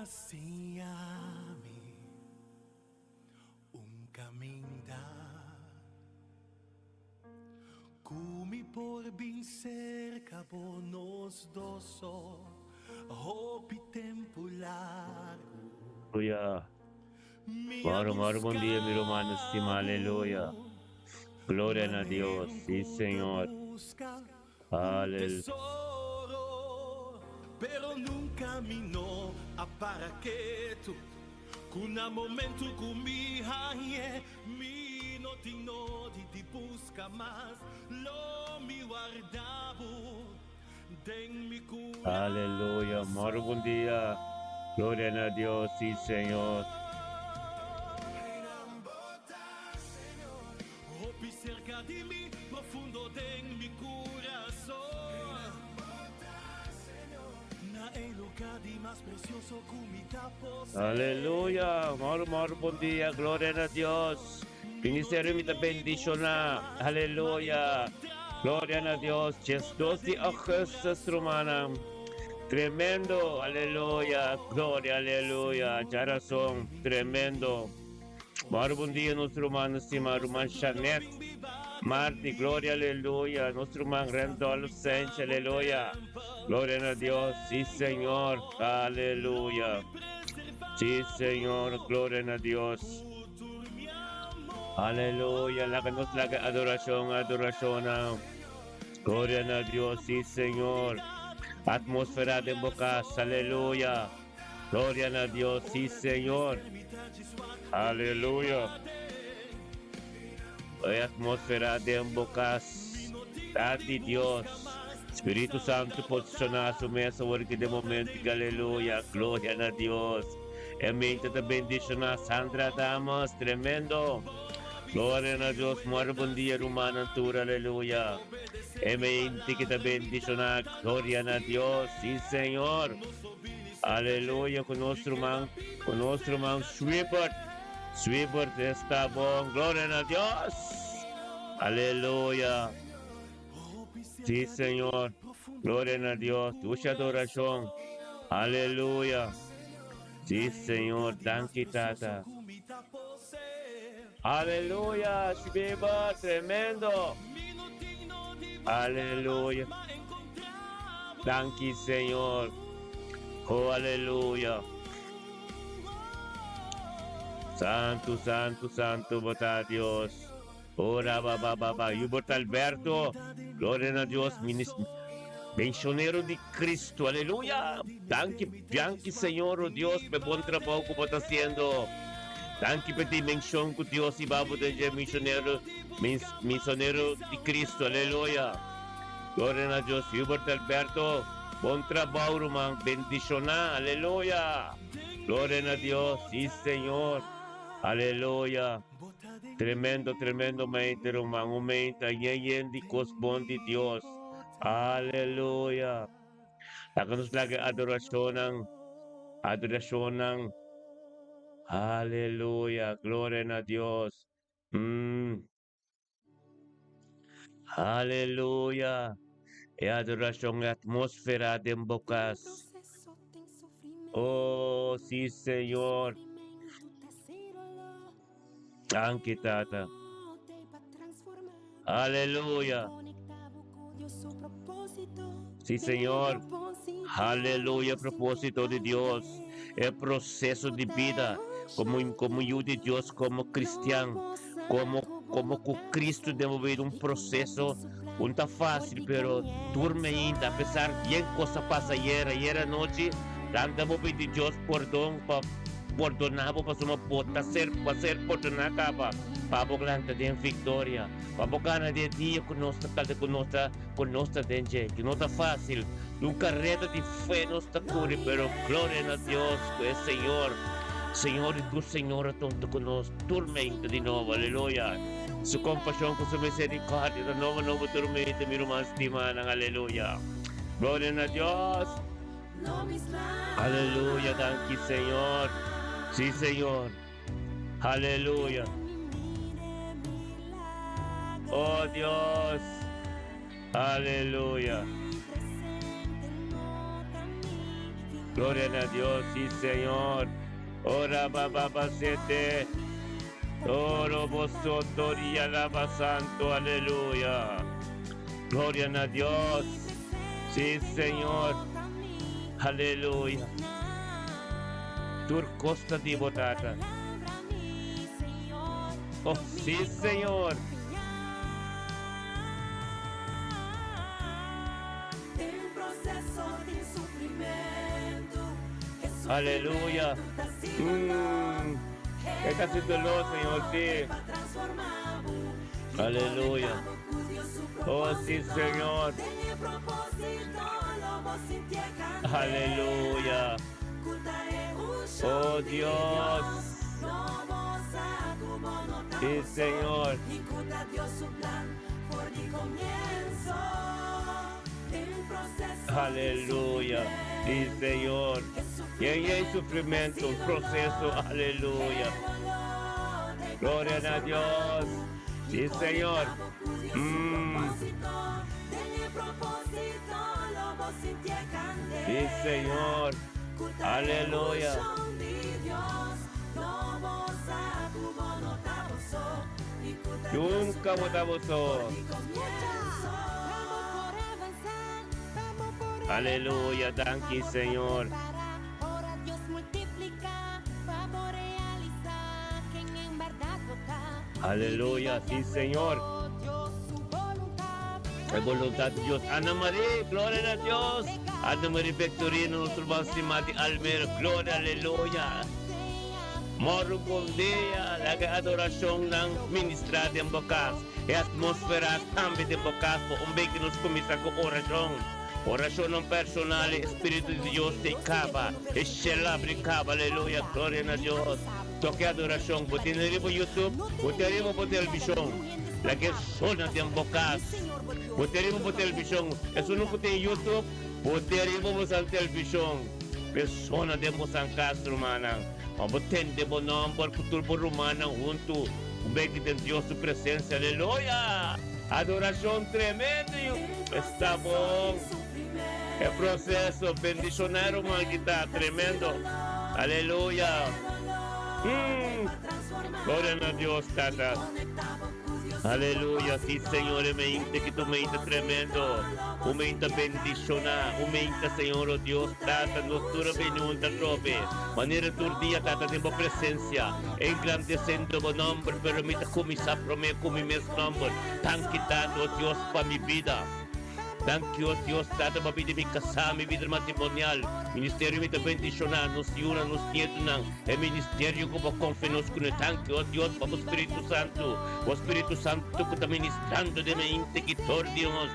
hacia mí un caminhar, come por bem cerca por nós dois, hope tempo largo. Aleluya. Me Maru buen día, mi hermano estimado. Aleluya. buscavo, Gloria a Dios. maneiro Sí, curta Señor. busca Aleluya. tesoro, pero nunca caminhou a para quieto. Kuna momento kumi haye mi notino di busca mas lo mi guardavo den mi Aleluya. Maru buen día. Gloria a Dios. Sí, Señor. Hopi cerca di mi profundo den mi corazón. Na el lugar di más precioso kumita pose. Aleluya. Maru buen día. Gloria a Dios. Ministerio mi te bendiciona. Aleluya. Gloria a Dios. Just 12 Augustus, Romana. Tremendo, aleluya, gloria, aleluya, Jarazón, tremendo. Buen día, nuestro hermano estimado, hermano Janet, Marti, gloria, aleluya, nuestro hermano Randolph Sánchez, aleluya, gloria a Dios, sí, Señor, aleluya, sí, Señor, gloria a Dios, aleluya, la que nos la adoración, gloria a Dios, sí, Señor. Atmósfera de bocas, aleluya. Gloria a Dios, sí, Señor. Aleluya. Hay atmósfera de bocas, Tati Dios. Espíritu Santo posiciona su mesa porque de momento, aleluya. Gloria a Dios. Amén. Te bendicionar, Sandra Damas, tremendo. Gloria a Dios, muere buen día, hermano, aleluya. Amén, que te bendicionar, gloria a Dios, sí, Señor. Aleluya, con nuestro man, Sweeper está bon, gloria a Dios. Aleluya. Sí, Señor. Gloria a Dios. Tuya adoración. Aleluya. Sí, Señor. Danke, Tata. Aleluya, Shibiba, tremendo. Aleluya. Thank you, Señor. Oh, aleluya. Santo, santo, santo, bota Dios. Ora, baba, Hubert Alberto. Gloria a Dios, misionero de Cristo. Aleluya. Thank you, Señor, oh Dios, por buen trabajo que está haciendo. Thank you por dimensão que Deus e Babo de missionário de Cristo, aleluia. Glória a Deus, Hubert Alberto, bom trabalho, irmão, bendicionar, aleluia. Glória a Deus, sim, Senhor, aleluia. Tremendo, irmão, aumenta, de cos bom de Deus, aleluia. Agora lagi adoração, aleluya, gloria a Dios. Aleluya. Y adoración, atmósfera de bocas. Oh, sí, Señor. Anche Tata. Aleluya. Sí, Señor. Aleluya, propósito de Dios. El proceso de vida. Como yo de Dios, como cristiano. Como con Cristo debo ver un proceso. No está fácil, pero duerme ainda. A pesar bien cosa pasajera. Ayer noche, damos pedir Dios perdón para perdonar para suma para ser perdonar para glanta de victoria. Para ganar de dia con nuestra dengue. Que no está fácil. Nunca carrera de fe no está cura, pero gloria a Dios, que es Señor. Señor y tu Señor tonto con nos tormenta de nuevo, aleluya. Su compasión con su misericordia de nuevo tormenta, mi hermano estimado, aleluya. Gloria a Dios. Aleluya, thank you, Señor. Sí, Señor. Aleluya. Oh Dios. Aleluya. Gloria a Dios, sí, Señor. Ora baba sete. Oro vosotros y alaba santo, aleluya. Gloria a Dios. Sí, Señor. Aleluya. Turcosta di botata. Oh, sí, Señor. Aleluya. Esta es dolor, Señor, sí. Aleluya. Oh, sí, Señor. Aleluya. Oh, Dios. Sí, Señor. Aleluya. Sí, Señor. Y ahí hay sufrimiento, un proceso. Aleluya. Gloria a Dios. Sí, Señor. Sí, Señor. Aleluya. Nunca votamos. Aleluya, thank you, Señor. Aleluya, sí, Señor. La voluntad de Dios. Ana María, gloria a Dios. Ana María Victorino, nuestro Bansimati Almer, gloria, aleluya. Moro bom dia, la adoración ng ministra de Bocas. E atmosfera también de Bocas po que nos comienza con oración. Oración non personale, Espíritu de Dios te cava. E celebre cava, aleluya, gloria a Dios. Toque adoración, botineri po YouTube, botineri po televisión. La que suena de Bocas. Botineri po televisión. Eso no po YouTube, botineri po sa televisión. Persona de San Castro, manang. Abotende mo nombre cultura romana junto un beque de Dios su presencia, aleluya. Adoración tremenda, está bom. El proceso bendicionario malquita tremendo, aleluya. Gloria a Dios, tata. Aleluya, sí, Señor, me inte que tú me inte tremendo, me inte bendicionar, me inte, Señor, oh Dios, tata, nuestra benunta trope, manera tu día, tata, tengo presencia, engrandeciendo mi nombre, permita comenzar por mí, con mi mismo nombre, tan quitando, oh Dios, para mi vida. Thank you, Dios, tata, mabidi mi kasama, mi vida matrimonial. Ministerio mi bendicionar, nos yuna, nos nietunan. El ministerio como confiamos con el tanque, oh Dios, para el Espíritu Santo. O Espíritu Santo que está ministrando de mente que tordinos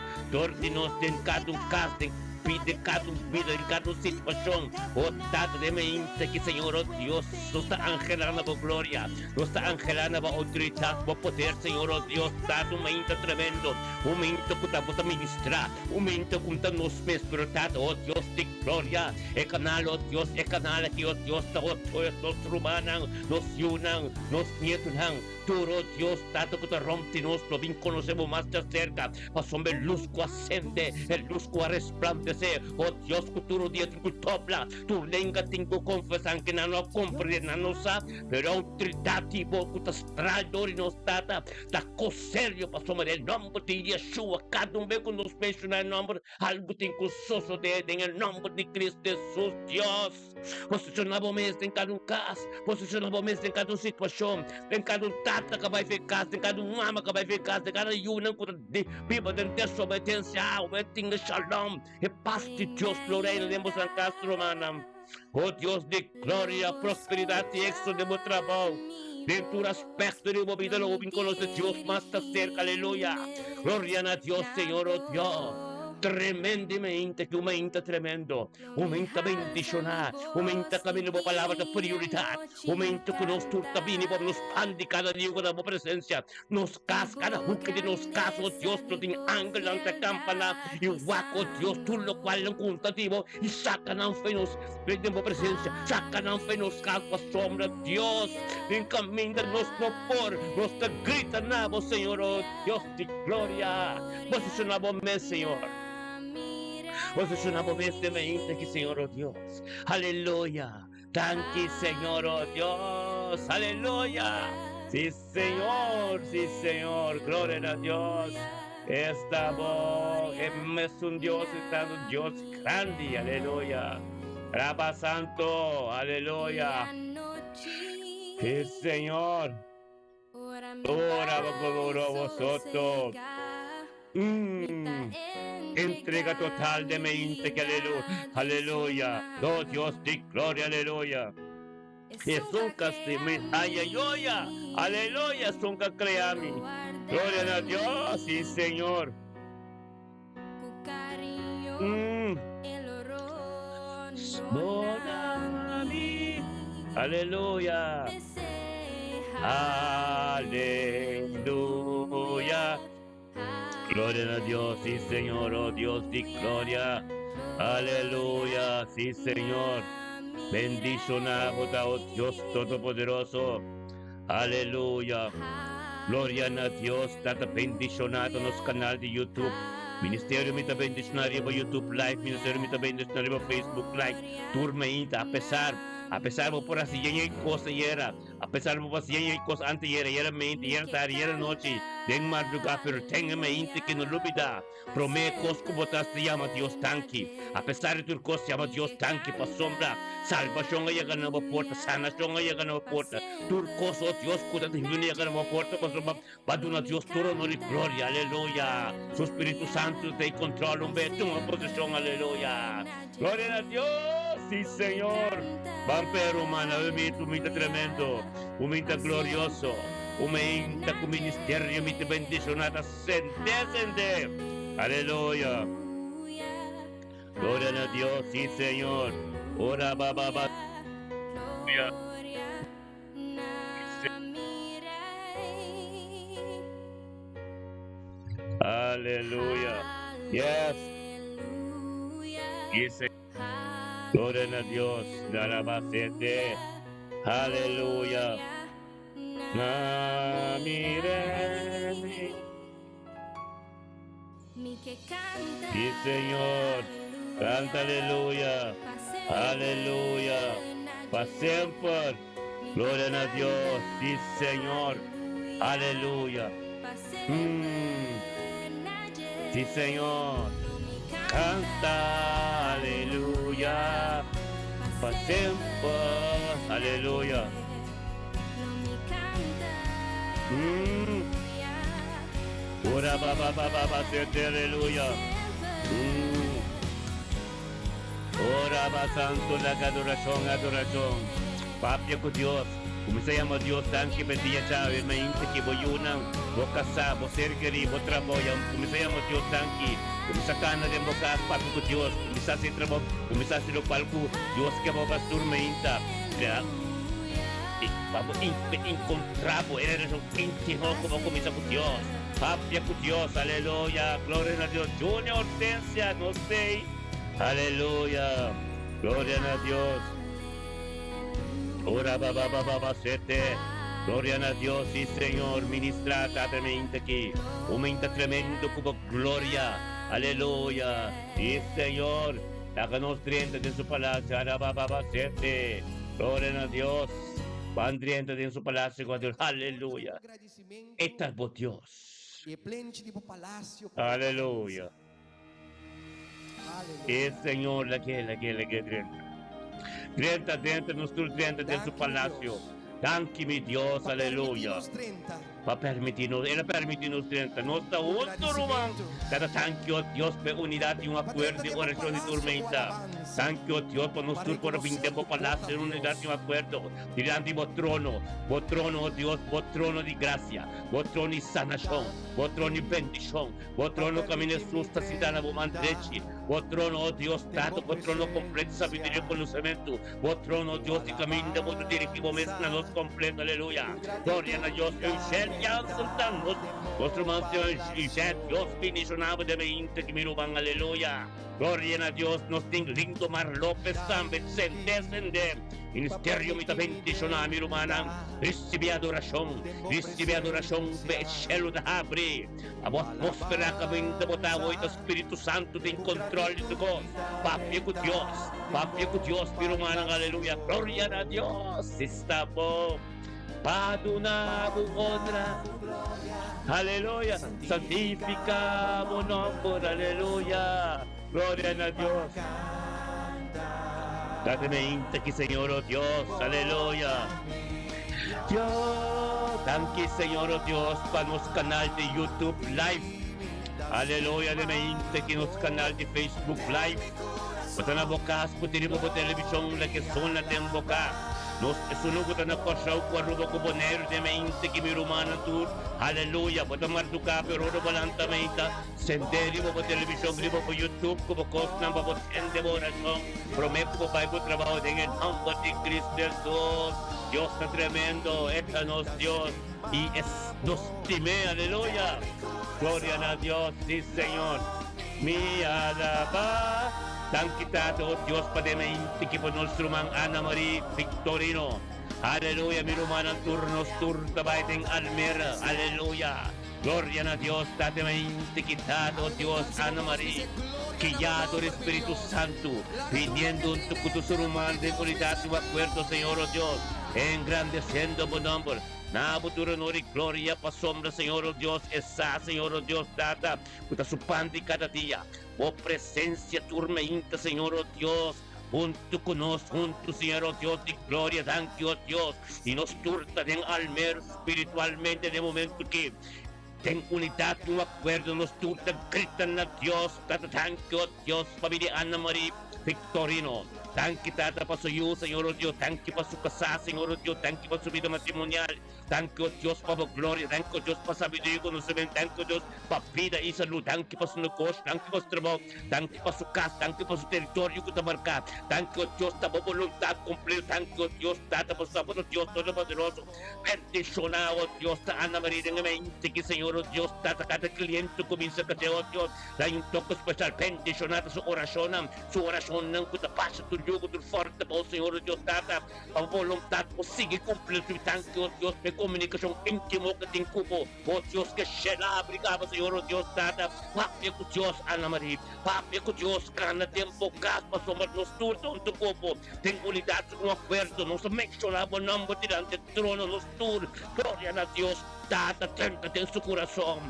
en cada un caso, de cada vida, en cada situación. Oh, tata, de mente que Señor, oh Dios, nos está angelando por gloria, nos está angelando por autoridad, por poder, Señor, oh Dios, tata, un mente tremendo, un mente que está para ministrar, un mente que está nos pero tata, oh Dios, de gloria, el canal, oh Dios, el canal que, oh Dios, nos rumanan, nos yunan, nos nietunan, oh Dios, tata, que te rompe, nos lo bien conocemos más de cerca, pasó el luz que ascende, el luz que resplandece. Oh Dios, que tu día tengo topla, tu lengua tengo confesión que no comprende, no sabe, pero autoridad tipo que te estrado y nos trata, da coserio pasó el nombre de Yeshua, cada vez que nos menciona el nombre, algo tengo soso en el nombre de Cristo Jesús, Dios. Posicionamos en cada caso, posicionamos en cada situación, en cada tata que vai ficar, em cada ama que vai ficar, em cada yuna que viva de desobediência, tenha shalom, e paz de Deus, glória de San Castro, Romana. Oh Deus de glória, prosperidade e éxito de meu trabalho. Dentro do aspecto de minha vida, eu vim conhecer Deus mais cerca, aleluia. Glória a Deus, Senhor, oh Deus. Tremendamente, que aumenta tremendo, aumenta bendicionar, aumenta camino por palabra de prioridad, aumenta que nos turta vini por nos pandi cada día con la presencia, nos cas cada juque de nos casos, Dios, no tiene ángel ante campana, y guaco Dios, tú lo cual lo contativo, y sacan a un fenos, prendemos presencia, sacan a un fenos caso a sombra, Dios, encamina nos no por, nos te grita nabo, Señor, oh Dios de gloria, posicionamos, Señor. Posicionamos este que Señor, oh Dios. Aleluya. Thank you, Señor, oh Dios. Aleluya. Sí, Señor. Gloria a Dios. Estamos, es un Dios grande, aleluya. Rabba Santo, aleluya. Sí, Señor. Ora por vosotros. Entrega total de mente, que aleluya. Oh Dios de gloria, aleluya. Jesús aleluya, son que creami. Gloria a Dios, sí, Señor. Aleluya. Aleluya. Gloria a Dios, sí, Señor, oh Dios de gloria. Aleluya, sí, Señor. Bendicionamos a Dios Todopoderoso. Aleluya. Gloria a Dios. Tata bendicionado nos canal de YouTube. Ministério Mita Bendicionaria para YouTube Live. Ministério Mita Bendicionaria para Facebook Live. Turma ainda, apesar de por assim em coisa era, apesar de por assim em coisa antes era mente, era tarde, era noite, tem madrugada, pero tenha mente que não lubida, promete coisa que botaste chama Deus tanque, apesar de tudo coisa chama Deus tanque para sombra, salvação aí na porta, sanação aí na porta, tudo coisa Deus cuida de mim aí na porta, para dar Deus todo no glória, aleluia, o Espírito Santo tem controle, uma posição, aleluia, glória a Deus, sim Senhor. Vampiro humana, umita tremendo, umita glorioso, umita com ministério, umita bendicionada, sente. Aleluya. Gloria a Dios, sí Señor. Ora baba. Aleluya. Yes. Yes. Gloria a Dios, Narabasete, aleluya, Namire. Sí, Señor, canta aleluya, aleluya, para siempre. Gloria a Dios, sí, Señor, aleluya. Sí, Señor. Canta, aleluya, para siempre, aleluya. Ora baba, sete, aleluya. Ora ba santo, la adoración. Papia con Dios. Como se llama Dios, tan que pedía chave, me inte que voy una, vos casar, vos ser querido, vos trabajar, como se llama Dios, tan que, como se cana de boca, papi con Dios, como se hace trabajo, como se hace lo palco, Dios que vos vas turmenta, vamos encontramos, eres un íntimo como comienza con Dios, papi con Dios, aleluya, gloria a Dios, Junior Hortensia, no sé, aleluya, gloria a Dios. Ora baba sete, gloria a Dios y Señor, ministra tremenda aquí, aumenta tremendo como gloria, aleluya, y Señor, háganos trienta de su palacio, ora baba sete, gloria a Dios, van trienta de su palacio, aleluya, esta es Dios, aleluya, y Señor, la que trienta. 30 dentro nuestro 30 de su palacio. Danke mi Dios, aleluya. Va permitirnos, Él permitirnos 30. No está otro rumán. Cada thank you, Dios, por unidad y un acuerdo de oración y tormenta. Thank you, Dios, por nosotros por fin de palacio en unidad y un acuerdo. Delante de vos trono, oh Dios, vos trono de gracia, vos trono de sanación, vos trono de bendición, vos trono camino justa cidadana vos mandrechi, vos trono, oh Dios, tanto, vos trono completo sabiduría y conocimiento, vos trono, oh Dios, de camino de vos directivo mezcla nos completo, aleluya. Gloria a Dios, yo enxergo Jansen Tanos, nuestro mansión y set, Dios bendicionado de mente que mi rubang, aleluya. Gloria a Dios, nos ting lindo Mar López San Vicente, Ministerio mita bendicionado mi rumana, recibe adoración, cielo de abre, a vos atmósfera que de botago y Espíritu Santo tem control de tu voz, papia con Dios, mi rumana, aleluya, gloria a Dios, estamos padunado honra, aleluya, santificamos nombre, aleluya, gloria a Dios. Date mente que Señor, oh Dios, aleluya. Dios, danke Señor, oh Dios, para nuestro canal de YouTube Live. Aleluya, de mente que nuestro canal de Facebook Live. Basta na bokas, putiri mo po television, lagi son natin boka. Nos sunugot na kosaw ko aruba ko bonero de mente que mi rumana tur. Aleluya, basta marduka pero ro balanta meita. Senderi mo po television, mo po YouTube, ko po kos na po ende oración. Prometo ko pa po trabajo dengan hamba de Cristo Jesús. Dios está tremendo, étanos Dios. Y es nos time, aleluya. Gloria a Dios, sí Señor. Mi alaba. Dan kita to Diyos pa de mente que po nuestro mang Ana Marie Victorino. Aleluya, mi rumanang turnos tabay ting Almera. Aleluya. Gloria a Dios, date mente kita to Diyos Ana Marie. Quillado el Espíritu Santo, pidiendo un tucutusuruman de unidad tu acuerdo, Señor oh Dios, engrandeciendo por nombre. Nabuturo nori gloria pa sombra, Señor oh Dios, esa, Señor oh Dios, data, puta su pan de cada día. Oh presencia turmenta, Señor oh Dios, junto con nosotros, junto, Señor oh Dios, de gloria, danke oh Dios, y nos turta en almer espiritualmente de momento que ten unidad, no acuerdo, nos turtan, gritan a Dios, danke oh Dios, familia Ana Marie Victorino. Danke tata pa suyo, Señor oh Dios, danke pa su casa, Señor oh Dios, danke pa su vida matrimonial, danke oh Dios pa gloria, danke oh Dios pa sabiduría y conocimiento, danke oh Dios pa vida y salud, danke pa su negocio, danke pa su trabajo, danke pa su casa, danke pa su territorio que te marca, danke oh Dios ta voluntad completa, danke oh Dios tata pa sabor oh Dios todopoderoso, bendicionado oh Dios ta Ana María en mente que Señor oh Dios tata cada cliente comienza a oh Dios, da un toque especial, bendicionado su oración nang que te pasa tu yugo tu forte po Señor Dios tata ang voluntad mo sige kumpleto thank you Dios may komunikasyon intimo ka ting kupo o Dios que shela brigaba Señor Dios tata papia ko Dios Ana Marie papia ko Dios kana tempo gas pasomar nos turto un tu kupo ten unidad no acuerdo no se mencionaba nombre delante del trono nos tur gloria a Dios tata téntate en su corazón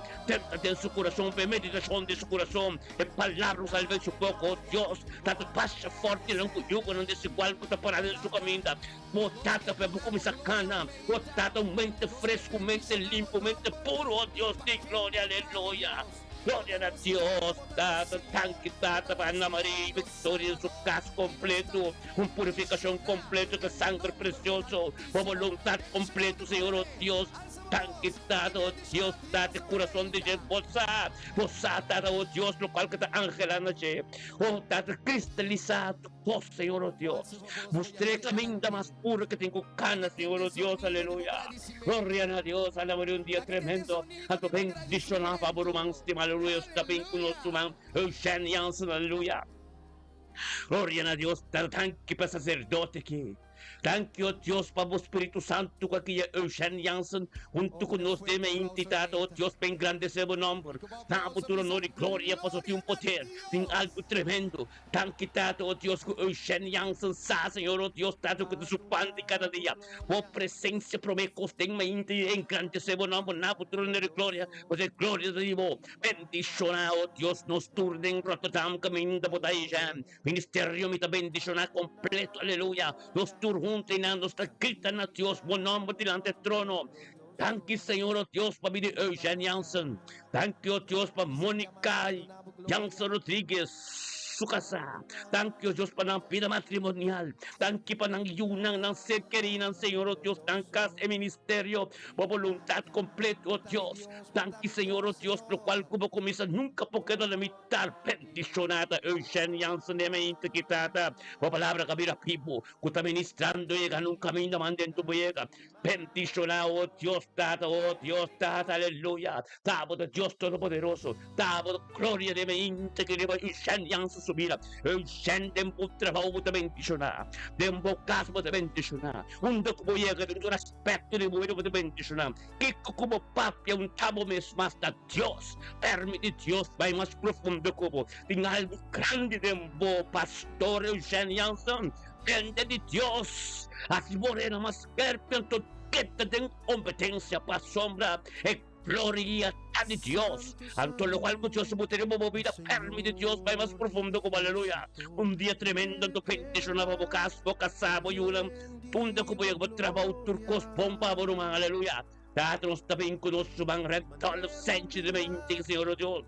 meditación de su corazón en palabras al ver su poco Dios tata pasa forte lang kuyugo ng desigual ko ta parada en su camino mo tata pe buko misakana mo tata mente fresco mente limpio mente puro oh Dios de gloria aleluya. Gloria a Dios, tata, tanque, tata, Ana María, victoria en su caso completo, una purificación completa de sangre precioso, con voluntad completo, Señor oh Dios, tanque, tata, oh Dios, date corazón de gente, vosá, tata, oh Dios, lo cual que te ángela noche, oh tata, cristalizado, oh Señor oh Dios, mostré camino más puro que tengo canas, Señor oh Dios, aleluya, gloria a Dios, Ana María, un día tremendo, a tu bendición, a favor, aleluya, está bien con nuestro man, Eugene Jansen, aleluya. Gloria a Dios, tanque para sacerdote que. Tanque, oh Dios, para o Espírito Santo, com aqui Eugene Jansen, junto com nós de minha entidade, oh Deus, bem grande é o nome. Na futuro, honor e glória, para tem poder, tem algo tremendo. Tanque, tato, oh Deus, com Eugene Jansen, sa, Senhor, oh Deus, tato, que tu pan de cada dia. Oh presença, promecos, tem minha entidade, grande é o nome. Na futuro, honor e glória, para glória de Deus. Bendicionar, oh Deus, nos turnem, Rotterdam, caminho da Bodaija. Ministério, me bendicionar completo, aleluia. Nos turnem, nos gritan a Dios, buen nombre delante del trono. Thank you, Señor, oh Dios, para mi Eugene Jansen. Thank you, oh Dios, para Mónica Jansen Rodriguez. Su casa. Thank you, Dios, para ng vida matrimonial. Thank you, pa ng yunang ng sekerinan, Señor, oh Dios, ng kas e ministerio, o voluntad completo, oh Dios. Thank you, Señor, oh Dios, lo cual como comienza nunca po queda limitar. Bendicionada, Eugene Jansen, de mi integridad. O palabra que mira pipo, que está ministrando, llega en un camino, manden tu llega. Bendicionado, oh Dios, aleluya. Damos de Dios Todopoderoso, damos gloria de mente que le va a enseñar su vida. Encenden un trabajo de bendicionar, de un bocasmo de bendicionar, un como llega de un aspecto de bueno de bendicionar. Que como papia un tamo más da Dios, permite Dios va más profundo como, en algo grande de un pastor enseñanza. Grande de Dios, así morena más serpiente que ten competencia para sombra e gloria de Dios. Ante lo cual Dios se tenemos movida, permite Dios va más profundo como aleluya. Un día tremendo, ando bendicionaba bocas sabo y una punto como yo trabajo turcos pompa por uma aleluya. Dato nos tapin conosco bang rental sensi de mente, Señor Dios.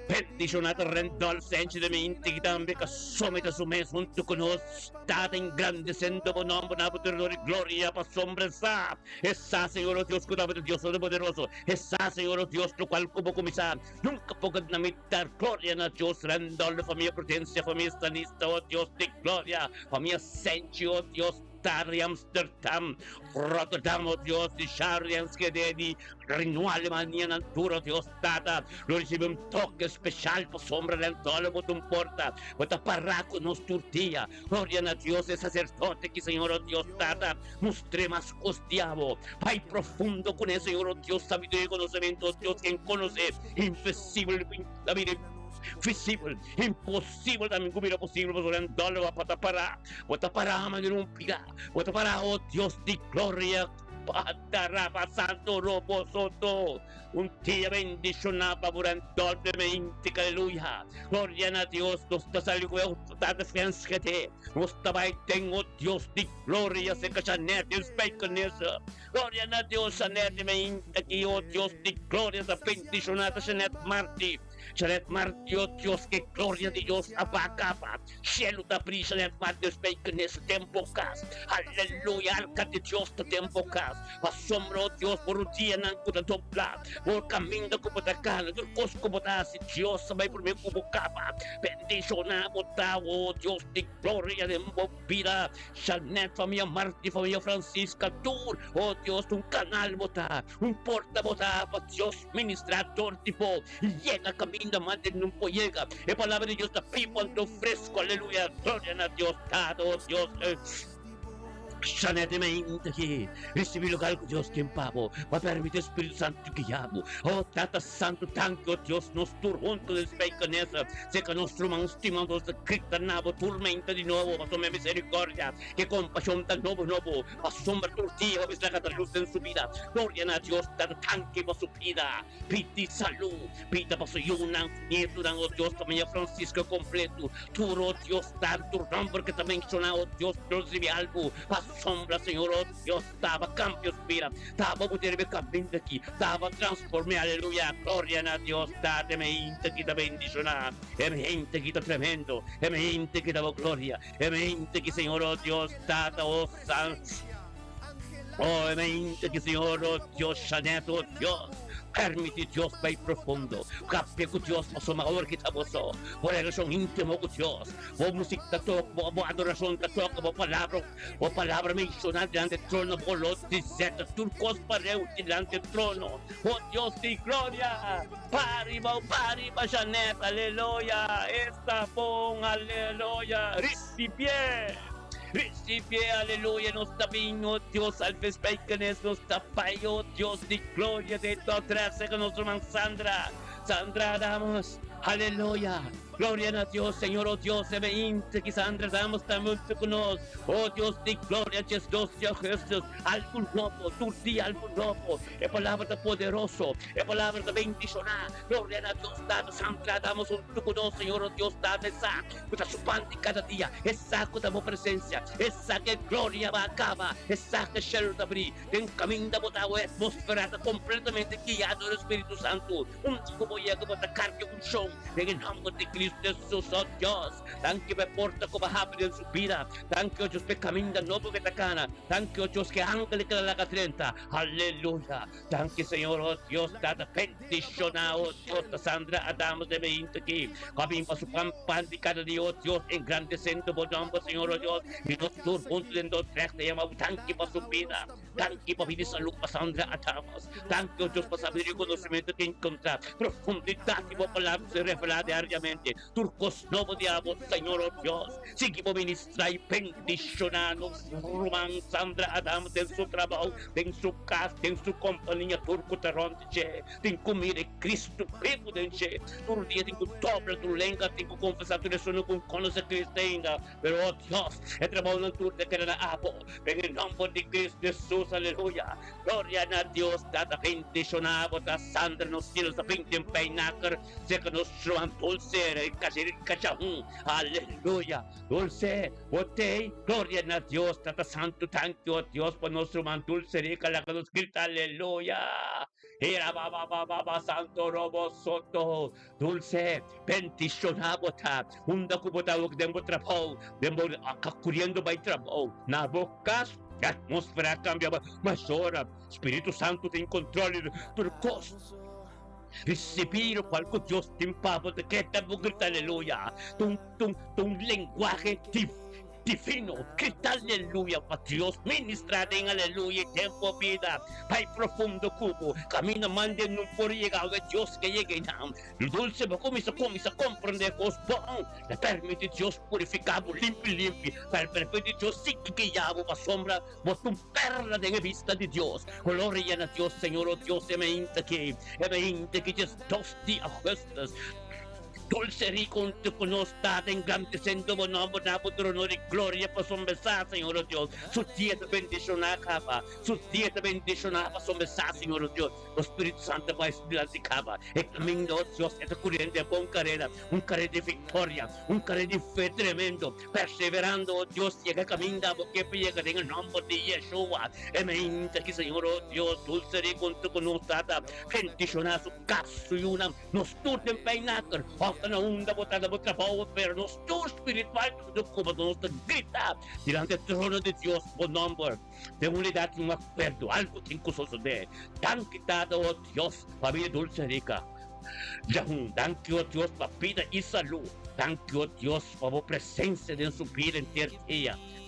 Bendicionato rendol sensi de mente que también que someta su mes junto con nos data en grande sendo bonombo na potere gloria pa sombra esa Señor Dios que daba Dios Todopoderoso esa Señor Dios lo cual como comisar nunca ponga na mitad gloria na Dios rendol familia potencia familia stanista oh Dios de gloria familia sensi oh Dios Amsterdam, Rotterdam, oh Dios, di Charlians che di rinnuale mania natura, Dios data, lo riceve un tocco speciale per sombra del tolo, un porta, quota parraco nos turtia, gloria a Dios, el sacerdote que Señor, oh Dios data, mostre más costiavo, vai profundo con el Señor, oh Dios, sabiduría y conocimiento, oh Dios, quien conoce, infesible, la vida visible, impossible también como posible por el dolor para manirumpiga, para oh Dios de gloria, Patarapa Santo Robo Soto, un día bendicionado por el dolor de mente, aleluya, gloria a Dios, nos da salud, da defensa que te, nos da tengo Dios de gloria, se cacha net, spaconesa, gloria a Dios, a net de mente, que oh Dios de gloria, da bendicionada, Janet Martí. Janet Martí, oh Dios, que gloria de Dios abacaba. Cielo da brisa, Janet Martí, bacon nesse tempo cas. Aleluia, arca de Dios do tempo cas. Asombro, oh Dios, por um dia não pude dobrar. Por caminho da como da cara, do cos como da se Deus vai por mim como capa. Bendicionar, botar, oh Deus de glória de movida. Janet, família Martí, família Francisca, tur, oh Deus, um canal botar, um porta botar, para Deus, ministrador tipo, llega caminho da madre não llega. É palavra de Deus da people do fresco, aleluia, glória a Deus, dado, oh Deus. Sanetemente que recebi lugar com Deus que pavo, para permitir o Espírito Santo que amo. Oh, Tata Santo, tanto oh Deus, nos turrunto del specchio nessa, se que nos trumamos estimando de cripta nabo, tormenta de novo, para sua misericórdia, que compaixão da novo, a sombra turtia, para estar a luz em sua vida. Glória a Deus, Tata tanque para sua vida, pidi saúde, pida para sua yunang, nieto da oh Deus, também Francisco completo, turo oh Deus, tanto ram, porque também chona oh Deus, recebi algo, sombra, Senhor, oh Deus, estava cambios, mira, estava poder ver caminho aqui, estava transformar, aleluia, glória a Deus, dá-te mente que está bendicionar, é mente que está tremendo, é mente que dá glória, é mente que, Senhor, oh Deus, dá-te, oh santo, oh, é mente que, Senhor, oh Deus, chaneto, oh Deus, permite Dios vai profundo, capia com Dios, o maior que estamos, por relação íntimo com Dios, o música da toca, a adoração da toca, a palavra mencionada diante do trono, por los desertos, turcos pareu diante do trono, oh Deus de glória, pariba, Janet, aleluia, está bom, aleluia, recibe, aleluya, nos también, oh Dios, al vespecanes, nos tapay, oh Dios, de gloria de toda que nos hermana Sandra, damos, aleluya, gloria a Dios, Señor, oh Dios, se veinte, que Sandra, damos también con nos, oh Dios, de gloria, Jesús, Jesús, algo nuevo, tu día, algo nuevo, es palabra de poderoso, es palabra de bendición, gloria a Dios, damos, Sandra, damos un con nos, Señor, oh Dios, dame esa, con su pan de cada día, esa con tu presencia, esa que gloria va a acabar, esa que cielo te abrí, en camino de botar atmósfera completamente guiado del Espíritu Santo, un tipo voy a botar carga un show, en el nombre de Cristo Cristo Jesus, oh Dios. Thank you, porta como happy en su vida. Thank you, Dios, que camina novo que tacana. Thank you, Dios, que ángel que la catrenta. Aleluya. Thank you, Señor, oh Dios, data bendicionado, oh Dios, da Sandra Adamos de Veinte aquí. Kami pasukan pandi cada día, oh Dios, engrandeciendo por nombre, Señor, oh Dios. Y nos tur punto en dos tres te llamamos. Thank you por su vida. Thank you por vida salud, Sandra Adamos. Thank you, Dios, por saber el conocimiento que encontrar. Profundidad y por palabras se revela diariamente. Turcos novo diablo, Señor, oh Dios. Sigue por ministrar y bendicionarnos. Román Sandra Adams en su trabajo, en su casa, en su compañía. Turco Taronte, tem comida em Cristo vivo dentro. Todo dia tem que dobra tu lenga, tem que confessar tu sono com conhecer Cristo ainda. Pero oh Dios, é trabalho na tua de querer na abo. Em nome de Cristo Jesus, aleluia. Glória a Deus, data bendicionado, da Sandra nos cielos, da bem peinácar, se que nos chuan dulce, caserir cachahum. Aleluia. Dulce, otei, glória a Deus, data santo, thank you, oh Dios, por nosso man dulce, rica la que nos grita, aleluia. Era baba santo robo soto dulce bendicionado ta unda kubotawag demo trabaho demo kakuriendo by trabaho na bokas atmosfera cambia mas ora Espírito Santo tem controle do cos Recibir qualquer Dios timpavo de que te bugrita aleluya tung lenguaje divino, grita aleluya, para Dios ministrar en aleluya, tiempo vida, Pai profundo cubo, camina mande no por llegar a Dios que llegue nam, dulce comienza a comprender cos bom, le permite Dios purificado, limpi, para permite Dios sí que ya a sombra, vos un perla de vista de Dios, gloria a Dios, Señor, oh Dios, me inta que just 2 días justos, dulce rico con nos está engrandeciendo buen nombre na honor y gloria por su besar, Señor oh Dios. Su dieta bendicionada, su dieta bendicionada su besar, Señor oh Dios. El Espíritu Santo va a explicar el camino, oh Dios, esta corriente de buena carrera, un carrera de victoria, un carrera de fe tremendo, perseverando, oh Dios, llega caminando porque llega en el nombre de Yeshua. Amén, que Señor oh Dios, dulce rico con nos está bendicionada su caso y una nos turnen peinacar. Na onda botada por trabajo, pero nuestro espiritual como nos grita delante del trono de Dios por nombre de unidad y un acuerdo, algo que incluso de tan quitado, oh Dios, familia dulce rica. Thank you, oh Dios, para vida y salud. Thank you, oh Dios, por presencia de su vida entera.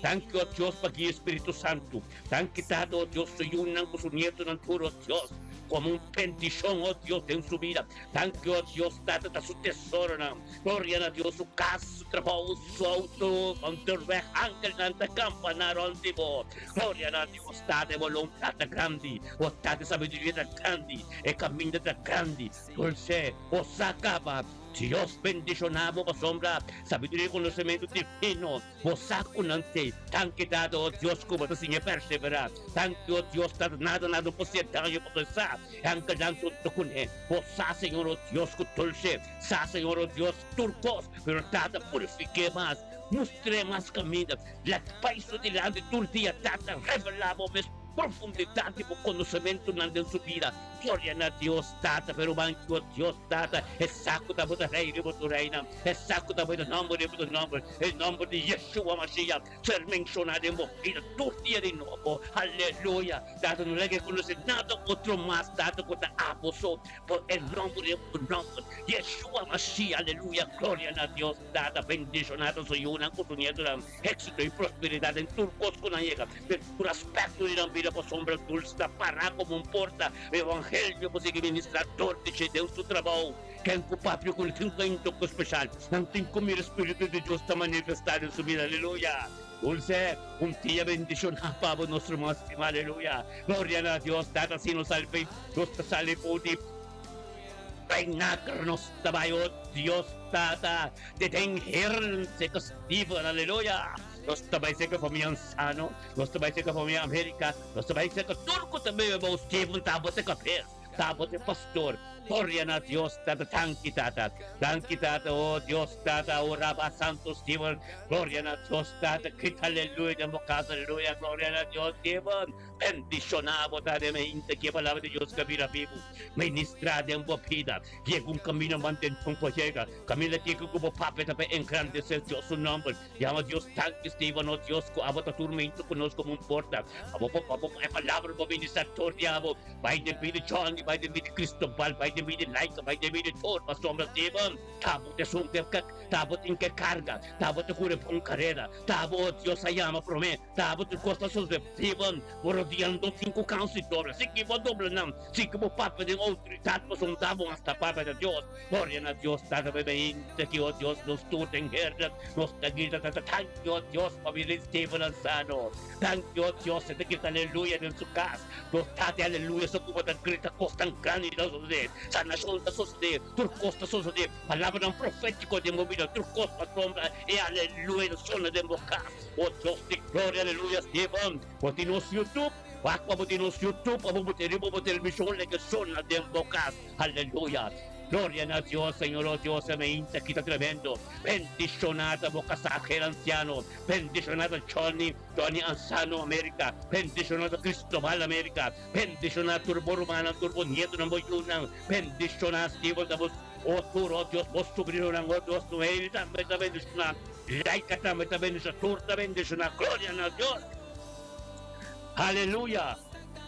Thank you, oh Dios, para guía Espíritu Santo. Thank you, oh Dios, soy un con su nieto naturo, Dios. Como un bendición, oh Dios, en su vida. Thank you, oh Dios, data su tesoro, gloria a Dios, su casa, su trabajo, su auto, conterve ángel, nanta campanar, ontivo. Gloria a Dios, date voluntad grande, o date sabiduría grande, e camino grande, dulce, o sacaba. Dios bendicionado por sombra, sabiduría y conocimiento divino, vos sacunante, tan quitado, oh Dios, como te sigue perseverar, tan que, oh Dios, nada por ser daño por esa, aunque tanto con él, vos Señor, oh Dios, con dulce, Señor, oh Dios, turcos, pero nada purifique más, mostré más camino, la país delante tu día, tata, revelamos profundidad y conocimiento en su vida. Gloria a Dios, Tata, pero banco Dios, Tata, es saco da boda rey de boda reina, es saco da boda nombre, el nombre de Yeshua Mashiach, ser mencionado en vida, tu día de nuevo, aleluya, Tata, no le que conocer nada otro más, Tata, con la apóstol, por el nombre, Yeshua Mashiach, aleluya, gloria a Dios, Tata, bendicionado soy una con tu nieto, éxito y prosperidad en tu cosas con la llega, tu aspecto de la vida por sombra dulce, para como un porta, evangelio, por seguir ministrador de Deus su trabajo, que é culpável com um toque especial, não tem como o Espírito de Deus está manifestado em sua vida, aleluia. Dulce, un día bendición a Pablo nuestro máximo, aleluya. Gloria a Dios, data si nos salve, nos salve por ti. Reinarnos tabayo, Dios, tata, de tener se castigo, aleluya. Los tabay se que familia sano, los tabay se que familia América, los tabay se que turco também vamos Steven tabo se kapir, tabo se pastor. Gloria a Dios, tata, tanki tata, oh Dios, tata, oh Rabba Santo Steven, gloria a Dios, tata, grita aleluya, aleluya, gloria a Dios, Steven, Bendicionamos, Tademente, que a palabra de Dios que vira vivo. Ministrada en voz vida. Llega un camino mantén con llega. Camino llega como papeta para engrandecer Dios su nombre. Llama Dios tan que Esteban, oh Dios, a vos tormento conozco como un porta. A vos, palabra, vos ministrar todo diabo. Vai de vida John, vai de vida Cristobal, vai de vida Laika, vai de vida todo. Mas sombra Esteban. Tabot de sum de tabot em que carga. Tabot de cura por carreira. Tabot Dios ayama pro mim. Tabot de costa sus de Esteban. Rodeando 5 cantos e dobra. Se que vou dobrar não. Se que vou papa de autoridade, mas um davo hasta papa de Deus. Glória a Deus, está bem, que o Deus nos tudo em guerra. Nos taguita, thank you, Deus, família Esteban lançado. Thank you, Deus, se te grita aleluia em sua casa. Nos tate aleluia, só como te grita costa grande da suceder. Sa nação da suceder, tur costa suceder. Palavra profético de movida, tur costa sombra e aleluia no sono de boca. O Deus de glória, aleluia, Esteban. Continua no YouTube. Aqua mo no YouTube, mo televisyon, legasyon na din bukas. Hallelujah. Gloria a Dios, Señor, oh Dios, mente kita tremendo. Bendicionada boca saque el anciano. Bendicionada Johnny Ansano América. Bendicionada Cristobal América. Bendicionada Turbo Romana, Turbo Nieto ng Boyunang. Bendicionada Steve Davos. Oh, oh Dios, vos sobrino ng oh Dios, no él también te bendicionada. Laika también te bendicionada. Turta bendicionada. Gloria a Dios. Aleluya.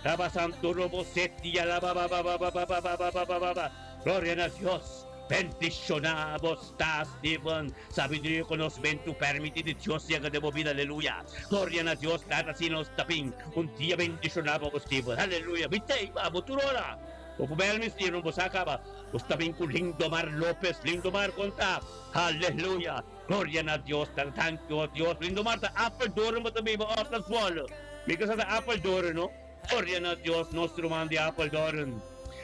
Raba Santo Robo Seti la ba ba ba ba ba ba ba ba ba ba ba ba. Gloria a Dios. Bendicionamos, estás, Stephen. Sabiduría, conocimiento, permite de Dios llega de movida, aleluya. Gloria a Dios, nada así nos tapín. Un día bendicionamos, Stephen. Aleluya. Viste, vamos, tu hora. O pumel mis tiros, vos acaba. Vos tapín con Lindomar López, Lindomar conta. Aleluya. Gloria a Dios, thank you, Dios. Lindomar, ta apple door mo tabi mo off the swallow. Because of the apple door, no? Gloria a Dios, nuestro man de apple door.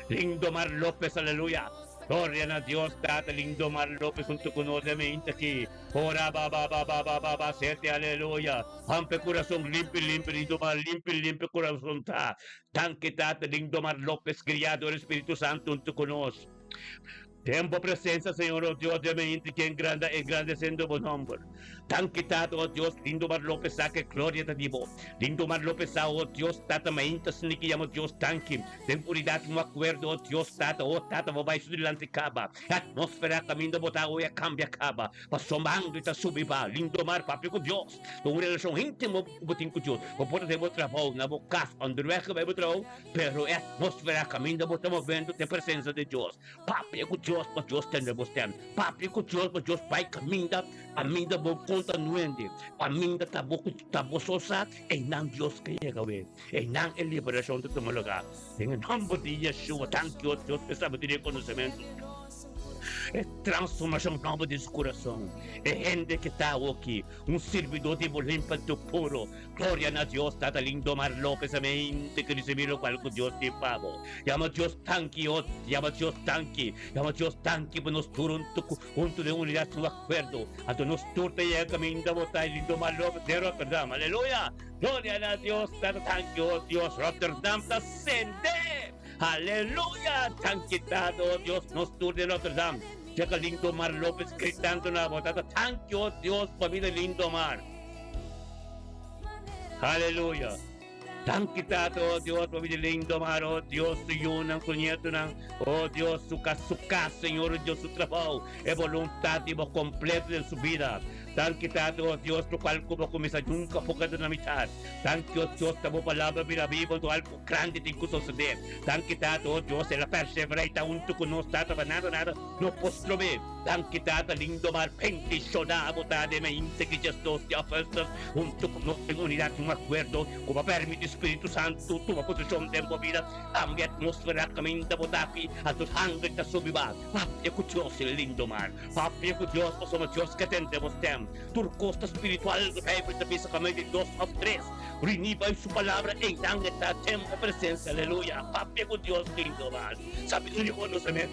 Lindomar López, aleluya. Gloria a Dios, Tata Lindomar López, junto con mente aquí. Ora, ba, ba, ba, ba, ba, ba, ba, sete, aleluya. Ampe corazón, limpio, Lindomar, limpio corazón, ta. Tanque, Tata Lindomar López, criado el Espíritu Santo, junto con nosotros. Tempo presença, Senhor, oh Deus, de mente que engrandecendo o nombre. Tan quitado, oh Deus, Lindomar López, que glória te divo. Lindomar López, oh Deus, tata mainta, siniquiyamo Deus, tanque. Temporidade, um acordo, oh Deus, tata, vai sudilante caba. Atmosfera, caminho, botar, oh, cambia caba. Passomando e tá subiba. Lindomar, papi com Deus. Uma relação íntima, botim com Deus. O poder de botar trabalho, na boca, onde vai que vai botar, pero é atmosfera, caminho, botar movendo, tem presença de Deus. Papi com Deus, mas Deus tem de você. Papi com Deus, mas Deus vai caminho, bom conta nuende. Caminho, tá bom sosa, e não Deus que é gawe. E não é liberação do teu lugar. Em nome de Yeshua, thank you, Deus, que sabe de conhecimento. É transformação nova de coração. É gente que está aqui, servidor de limpa do puro. Glória a Deus, Tata Lindomar López, amém. Que recebeu qual que Deus te pago. Llama Deus tanque, llama Deus tanque, para nos junto de unidade no acordo. A nos turte e a caminho da botar Lindomar López de Rotterdam. Aleluia. Glória a Deus, Tata tanque, Deus, Rotterdam ascende. Aleluya, tan quitado Dios nos tour de Notre Dame. Llega Lindomar López gritando na botada. Thank you, Dios, familia Lindomar. Aleluya. Tan quitado Dios, familia Lindomar. Oh Dios, su yun ang kunyeto ng. Oh Dios, su casa, Señor, Dios, su trabajo. E voluntad y completo de su vida. Tan quitado, Dios, lo cual como comienza nunca poca de la mitad. Tan que Dios, tamo palabra mira vivo, do algo grande tem que suceder. Tan quitado, Dios, ela persevera junto con nos, nada, no postro ver. Tan quitado, Lindomar, bendicionado, de mente que Jesus te ofertas, junto con nos en unidad, un acuerdo, como permite Espíritu Santo, tu posición de movida, cambia atmósfera, caminda, botapi, a tus hangres da subiba. Papi, con Dios, Lindomar. Papi, con Dios, somos Dios que tendemos tempo. Turcosta espiritual do Bíblia da Bisa de 2 a 3. Reniva em sua palavra em não está tempo a presença. Aleluia. Papi com Deus lindo, mas sabedoria e conhecimento.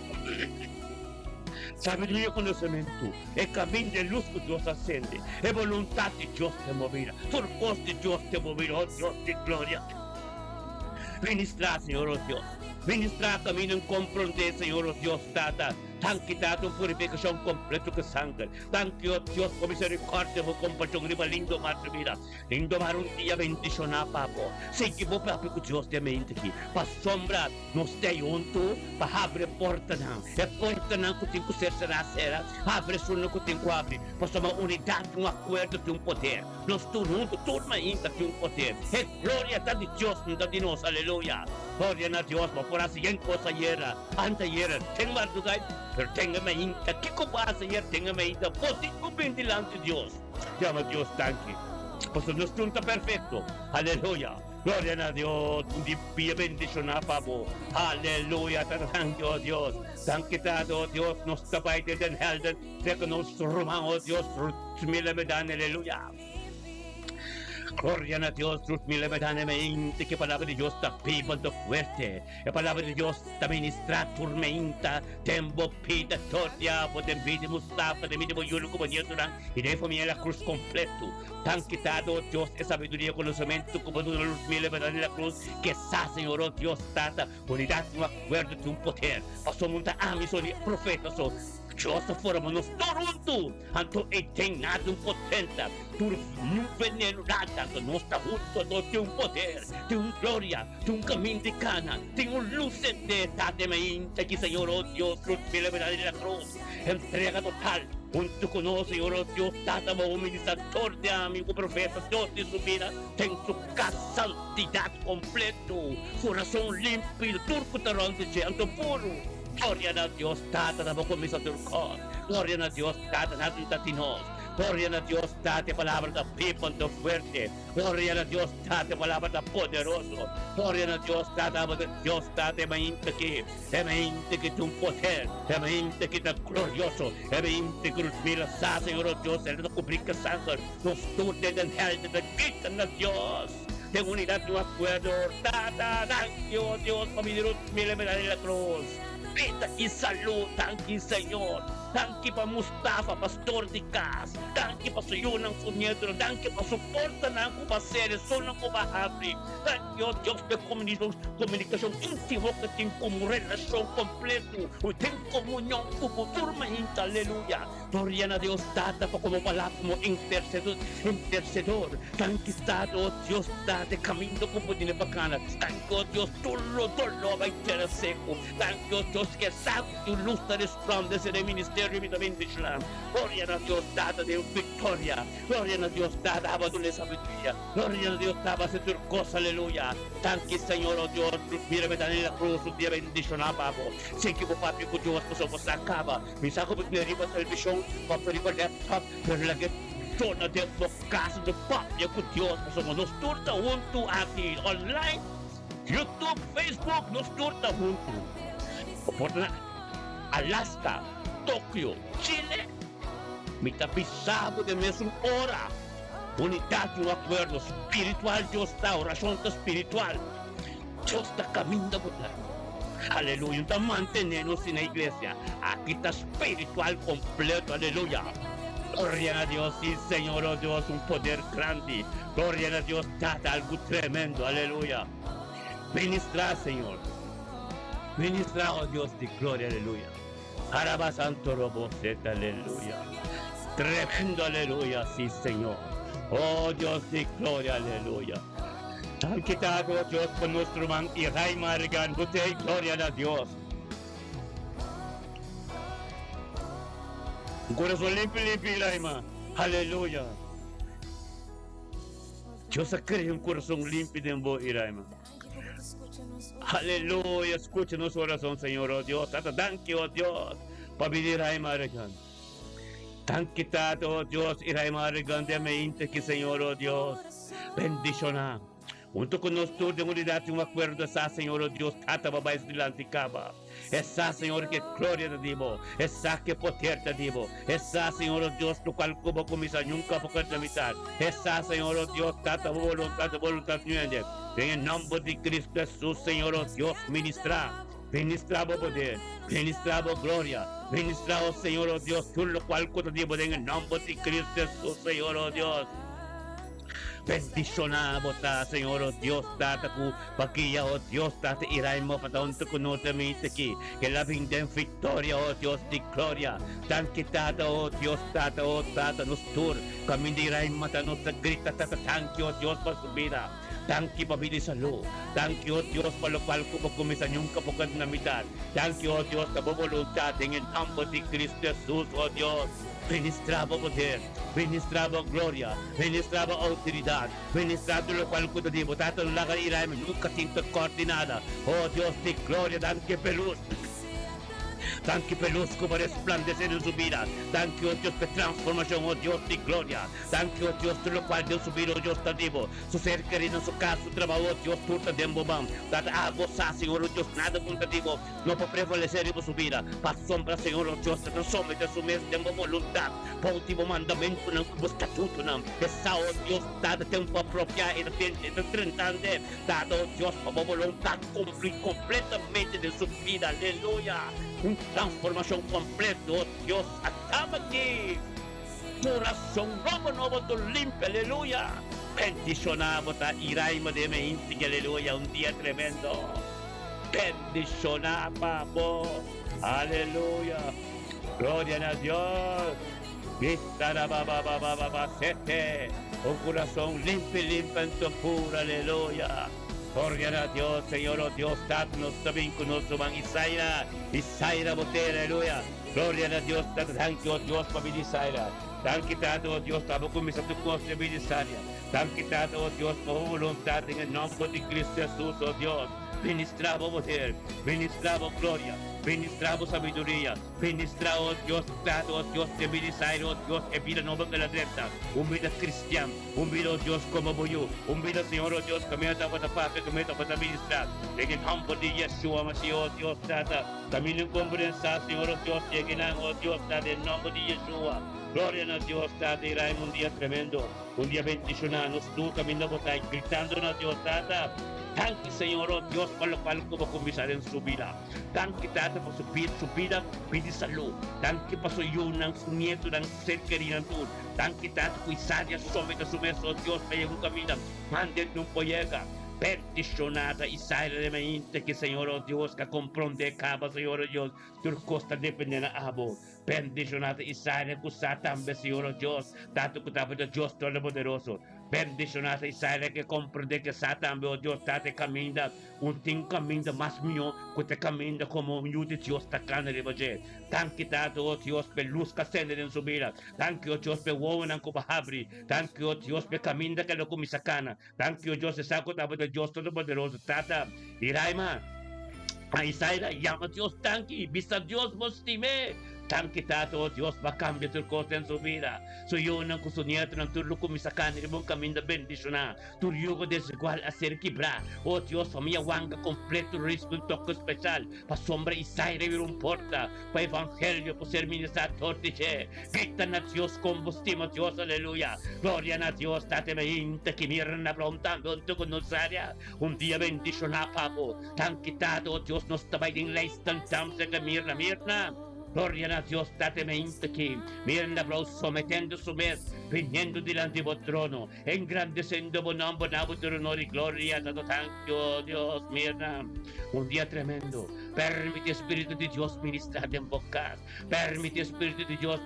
Sabedoria e conhecimento. É caminho de luz que Deus acende. É vontade de Deus te moverá. Turcosta de Deus te moverá. Oh Deus de glória. Ministrar, Senhor, oh Deus. Ministrar caminho em compreender, Senhor, oh Deus, Tata. Dan kita itong purifikasyon kompleto ka sangkal. Thank you, Diyos, po misericordia mo, compasyong riba, lindo, madre vida. Lindo, marun, dia, bendisyon na, Papo. Sige po, Papi ko, Diyos, dia, mente ki. Pasombra, nos stay unto, pahabre porta na. E porta na, kuting ko ser sa sera. Abre suno, kuting ko abre. Pasama unidad, yung acuerdo, yung poder. Nos tununto, turma, inta, yung poder. E gloria, ta di Diyos, da di nos, aleluya. Gloria na Diyos, mo, por así, en cosa yera. Anta yera, ten mardugay. Pero tenga mainta, kiko ba sa yer, tenga mainta, poti ko bentilante Dios. Llama Dios tanki. Pues nos tunta perfecto. Aleluya. Gloria a Dios. Di pia bendición a pabo. Aleluya. Thank you, Dios. Thank you, Dios. Nos tapay den helden. Teka nos rumang, oh Dios. Smila medan. Aleluya. Gloria a Dios, Ruth mila medane mente que palabra de Dios está pibando fuerte. La palabra de Dios está ministra tormenta, tembo pita todia, po de Mustafa, de midi yulo como nieturan, y de familia la cruz completo. Tan quitado Dios es sabiduría, conocimiento, como de luz mila medane la cruz, que sa Señor, oh Dios, tata, unidad, un acuerdo de un poder. Pasó monta amiso de profetas, oh Dios, forma nos torunto, anto tem nada um potenta, por um veneno nada, não está junto, não tem um poder, tem um glória, tem um caminho de cana, tem um luz de tatemente que Senhor, oh Deus, cruz pela verdade da cruz, entrega total, junto com nós, Senhor, oh Deus, tata mo ministrador de amigo profeta, Deus de sua vida, tem sua santidade completo, coração limpo, turco tarante, anto puro. Gloria a Dios, tata na boko misa turkon. Gloria a Dios, tata natin tatinos. Gloria a Dios, tate palabra da pipon do fuerte. Gloria a Dios, tate palabra da poderoso. Gloria a Dios, tata Dios, tate mainte que tu poder, mainte que ta glorioso, mainte que mira sa Señor Dios, el no cubrica santo, nos tutte den helde da quita na Dios. De unidad no acuerdo, tata, thank you, Dios, familia, mira la cruz. Vida y salud, thank you, Señor. Thank you pa Mustafa, pastor de Cas. Thank you pa suyo ng sunyedro. Thank you pa suporta na ako pa seres. So na ko pa happy. Thank you, Diyos, pa komunikasyon intimo ka ting relasyon kompleto. O ting komunyon ko po turmahinta. Aleluya. Gloria na Dios, tata pa kumapalap mo intercedor. Thank you, Tado, Diyos, tate, camino ko po dinapagkanat. Thank you, Diyos, tulo, may teraseko. Thank you, Diyos, que sabe tu luz te resplandece de ministerio y de bendición. Gloria a Dios, dada de victoria. Gloria a Dios, dada de sabiduría. Gloria a Dios, dada de turcosa, aleluya. Thank you, Señor, oh Dios, mírame en la cruz, un día bendición a Pabo. Sé que papi, con Dios, pues somos acaba. Mi saco, pues me arriba televisión, papi, arriba laptop, pero la que zona de casa de papi, con Dios, pues somos nos turta junto aquí, online, YouTube, Facebook, nos turta junto. Por Alaska, Tokio, Chile, me tapisado de mesma hora. Unidad y un acuerdo espiritual, Dios está, oración espiritual. Dios está caminando por la. Aleluya, está manteniéndonos en la iglesia. Aquí está espiritual completo, aleluya. Gloria a Dios, sí, Señor, oh Dios, un poder grande. Gloria a Dios, dada algo tremendo, aleluya. Ministra, Señor. Ministra, oh Dios de gloria, aleluya. Araba Santo Roboset, aleluya. Tremendo, aleluya, sí, Señor. Oh Dios de gloria, aleluya. Tan quitado, Dios, con nuestro man y Ray Margan, gloria a Dios. Un corazón limpio, Laima. Aleluya. Dios cree un corazón limpio de vos, Iraima. Aleluya, escúchanos oración, Señor, oh Dios. Thank you, oh Dios, para pedir a Marigan. Thank you, oh Dios, y a Marigan de mente que, Señor, oh Dios, bendición. Junto con nosotros de unidad y un acuerdo, esa, Señor, oh Dios, tata babay silante caba. Esa, Señor, que gloria te digo. Esa, que poder te digo. Esa, Señor, oh Dios, tu cual como comisa nunca poca de mitad. Esa, Señor, oh Dios, tata voluntad, niente. En el nombre de Cristo Jesús, Señor, oh Dios, ministra. Ministramos poder, ministramos gloria, ministramos, Señor, oh Dios, tú lo cual te digo en el nombre de Cristo Jesús, Señor, oh Dios. Bendicionamos, Señor, oh Dios, Tata, ku pakia, oh Dios, Tata, iray mo pataon to kunuta mitaki, que la vinda en victoria, oh Dios, di gloria. Thank you, Tata, oh Dios, Tata, oh Tata, nos tur, kami di iray mata, nos grita, Tata, thank you, oh Dios, por su vida. Thank you, pabili sa lo. Thank you, oh Dios, palopal ko pagkumisan yung kapagad na mitad. Thank you, oh Dios, sa voluntad, en ambo di Cristo Jesus, oh Dios. Ministraba poder, ministraba gloria, ministraba autoridad, ministraba lo cual ko dibo, tato laga iray, nunca tinto coordinada. Oh Dios, di gloria, dan que pelus. Thank you, Pelus, por resplandecer en su vida. Thank you, oh Dios, por transformación, oh Dios, de gloria. Thank you, oh Dios, por lo cual Dios subió, oh Dios, está vivo. Su ser querido, su casa, su trabajo, oh Dios, turta de embobam. Dada a gozar, Señor, oh Dios, nada contativo. No puede prevalecer en su vida. Para sombra, Señor, oh Dios, te somete a su mes de voluntad. Por último mandamento, no como estatuto, no. Esa, oh Dios, dada tiempo apropiado y de 30 años. Dada, oh Dios, por voluntad, cumplir completamente de su vida. Aleluya. Una transformación completa, oh Dios, acaba aquí. Corazón nuevo, tu limpio, aleluya. Bendicionamos a Iraima de Meinti, aleluya, un día tremendo. Bendicionamos, papo, aleluya. Gloria a Dios. Sete, un corazón limpio en tu pura, aleluya. Gloria a Dios, Señor, oh Dios, danos también con nuestro man Isaira, Botera, aleluya. Gloria a Dios, thank you, oh Dios, para mi Isaira. Thank you, oh Dios, estamos con mis atuntos de mi Isaira. Thank you, oh Dios, por voluntad en el nombre de Cristo Jesús, oh Dios. Ministramos poder, ministramos gloria, ministramos sabiduría, ministramos, oh Dios, oh Dios, de mi Isaira, oh Dios, en vida nueva de la recta, un vida cristiano, un vida, oh Dios, como voy yo, un vida, Señor, oh Dios, que me da para parte, que me da para ministrar, en el nombre de Yeshua, Mashiach, oh Dios, Tata, camino en confianza, Señor, oh Dios, lleguen, oh Dios, Tata, en el nombre de Yeshua. Gloria a Dios, Tata, irá en un día tremendo, un día bendicionado, tú caminando por ahí, gritando a Dios, Tata. Thank you, Señor, oh Dios, por lo cual como comisar en su vida. Thank you, Tata, por su vida, pide salud. Thank you, por su yunang, su nieto, su ser querido, tú. Thank you, Tata, por Isaria, sobre su mesa, oh Dios, para un camino, manden un poyega. Bendicionada Isaira de mente que Señor, oh Dios, que comprende cada Señor, oh Dios, tu costa depende de abo. Bendicionada Isaira, que usa también, Señor, oh Dios, tanto que también Dios Todopoderoso. Bendicionada Isaira, que comprende que Satan, oh Dios, te camina, un ting camina más mío, que te camina como un de Dios, está cana de boje. Thank you, oh Dios, por luz que ascende en su vida. Thank you, oh Dios, por woman como habri. Thank you, oh Dios, por camina que lo comisacana. Thank you, oh Dios, saco también Dios Todopoderoso, Tata, Iraima, a Isaira, llama Dios, thank you, vista Dios, mostime. Thank you, Tato, oh Dios, va a cambiar tu cosa en su vida. Soy yo ng gusto niya ng turlo kumisakan ni mong kami na bendisyon na. Turyo ko desigual a ser kibra. Oh Dios, familia wanga completo risco un toque especial. Pa sombra Isaira virun porta. Pa evangelio po ser ministrador de che. Grita na Dios, combustimos Dios, aleluya. Gloria na Dios, tate mente que miran na prontando en tu conosaria. Un día bendisyon na papo. Thank you, Tato, oh Dios, nos tabay din lays tan tam sa mirna. Gloria a Dios, date mente que miren la bro sometiendo su mes, viniendo delante de vuestro trono, engrandeciendo bu nombre, vuestro honor y gloria, a todo tanto, Dios, mira, un día tremendo. Permite Espíritu de Dios ministrar en bocas, permite Espíritu de Dios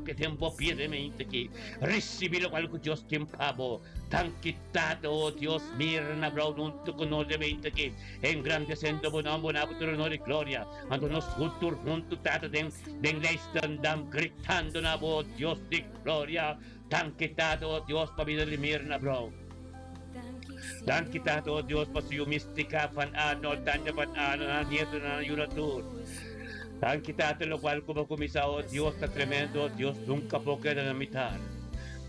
que tempo piedamente que recibilo algo Dios tempavo tan quitado, oh Dios, mirna bro non tu conoscimento che engrandecendo buon honor e gloria ando nos cultur non tu tata den leistandam gritando na oh Dios di gloria tan quitado, oh Dios, pa vida de mirna bro. Dan kita to Dios pa siyo mistika pan ano tanya pan ano na nieto na yuratur. Dan kita to lo cual como comisao Dios está tremendo, Dios nunca puede quedar a mitad.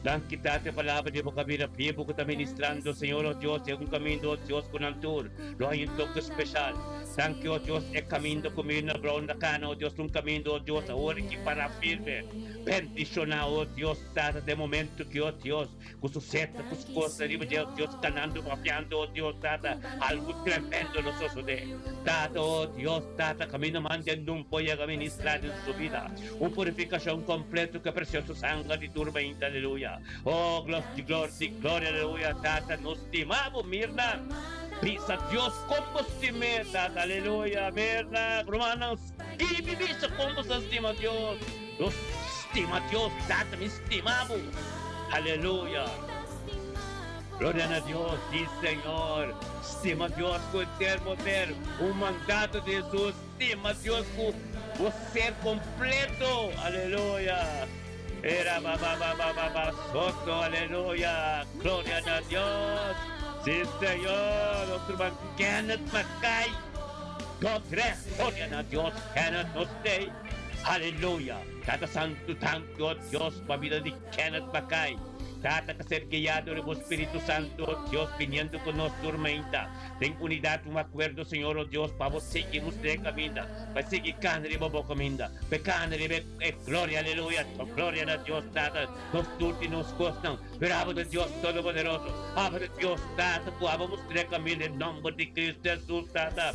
Dan kita te palabra de boca vida vivo que está ministrando, Señor, oh Dios, es un camino, oh Dios, con altur. Lo hay un toque especial. Dan que, oh Dios, es camino conmigo, brown na cana, oh Dios, un camino, oh Dios, ahora que para firme. Bendición, oh Dios, dada de momento que, oh Dios, con su seta, con su cosa, oh Dios, ganando, papeando, oh Dios, dada algo tremendo los osos de. Dada, oh Dios, dada camino mandando un pollo a ministrar en su vida. Una purificación completa que precioso sangre de turba, aleluya. Oh, gloria, aleluya, Tata, nos estimamos, Mirna. Prisa Dios como estima, Tata, aleluya, Mirna. Romanos, y vivisa como se estima Dios. Nos estima Dios, Tata, me estimamos. Aleluya. Gloria a Dios, sí Señor. Estima Dios con el termo ser un mandato de Jesús. Estima Dios con o ser completo. Aleluya. Era soto, aleluya. Gloria a Dios. Sí Señor. Nuestro hermano Kenneth Mackay. Gloria a Dios. Kenneth nos day. Aleluya. Tata Santo, tanto Dios, para vida de Kenneth Mackay. Tata que ser guiado por el Espíritu Santo, Dios viniendo con nos tormenta. Ten unidad, un acuerdo, Señor, oh Dios, para vos seguir usted camina, para seguir canre, bobo camina, pecanre, gloria, aleluya, gloria a Dios, Tata, nos turti nos costan, pero amo de Dios Todopoderoso, amo de Dios, Tata, podamos usted camina en nombre de Cristo Jesús, Tata.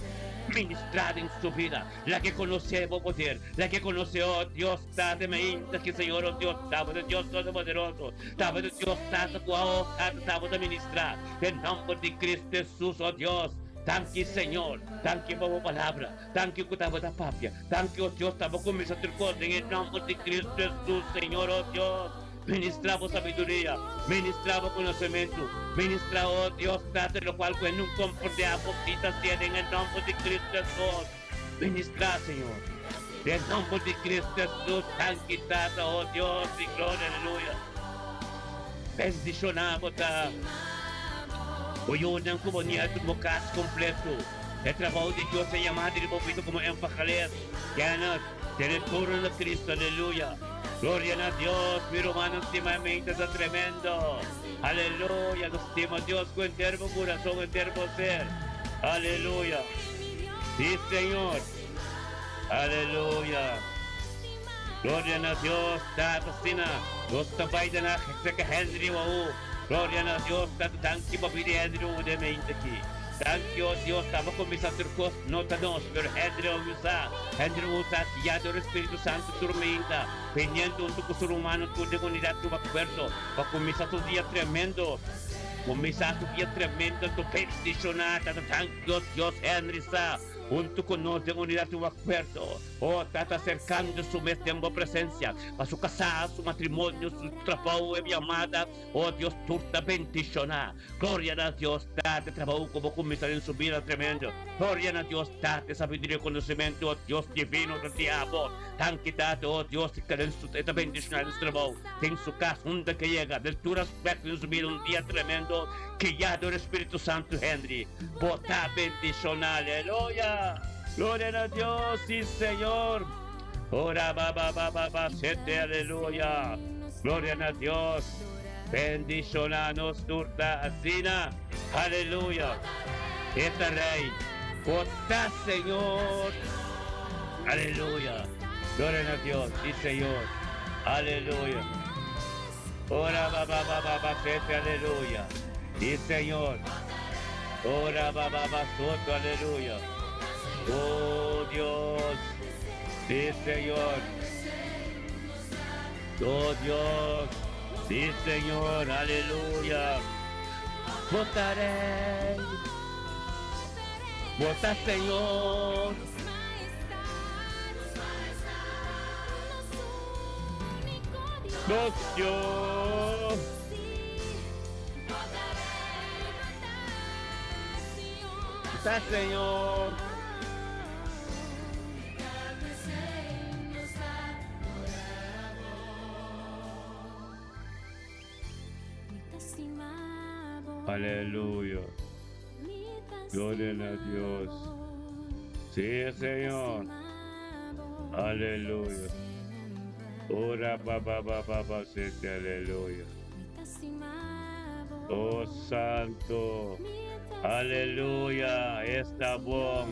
Ministrada en su vida, la que conoce poder, la que conoce, oh Dios, Tata, me insta que Señor, oh Dios, estamos de Dios Todopoderoso, estamos de Dios, Tata, estamos a ministrar, en nombre de Cristo Jesús, oh Dios. Thank you, Señor. Thank you por tu palabra. Thank you por tu papia. Thank you, oh Dios, estamos con misericordia en el nombre de Cristo Jesús, Señor, oh Dios. Ministramos sabiduría, ministramos conocimiento, ministramos, oh Dios, Tata, lo cual que nunca comportamos, en el nombre de Cristo Jesús. Ministra, Señor. En el nombre de Cristo Jesús, thank you, Tata, oh Dios, y gloria, aleluya. Bendicionamos, Tata. Hoy una comunidad de bocas completo. El trabajo de Dios se llama de movimiento como embajadores. Ganas, territorio de Cristo, aleluya. Gloria a Dios, mi hermano, estimamente es tremendo. Aleluya, nos estima Dios con entero corazón, entero ser. Aleluya. Sí, Señor. Aleluya. Gloria a Dios, Tata Sina. Nos tabay de la que Henry Wau. Gloria a Dios, Tata Tanki Babidi Henry Wau de mente aquí. Thank you, Dios, estamos con mis acercos, no nos, pero Henry usa, ya del Espíritu Santo tormenta, pendiente un tu ser humano, tu de unidad, tu acuerdo, para comenzar tu día tremendo, comenzar tu día tremendo, tu peticionata, thank you, Dios, Henry junto con nosotros de unidad tu acuerdo, oh, está acercando su mes de presencia, a su casa, su matrimonio, su trabajo y llamada, oh Dios, turta bendicionar, gloria a Dios, date trabajo como comenzar en su vida tremendo, gloria a Dios, date sabiduría y conocimiento, oh Dios divino del diablo, tan quitado, oh Dios, que en su bendicionar en su trabajo, en su casa, donde que llega, del tu aspecto en su vida, un día tremendo, que ya del Espíritu Santo, Henry, bota bendicionar, aleluya. Gloria a Dios, sí Señor. Ora sete, aleluya. Gloria a Dios. Bendicionanos turta asina. Aleluya. Esta rey. Está Señor. Aleluya. Gloria a Dios, sí Señor. Aleluya. Ora sete, aleluya. Sí Señor. Ora soto, aleluya. Oh Dios, sí Señor, oh Dios, sí Señor, aleluya. Votaré, vota Señor. Dios, está Señor. Aleluya. Gloria a Dios. Sí, Señor. Aleluya. Ora sete, aleluya. Oh Santo. Aleluya. Está bom,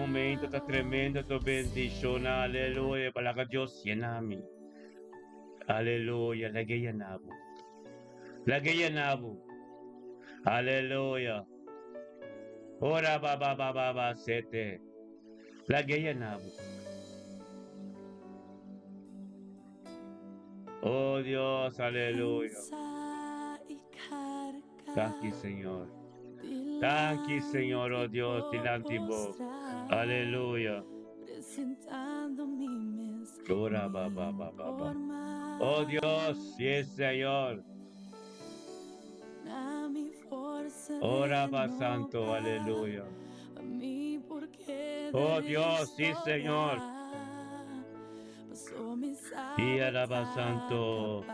mente está tremendo, tu bendición. Aleluya. Para que Dios llename. Aleluya. Lagay yanabo. Aleluya. Ora sete. Lagay yanabo. Oh Dios, aleluya. Thank you, Señor. Thank you, Señor, oh Dios, tilantimo. Aleluya. Ora, ba, ba, ba, ba, ba. Oh Dios, yes, Señor. Ora, ba, santo, aleluya. Oh Dios, sí, Señor. Y alaba santo.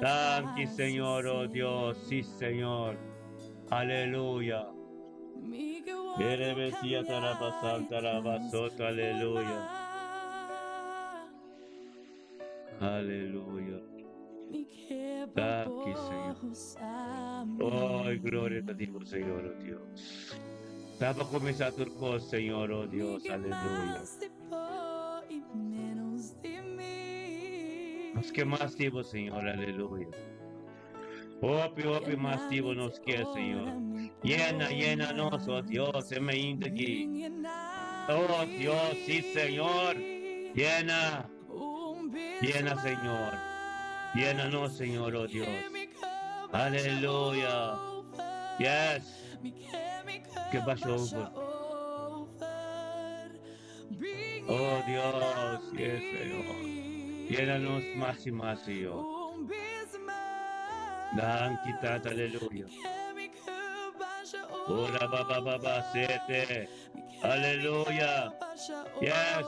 Thank you, Señor, oh Dios, sí, Señor. Aleluya. Erebesía taraba santa, alaba soto, aleluya. Aleluya. Thank you, Señor. Oh, gloria a Dios, Señor, oh Dios. Tapa comienza turco, Señor, oh Dios, aleluya. Nos que más tiempo, Señor, aleluya. Opi, más tiempo nos quiere, Señor. Llénanos, oh Dios, se me aquí. Oh Dios, sí, Señor. Llena, Señor. Llénanos, Señor, oh Dios. Aleluya. Yes. Que pasó, oh Dios, yes, Señor. Llénanos más y más, Señor. Dan kita, aleluya. Ora baba sete. Aleluya. Yes.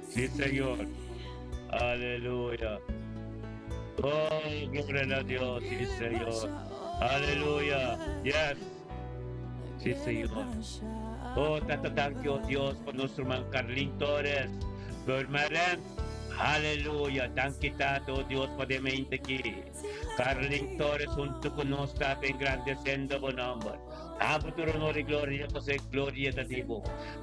Sí, Señor. Aleluya. Oh, gloria a Dios, sí, Señor. Aleluya. Yes. Sí, Señor. Oh, thank you, Dios, por nuestro hermano Carlín Torres. Permanent. Aleluya. Thank you, oh Dios, por de mente aquí. Carlín Torres, junto con nosotros, está engrandeciendo por nombre. Amo tu honor y gloria, José, gloria a ti.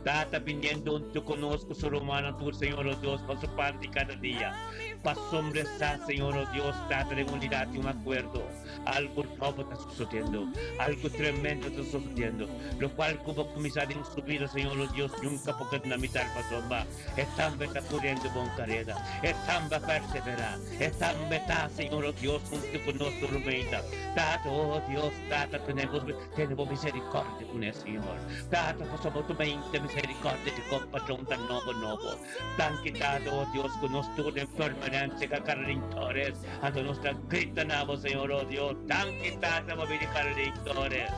Tata viniendo junto con nosotros, su romano, tu Señor, oh Dios, por su parte cada día. Para sombresar, Señor, oh Dios, Tata de unidad y un acuerdo. Algo nuevo está sucediendo, algo tremendo está sucediendo, lo cual como comisario en su vida, Señor, oh Dios, nunca porque la mitad pasó más. Están corriendo con carrera, están perseverar, están Señor, oh Dios, junto con nosotros, Romita. Tata, oh Dios, Tata, tenemos misericordia con el Señor. Tata, pasamos tu mente misericordia y compasión tan nuevo. Tan quitado, oh Dios, con nosotros en permanencia, carrintores, a nuestra grita nabo, Señor, oh Dios. Tan quitado, movilidad carrintores.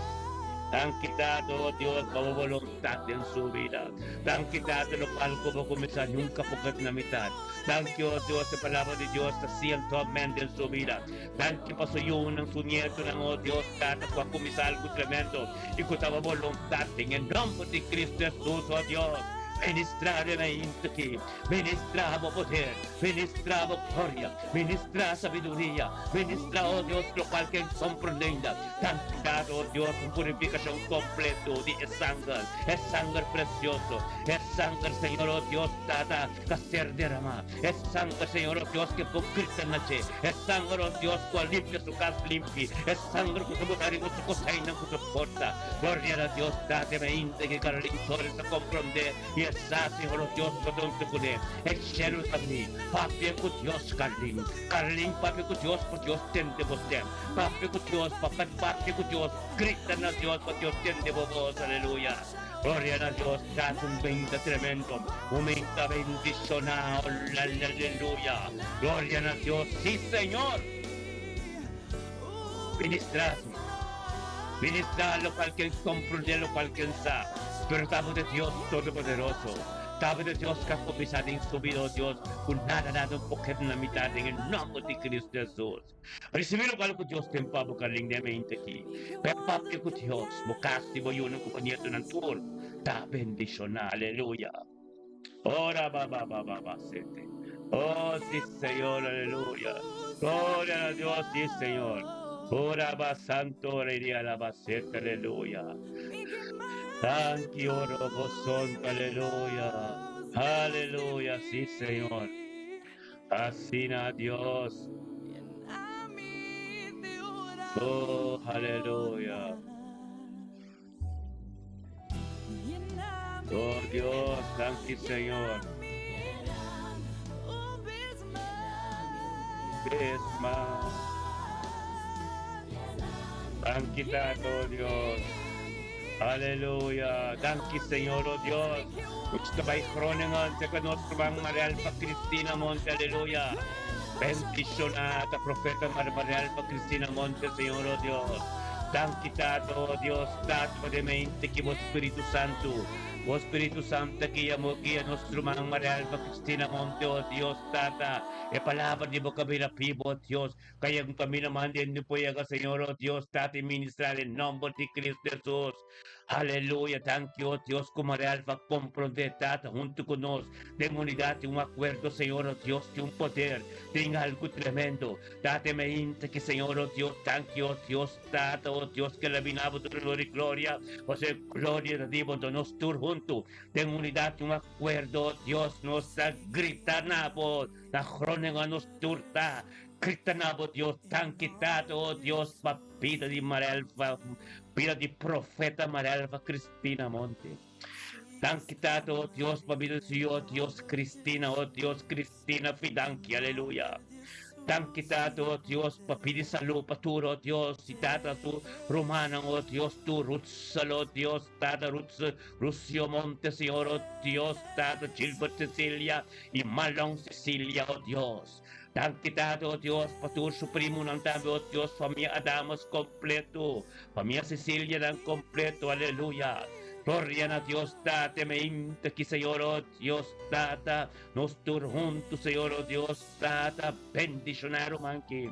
Tan quitado, oh Dios, como voluntad en su vida. Tan quitado lo cual como comenzar nunca porque la mitad. Tan que, oh Dios, la palabra de Dios se siente amén en su vida. Tan que pasó yo en su nieto, oh Dios, tanto para comenzar algo tremendo. Y con toda voluntad en el nombre de Cristo Jesús, oh Dios. Ministrare aquí, ministramos poder, ministramos gloria, ministra sabiduría, ministra, oh Dios, lo cual que comprenda, santificado, oh Dios, con purificación completo de sangre precioso, es sangre, Señor, oh Dios, dada, que ser derramada, es sangre, Señor, oh Dios, que con Cristo nace, es sangre, oh Dios, que limpia su casa limpia, es sangre que su mujer y su cocina, que su porta, gloria a Dios, date mente que cada lector se comprende, y esa, Señor, oh Dios, podemos poner, el cielo también, papi con Dios, Carlín, papi con Dios, por Dios, tende vos, papi con Dios, papi con Dios, gritan a Dios, por Dios, tende vos, aleluya. Gloria a Dios, das un 20 tremendo, un 20 bendicionado, aleluya. Gloria a Dios, sí, Señor. Ministrar lo cual que comprende, lo cual que sabe. Pero estamos de Dios Todopoderoso. Estamos de Dios que ha comenzado en su vida, Dios, con nada, un poquito en la mitad, en el nombre de Cristo Jesús. Recibir lo cual que Dios te empapa, lindamente aquí. Pero papá que Dios, mocasti, voy una compañía de un tour. Ta bendición, aleluya. Ora, ba, sete. Oh, sí, Señor, aleluya. Gloria a Dios, sí, Señor. Ora, ba, santo, aleluya, la ba, sete, aleluya. Thank you, Robo Santo, aleluya. Aleluya, sí, Señor. Así a Dios. Oh, aleluya. Oh, Dios, thank you, Señor. Besma. Thank you, Tato, Dios. Aleluya. Thank you, Señor, oh Dios. Gusto ba'y kroningan sa kanosro bang Marial pa Cristina Monte, aleluya. Bendicionata, Profeta Marial pa Cristina Monte, Señor, oh Dios. Thank you, Tato, oh Dios. Tato, de mente que vos Espíritu Santo. O Espíritu Santo, guía mo, guía nuestro mang Marial pa Cristina Monte, oh Dios, Tata. E palabra di mo kami na pibo, oh Dios. Kaya kami naman din po yaga, Señor, oh Dios, Tati, ministrar en nombre de Cristo Jesús. Aleluya, thank you, oh Dios, como Marial pa comprender, Tata, junto con nos, de unidad, de un acuerdo, Señor, oh Dios, de un poder, de algo tremendo. Date mente que, Señor, oh Dios, thank you, oh Dios, Tata, oh Dios, que la vinabo tu gloria, o sea, gloria de Dios, nos tur junto, de unidad, de un acuerdo, oh Dios, nos grita nabo, la crónica nos turta, grita nabo, Dios, tan quitado, oh Dios, papita di Marialfa, pila di Profeta Marialfa Cristina Monte. Tan quitado, oh Dios, papita di oh Dios, Cristina, oh Dios, Cristina Fidanchi, aleluya. Tan quitado, oh Dios, papidi salud, paturo, oh Dios, si tata tu romana, oh Dios, tu rutsalo, oh Dios, tata Rusio Monte, Señor, oh Dios, tata Gilbert Cecilia, y Malong Cecilia, oh Dios. Tan quitado, oh Dios, patur supremo ng tabi, oh Dios, familia Adamas completo, familia Cecilia ng completo, aleluya. Gloria a Dios, date mente que Señor, oh Dios, data, nos juntos, Señor, oh Dios, data, bendicionar, manque.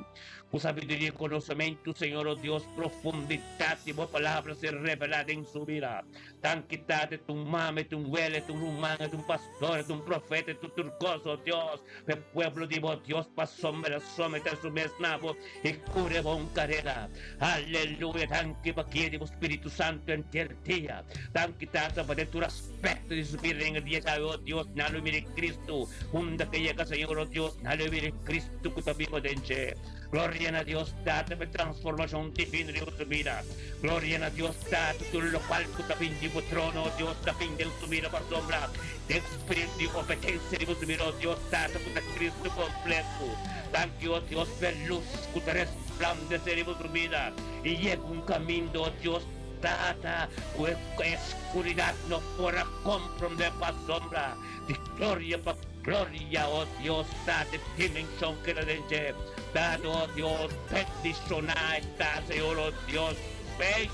Con sabiduría y conocimiento, Señor, oh Dios, profundidad y vos palabras se revelan en su vida. Tan quitate tu mame, tu huele, tu rumana, tu pastor, tu profeta, tu turcoso, Dios, el pueblo de vos, Dios, pasomera, someta su mesnavo y cure bon carrera. Aleluya, tan que pa quiere Espíritu Santo en tierra. Tan quitate para tu respeto y subir en el día, oh Dios, nalo mire Cristo, hunda que llega, Señor, oh Dios, nalo mire Cristo, que también denche. Gloria a Dios, date per transformación divina de tu vida. Gloria a Dios, date todo lo cual tu también divo trono, Dios, también de tu vida para sombra. De espíritu de competencia de tu vida, Dios, date con Cristo completo. Thank you, Dios, per luz, que te resplandece de tu vida. Y llega un camino, Dios, data, oscuridad no podrá comprender para sombra. De gloria para gloria, oh Dios, date dimensión que la denche. Dado, oh Dios, bendicionar está, Señor, oh Dios, faith.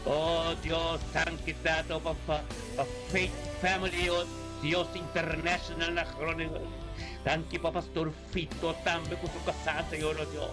Oh Dios, tan quitado para Faith Family, oh Dios, International na crónica. Tan que para Pastor Fito, también con su casa, Señor, oh Dios.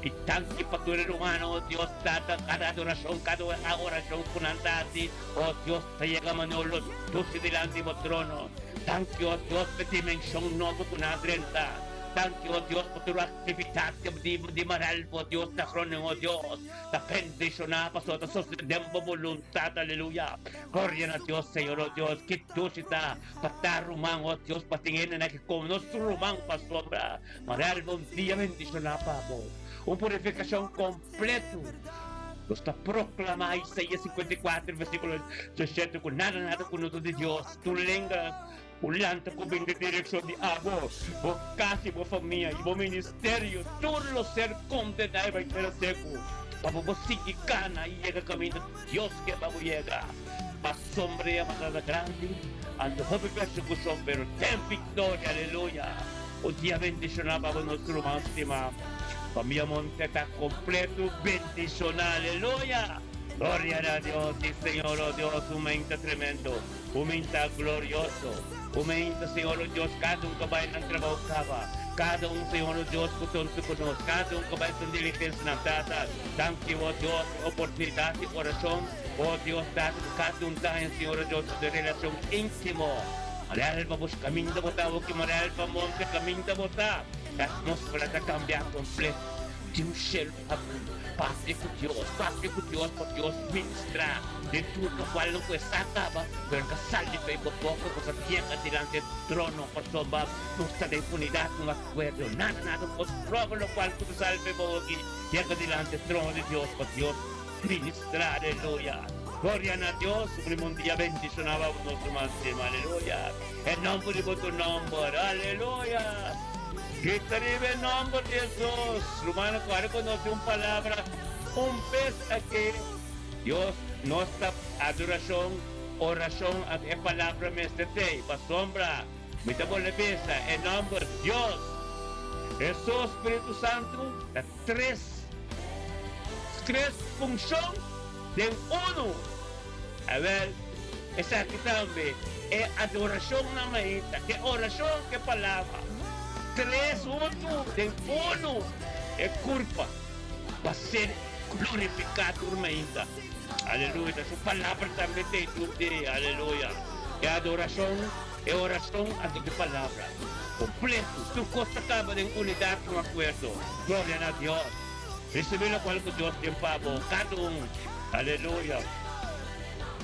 Y tan que para tu hermano, oh Dios, cada adoración, cada oración con andati, oh Dios, te llega Manolo, tú si delante de trono. Tan que, oh Dios, te dimensión no con una renta. Thank you, oh Dios, por tu actividad de maral, oh Dios, na kroning, oh Dios, na bendición na paso, na sostendemos voluntad, aleluya. Gloria a Dios, Señor, oh Dios, que tú está, patarumang, oh Dios, patingin na como nuestro rumang pasombra. Maral, un día bendición na pamo, un purificación completo. Está proclamado Isaías 54, versículo 17, con nada con nosotros de Dios, tu lengua. Ulanta ko bing direksyon di abo, bo kasi bo familia, bo ministerio, todo lo ser condenado by tercero. Pabobosiki ka na iyaga kami ng Diyos kaya babuyega. Pasombrea matata grande, ando happy persecution, pero ten victoria, aleluya. O día bendición na pabo nuestro máxima. Familia Monte está completo, bendición, aleluya. Gloria a Dios, sí Señor, oh Dios, aumenta tremendo, aumenta glorioso, aumenta Señor, oh Dios, cada un kabayan ng trabaho kaba, cada un Señor, oh Dios, kutun sa kunos, cada un kabayan ng diligence ng tata, thank you, oh Dios, oportunidad y corazón, oh Dios, cada un tayo, Señor, oh Dios, de relación íntimo, Marial pa bus kaming da bota, o que Marial pa monte kaming da bota, la atmósfera está cambiando completo, Dios cielo, Padre con Dios, por Dios ministra, de turno cual no pues acaba, pero que sale pe poco, pues llega delante del trono, por sombra, no está de impunidad, no acuerdo, nada, pues prueba lo cual tú salve por aquí, llega delante del trono de Dios, por Dios ministra, aleluya. Gloria a Dios, un día bendicionaba a nuestro máximo, aleluya. En nombre de tu nombre, aleluya. Que terrible el nombre de Jesús. Romano 4 conoce una palabra, un pez aquí. Dios, nuestra adoración, oración, es palabra me esté, pa sombra, me te la pieza, en nombre de Dios. Jesús, Espíritu Santo, las tres funciones de uno. A ver, esa aquí también es adoración na maíta, que oración, que palabra. Tres juntos de uno es culpa para ser glorificado por maíta. Aleluya, su palabra también te ayude, aleluya. Es adoración, es oración ante tu palabra. Completo, tu costa acaba en unidad con acuerdo. Gloria a Dios. Recibir lo cual Dios te empavo, cada uno. Aleluya.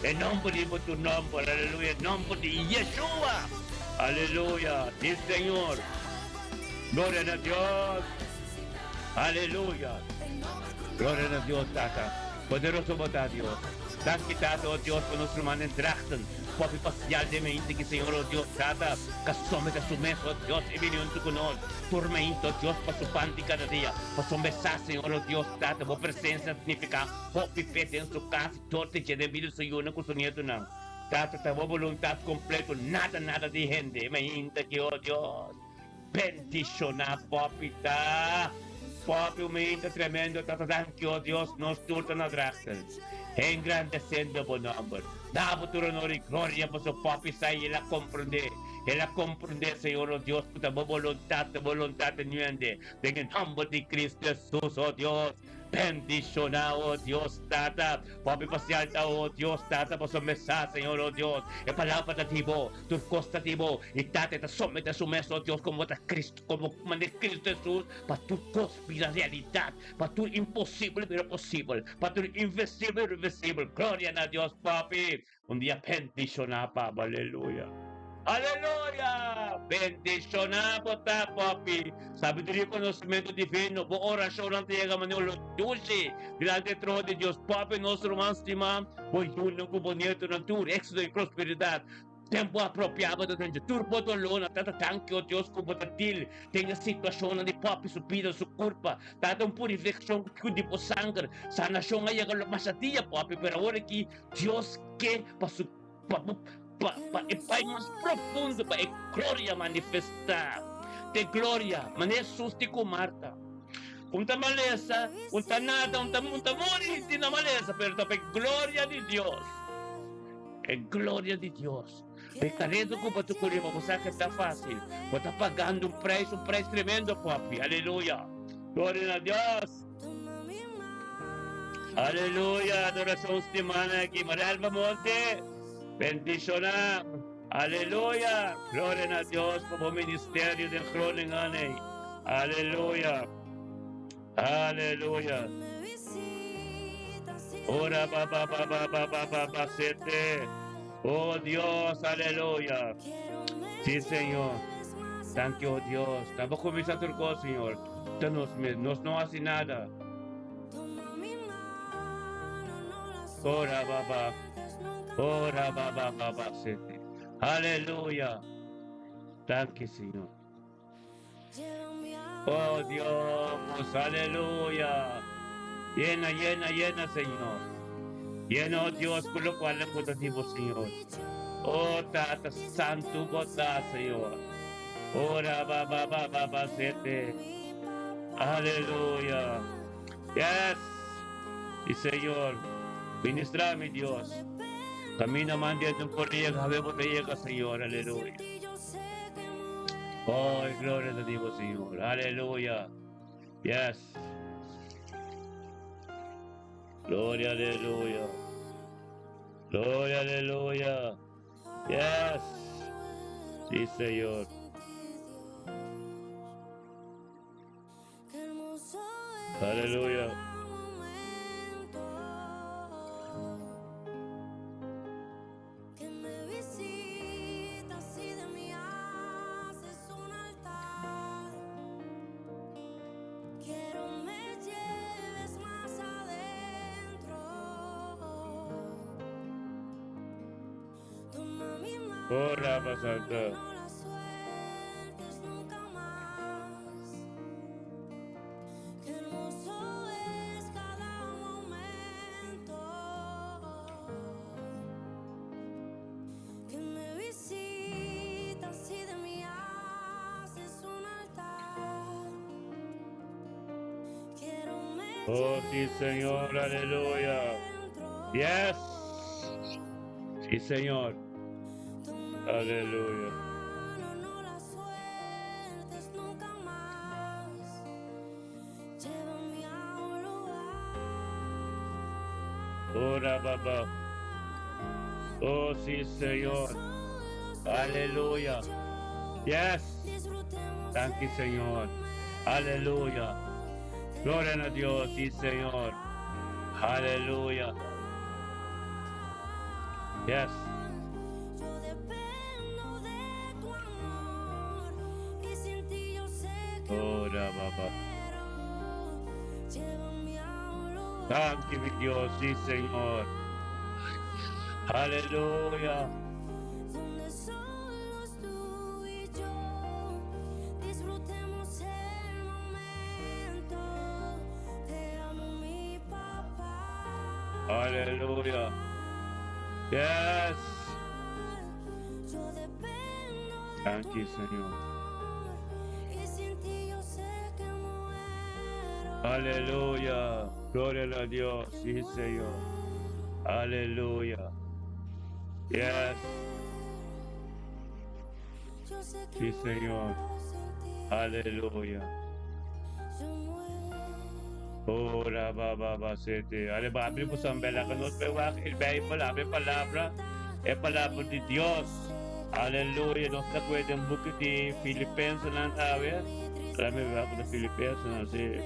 En nombre de tu nombre, aleluya. En nombre de Yeshua. Aleluya. Sí, Señor. Gloria a Dios. Aleluya. Gloria a Dios, Tata. Poderoso botar Dios. Dan quitado, oh Dios, por nuestro hermano en Drachten. Papi parcial de mente que Señor, oh Dios, Tata. Que somos de su mesa, oh Dios, y vino en tu conor. Tormento, oh Dios, para su pan de cada día. Para su mesa, Señor, oh Dios, Tata. Por presencia significa, papi pete en su casa, torte que debido a su yuna con su nieto, no. Tata, te voluntad completo, nada de gente. Me inta que, oh Dios. Bendicionar, papi, ta. Papi, humilde, tremendo, tratando, oh Dios, nos turta na Drachten. Engrandecendo buen nombre. Damos tu honor y gloria por su papi, y la comprende. Ela comprende, Señor, oh Dios, tu voluntad de niente. En el nombre de Cristo Jesús, oh Dios. Bendicionado, oh Dios, Tata. Papi, pacial, oh Dios, Tata, por su mensaje, Señor, oh Dios. Es palabra de tibo, tu costa tibo. Y Tata, te somete a su mesa, oh Dios, como de Cristo, como de Cristo Jesús. Para tu la realidad. Para tu imposible, pero posible. Para tu invisible, irreversible. Gloria a Dios, papi. Un día bendicionado, papá, aleluya. Aleluya! Bendicionado ta, papi. Sabiduría y conocimiento divino. Por oración ante llega Manolo Dulce. Delante del trono de Dios, papi, nuestro más estimado. Por uno como nieto natura, éxito y prosperidad. Tempo apropriado do grande turbo do lona, tanta tanque, oh Deus, como tatil, tem a situação de papi subida su culpa, tanta purificação que de po sangue, sanação aí agora masatia papi, pero agora que Deus quer para su para o Pai mais profundo, para a glória manifestar, de glória, mas Jesus te com Marta. Unta maleza, unta nada, unta morir, na maleza, pero para a glória de Deus. É glória de Deus. Pecaredo com tu curima, você que está fácil. Você está pagando um preço tremendo, papi. Aleluia. Glória a Deus. Aleluia. Adoração semana aqui. Maralva Monte. Bendicionar. Aleluia. Glória a Deus como ministério de Groningen. Aleluia. Aleluia. Ora ba sete. Oh Dios, aleluya. Sí, Señor. Thank you, oh Dios. Tampoco me acercó, Señor. Nos no hace nada. Ora baba, sete. Aleluya. Thank you, Señor. Oh Dios, aleluya. Llena, Señor. Lleno, Dios, con lo cual le potativo, Señor. Oh, Tata, Santo, Bota, Señor. Ora, baba, sete. Aleluya. Yes. Y Señor, ministra mi Dios. Camina mandiendo por llega, vemos te llega, Señor. Aleluya. Oh, gloria a Dios, Señor. Aleluya. Yes. Gloria, aleluya. Gloria, aleluya. Yes. Sí, Señor. Aleluya. Oh, Rapa Santa. Oh, sí, Señor, aleluya. Yes. Sí, Señor. Aleluya. Ora, papá. Oh, sí, Señor. Aleluya. Yes. Thank you, Señor. Aleluya. Gloria a Dios, sí, Señor. Aleluya. Yes. Ora, papá. Thank you, mi Dios, sí, Señor. Aleluya. Aleluya. Yes. Thank you, Señor. Aleluya. Gloria a Dios. Sí, Señor. Aleluya. Yes. Sí, Señor. Aleluya. Ora, baba, sete. Aleluya. Abrimos ang bela ka nos bewak. Ilbay palabra. E palabra de Dios. Aleluya. Nos la pueden buscar de Filipenses ng tawe. Alam mo ba ako na Filipenses na si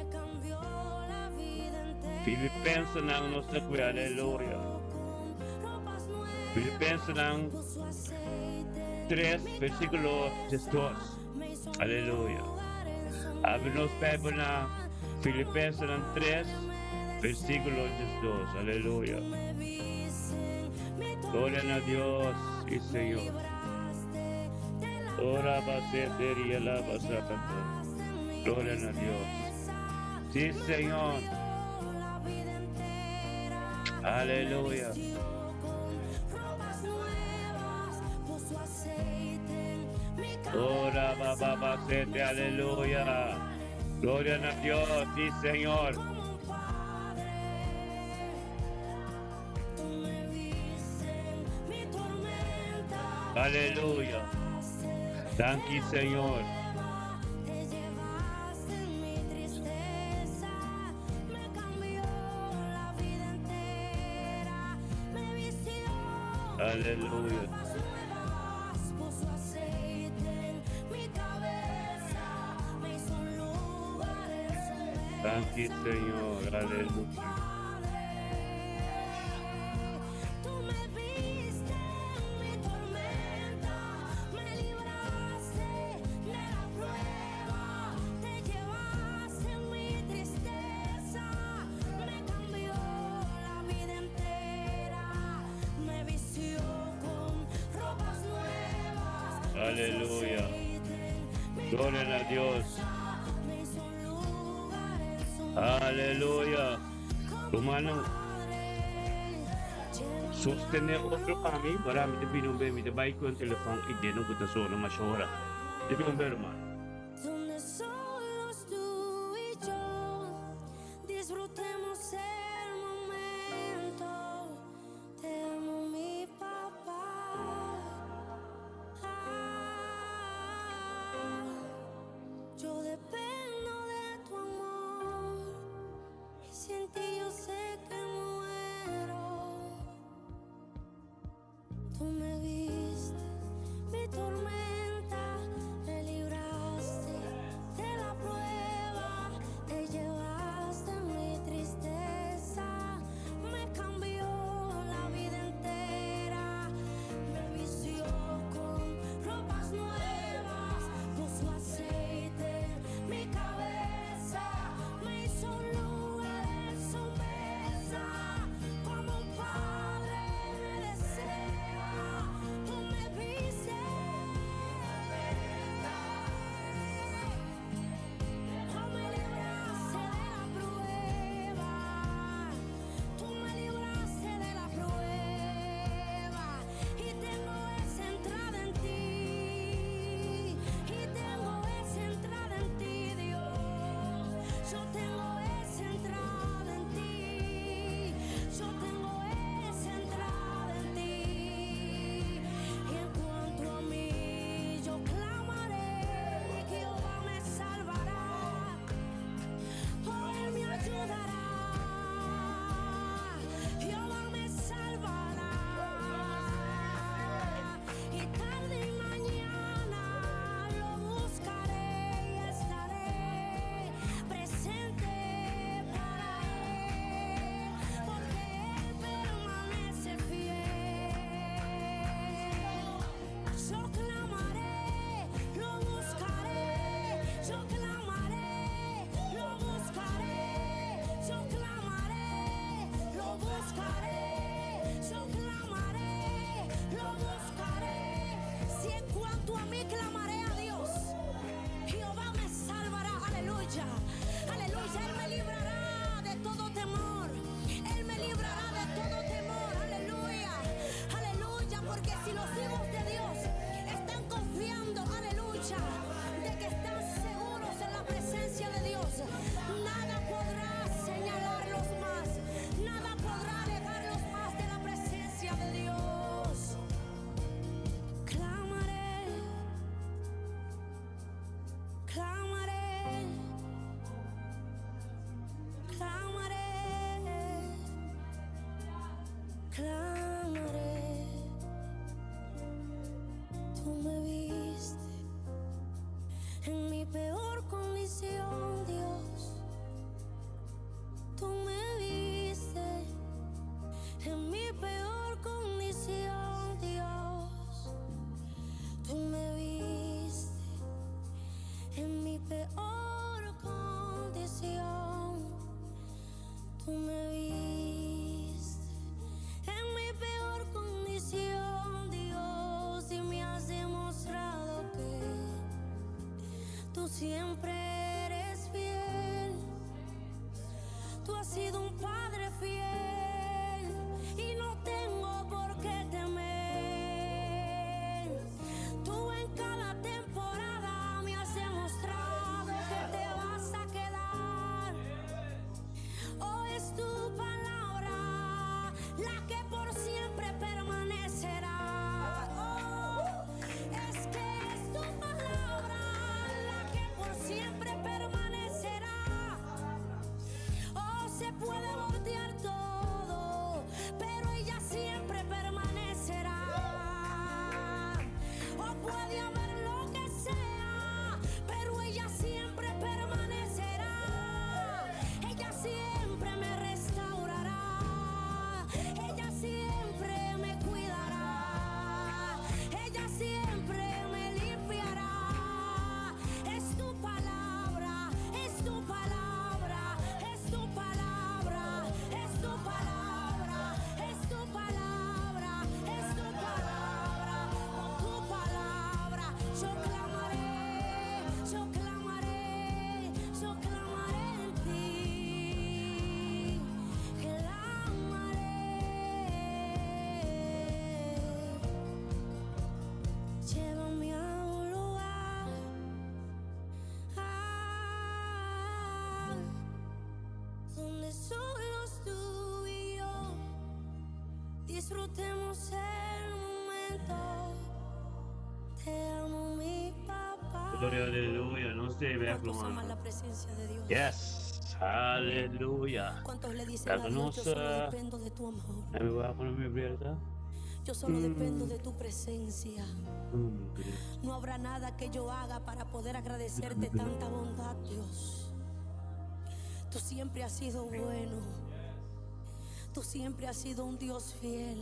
Filipenses ng nos la kuya. Aleluya. Filipenses ng 3, versículo 2. Aleluya. Abre nos Bible na Filipenses ng 3, versículo 2. Aleluya. Gloria a Dios y Señor. Ora basetería la basata. Gloria a Dios. Sí, Señor. Aleluya. Ora baba sete, aleluya. Gloria a Dios, sí, Señor. Aleluya. Thank you, Señor. Aleluya. Thank you, Señor. Aleluya. Aleluya. Gloria a Dios. Aleluya. Rumano. Sostener otro kami. Marami na binumbe. May tabay ko ang telefon. Hindi nung kuta so na masyora. Di binumbe naman. Donde solos tú y yo disfrutemos el momento. Te amo, mi papá. Yo dependo de tu amor y sin ti yo sé que muero. Tú me viste, mi tormenta, me libraste de la prueba, te llevaste mi tristeza, me cambió la vida entera, me vistió con ropas nuevas, puso aceite en mi cabeza, me hizo lugar en su mesa, como un padre me desea. siempre eres fiel. Tú has sido un padre fiel y no tengo por qué temer. Tú en cada temporada me has demostrado que te vas a quedar. Oh, es tu palabra la que por siempre permanecerá. Oh, es que es tu palabra la que por siempre permanecerá. Oh, se puede voltear todo, pero ella siempre permanecerá. Oh, puede haber lo que sea, pero ella siempre permanecerá. Ella siempre me restaurará. Ella siempre me cuidará. Ella siempre me limpiará. Es tu palabra, es tu palabra, es tu palabra, es tu palabra, es tu palabra, es tu palabra. Con tu palabra yo clamaré, yo clamaré, yo clamaré en ti. Clamaré. Llévame a un lugar donde solos tú y yo disfrutemos el momento. Te amo, mi papá. Gloria, aleluya. No se vea ¿Cuántos aman como. la presencia de Dios? Yes. Aleluya. ¿Cuántos le dicen a Dios, yo solo dependo de tu amor? Me voy a poner mi Biblia. Yo solo dependo de tu presencia. No habrá nada que yo haga para poder agradecerte tanta bondad, Dios. Tú siempre has sido bueno. Tú siempre has sido un Dios fiel.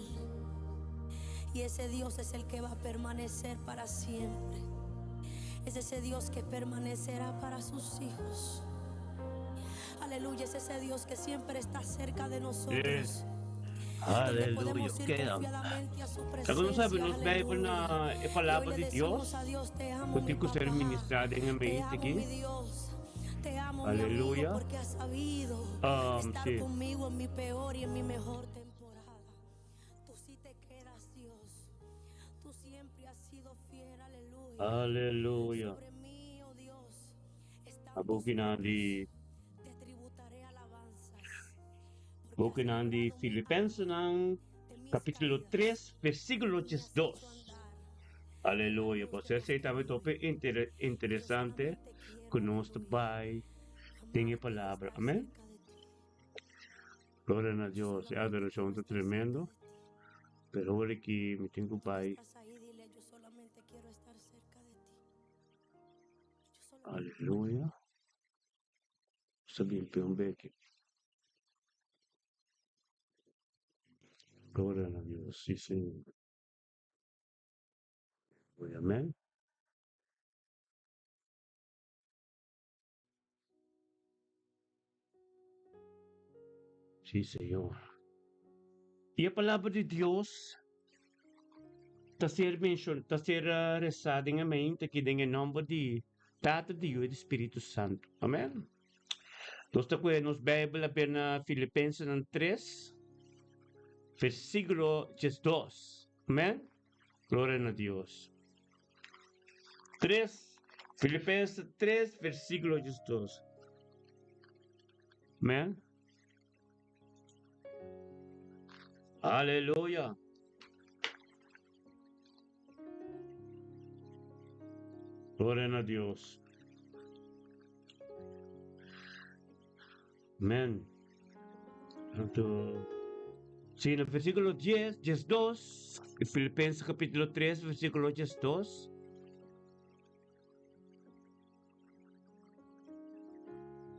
Y ese Dios es el que va a permanecer para siempre. Es ese Dios que permanecerá para sus hijos. Aleluya, es ese Dios que siempre está cerca de nosotros. Yes. Donde Aleluya. podemos ir Kaya, confiadamente a su kung presencia. sabi nos Bible na Aleluya. ipalabot Y hoy ni le Dios, decimos a Dios, te amo, kunti mi ko sa papá. ministrado ng Te amazing amo, sige. mi Dios. Te amo, mi Aleluya. amigo, porque has sabido estar Sí. conmigo en mi peor y en mi mejor temporada. Tú sí te quedas, Dios. Tú siempre has sido fiel, aleluya. Aleluya. Sobre mí, oh Dios, están Abukin tus na ojos. di Te tributaré alabanzas. Porque Bukin na has di librado mi Filipenses alma ng de mis Kapitulo caídas 3, versículo y me has hecho 2. andar Aleluya. por Po sa tayo ito interesante kung nos bay tingi palabra. Amen. Gloria a Dios. Ya adoración está tremendo. Pero ahora que me tengo bay. Estás ahí, dile, yo solamente quiero estar cerca de ti. Yo solo Aleluya. Sabihin pa yung Becky. Gloria a Dios. Sí, Señor. Amén. Sí, Señor. Y la palabra de Dios está ser rezada en la mente que en el nombre de Padre, de Dios y del Espíritu Santo. Amén. Entonces, nos Biblia apenas Filipenses 3, versículo 2. Amén. Gloria a Dios. 3, Filipenses 3, versículo 2. Amén. Aleluya. Gloria a Dios. Amén. Sí, en el versículo 10, 2, Filipenses capítulo 3, versículo 2.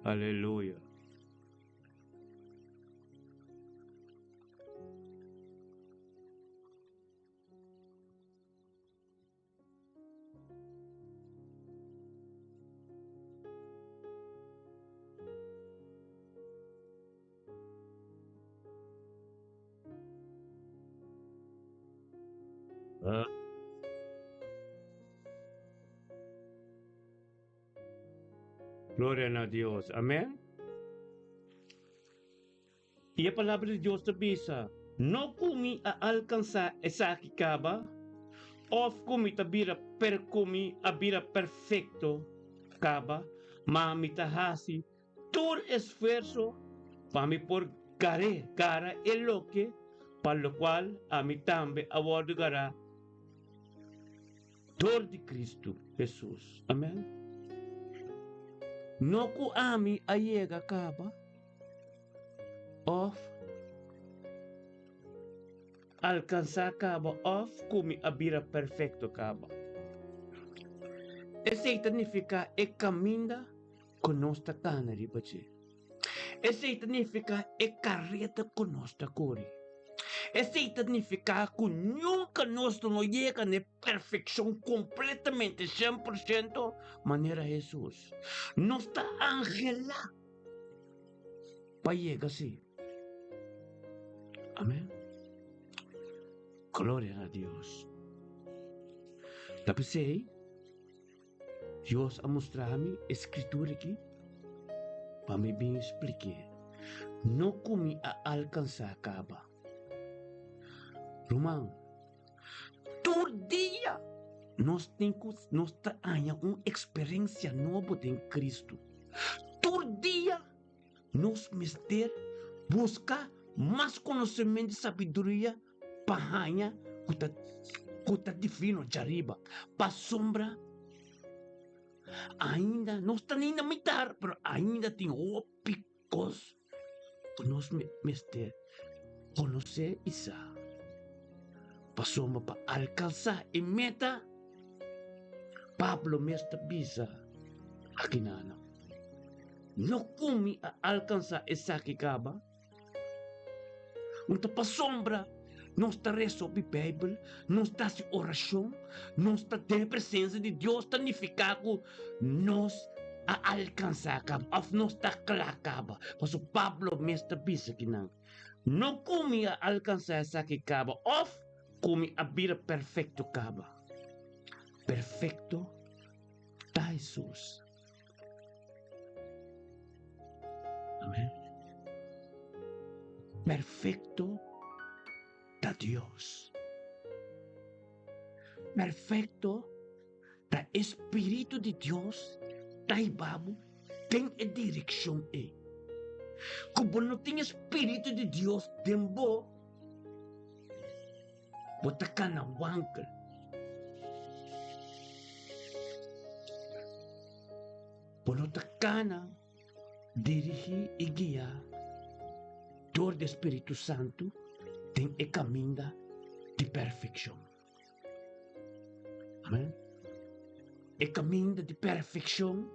Aleluya. Gloria a Dios. Amén. Y la palabra de Dios te dice, no kumi a alcanzar esa kikaba, of kumi tabira per kumi abira perfecto kaba, mami tahasi, tur esfuerzo, para mi por cara el lo que, para lo cual a mi tambe abordará dor de Cristo Jesús. Amén. No ku ami ayega kaba, of alcanzar kaba, of kumi abira perfecto kaba. Esse significa e caminha com nossa cana, ribache. Esse significa e carreta com nossa cor. Esse significa que nunca nós não chega na perfeição completamente 100% maneira Jesus. Nossa ángela para chegar assim. Amém. Glória a Deus. Tapi sei, Deus a mostrar-me a escritura aqui para me bem explicar. Não comi a alcançar a caba. Romão, todo dia nós temos uma experiência nova em Cristo. Todo dia nós mister buscar mais conhecimento e sabedoria para ganhar kuta divino de arriba, para sombra. Ainda não está nem na metade, mas ainda tem ópicos para nós mister conhecer isso. Passou para alcançar a meta. Pablo mestre bisa aqui nana. Não come a alcançar essa que acaba. Então para sombra, não está resolve a Bíblia, não está em oração, não está em presença de Deus, significa que nós a alcançar acaba, não está claro acaba. Mas o Pablo mestre bisa aqui nana. Não come a alcançar essa que acaba, come a vida perfeito acaba. Perfeito está Jesus. Amém. Perfeito está Deus. Perfeito está Espírito de Deus. Está babo. Tem a direção aí. Como não tem Espírito de Deus, tem bom. Bota cá na wankel. Bota cá na dirigir e guiar. Door do Espírito Santo tem o caminho de perfeição. Amém? O caminho de perfeição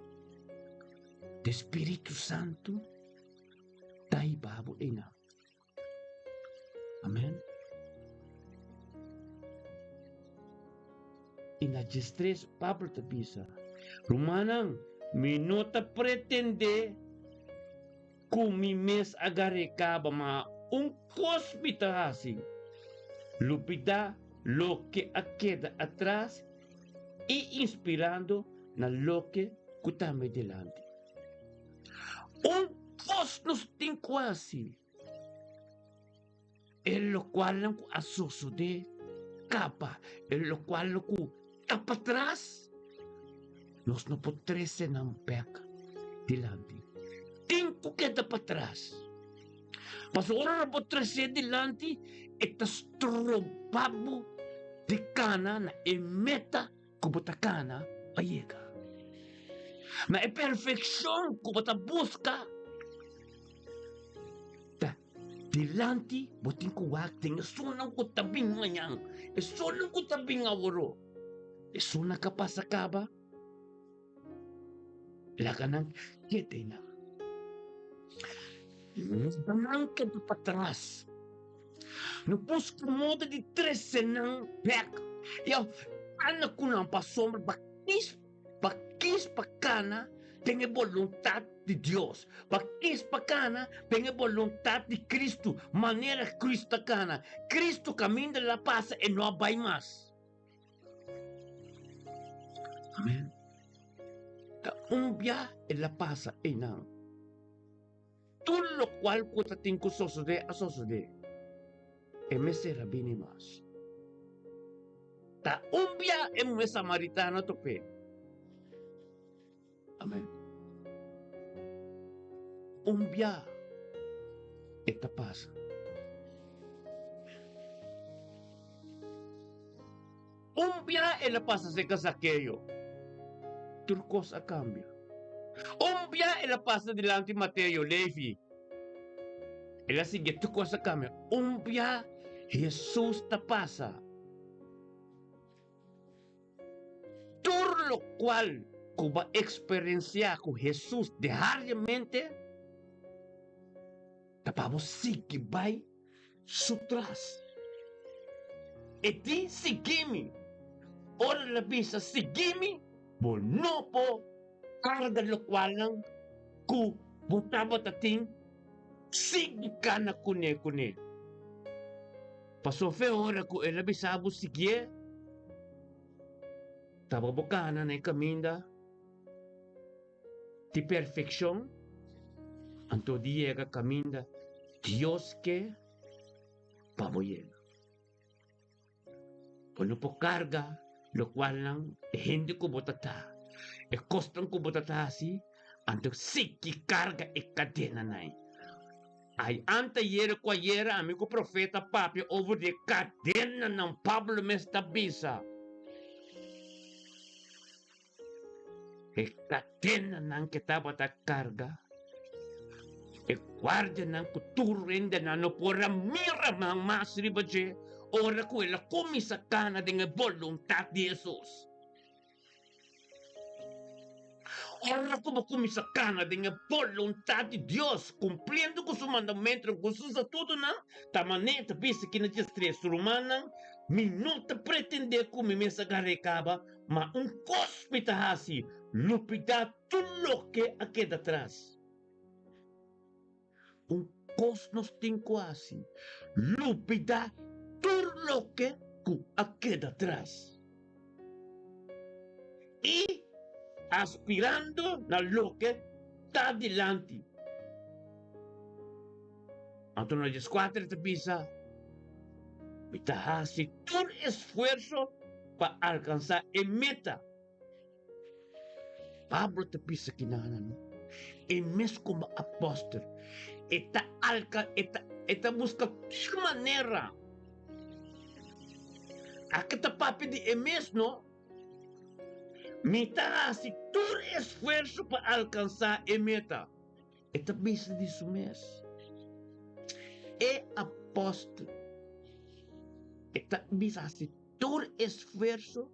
do Espírito Santo está aí, babo, ina. Amém? E na distress, Pablo te bisa. Rumanang, minota pretende kumi mes agare kaba ma kospita assim. Lupita lo que queda atrás e inspirando na lo que kutame delante. Cos nos tem quase. El lo cual não asuso de capa, el lo cual não está para trás. Nós não podemos ser não peca delante. Tem que queda para trás. Mas ora não pode ser delante, está estrobado de cana na meta que bota cana a chegar. Mas é perfeição que bota busca. Delante, botin ko wag ting sunang ko tabing nganyang. Sunang ko tabing awuro. Sunang ka pa sa kaba. Laka nang kete na. Nang ka patras. Nupos ko mo di 13 ng pek. Yaw, anak ko nang pasombra. Bakis pakana. Tenha voluntad de Deus. Bakis pakana, tenha voluntad de Cristo. Maneira Cristo cana. Cristo caminho de la paz e não vai mais. Amém. umbia e la pasa inang. Todo lo cual kuta tinku sosode a sosode. E mesera binimas. Ta umbia e me samaritano tope. Amen. Umbia e ta pasa. Umbia e la pasa se casaqueyo. Turcos a cambio. Umbia e la pasa delante Mateo, Levi. E la sigue turcos a cambio. Umbia Jesús ta pasa. Todo lo cual cuba experienciar con Jesús diariamente, tapamos sigue vai sutras. E ti seguimi. Ora la bisa seguimi. Bonopo. Carga lo cual lang ku butaba tating sige ka na kune. Pasofe ora ku ela bisabo sige. Tababokana na kaminda. Ti perfección. Anto diega kaminda. Dios que pamoyena. Ano po carga, lo cual lang, hindi ko botata. E kostang ko botata si, anto siki carga e cadena nai. Ay anta yera kwa yera, amigo profeta papi, over de cadena ng Pablo Mestabisa. E cadena ng kitabata carga. E guardia ng kuturenda na no pora mira mga masribaje. Ora quella comisacana della volontà di Jesus. Ora como comisacana della volontà di Dios, cumpliendo con su mandamento, con su statuto, ta maneta pensa che non c'è stress umana, minuta pretende come messa garecaba, ma un cospita hasi, lupida tutto che a queda atrás. Un cosnos tinco hasi, lupida todo lo que queda atrás. Y aspirando a lo que está adelante. Antonio de Squadra te pisa. Mita hace todo esfuerzo para alcanzar el meta. Pablo te pisa que nada, ¿no? El mes como apóstol. Esta busca su manera. Aqui tá papi de emes, não? Mita assim todo esforço para alcançar a meta. Esta bisa de su mês. É apóstolo. Esta bisa assim todo esforço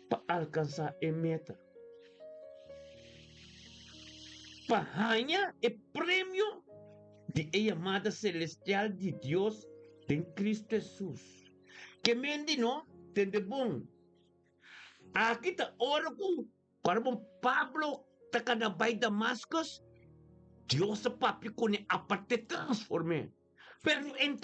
para alcançar a meta. Para ganhar o prêmio de a chamada celestial de Deus em Cristo Jesus. Que mendi no, tende bom. Aqui tá ora com Carbon Pablo tá cada bay Damascus. Dios sa papi ko ni aparte transforme. Pero en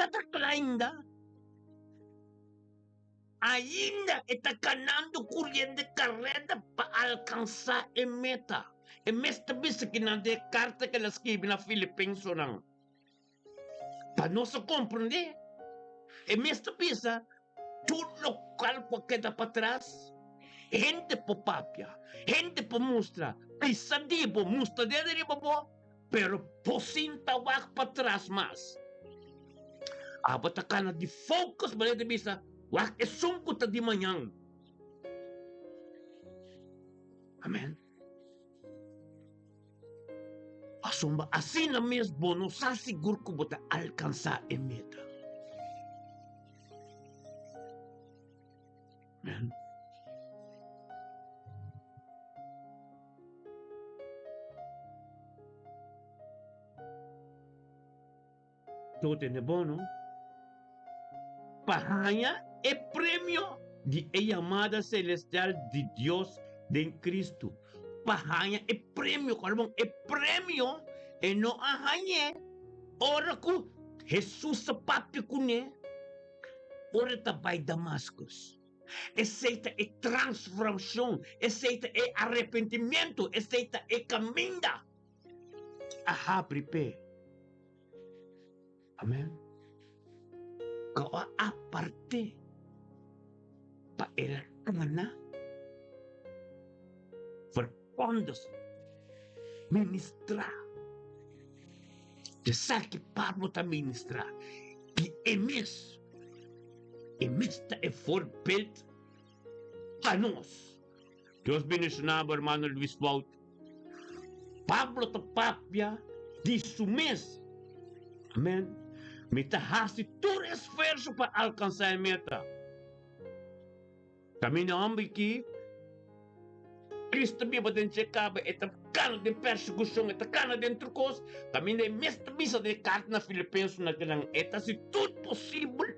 ainda está ganando corriente carrera para alcanzar a meta. E mesta bisa que não de carta que ela escreve na Filipenses não. Para nós compreender. E mesta bisa tudo lo cual queda para trás, gente por papia, gente por mostra, pensadivo, mostra de derivabo, pero por cinta wak para trás mais. Abata ka na di focus ba de bisa, wak e sungko ta di manhã. Amen. Asumba assim na mesmo, não sa seguro que bota alcançar a meta. Amen. Tudo é bom, não? Para ganhar o prêmio de a chamada celestial de Deus em Cristo. Para ganhar o prêmio, caramba, o prêmio é não a ganhar. Ora que Jesus sa papi ko ne, ora ta by Damascus. Aceita a transformação. Aceita o arrependimento. Aceita a caminha. Abre pé. Amém? Kau aparte pa el kana verpondos ministrar. De que Pablo está ministrar. Que emis está é voorbeeld para nós. Deus mencionava, hermano Luis Baut. Pablo está papia de su mes. Amém? Mita hace todo esforço para alcançar a meta. Kami na ambiki, Cristo biba den checaba, eta cana de persecução, eta cana dentro cos, kami na mesta misa de carta na Filipenses na ganang, eta se tudo possível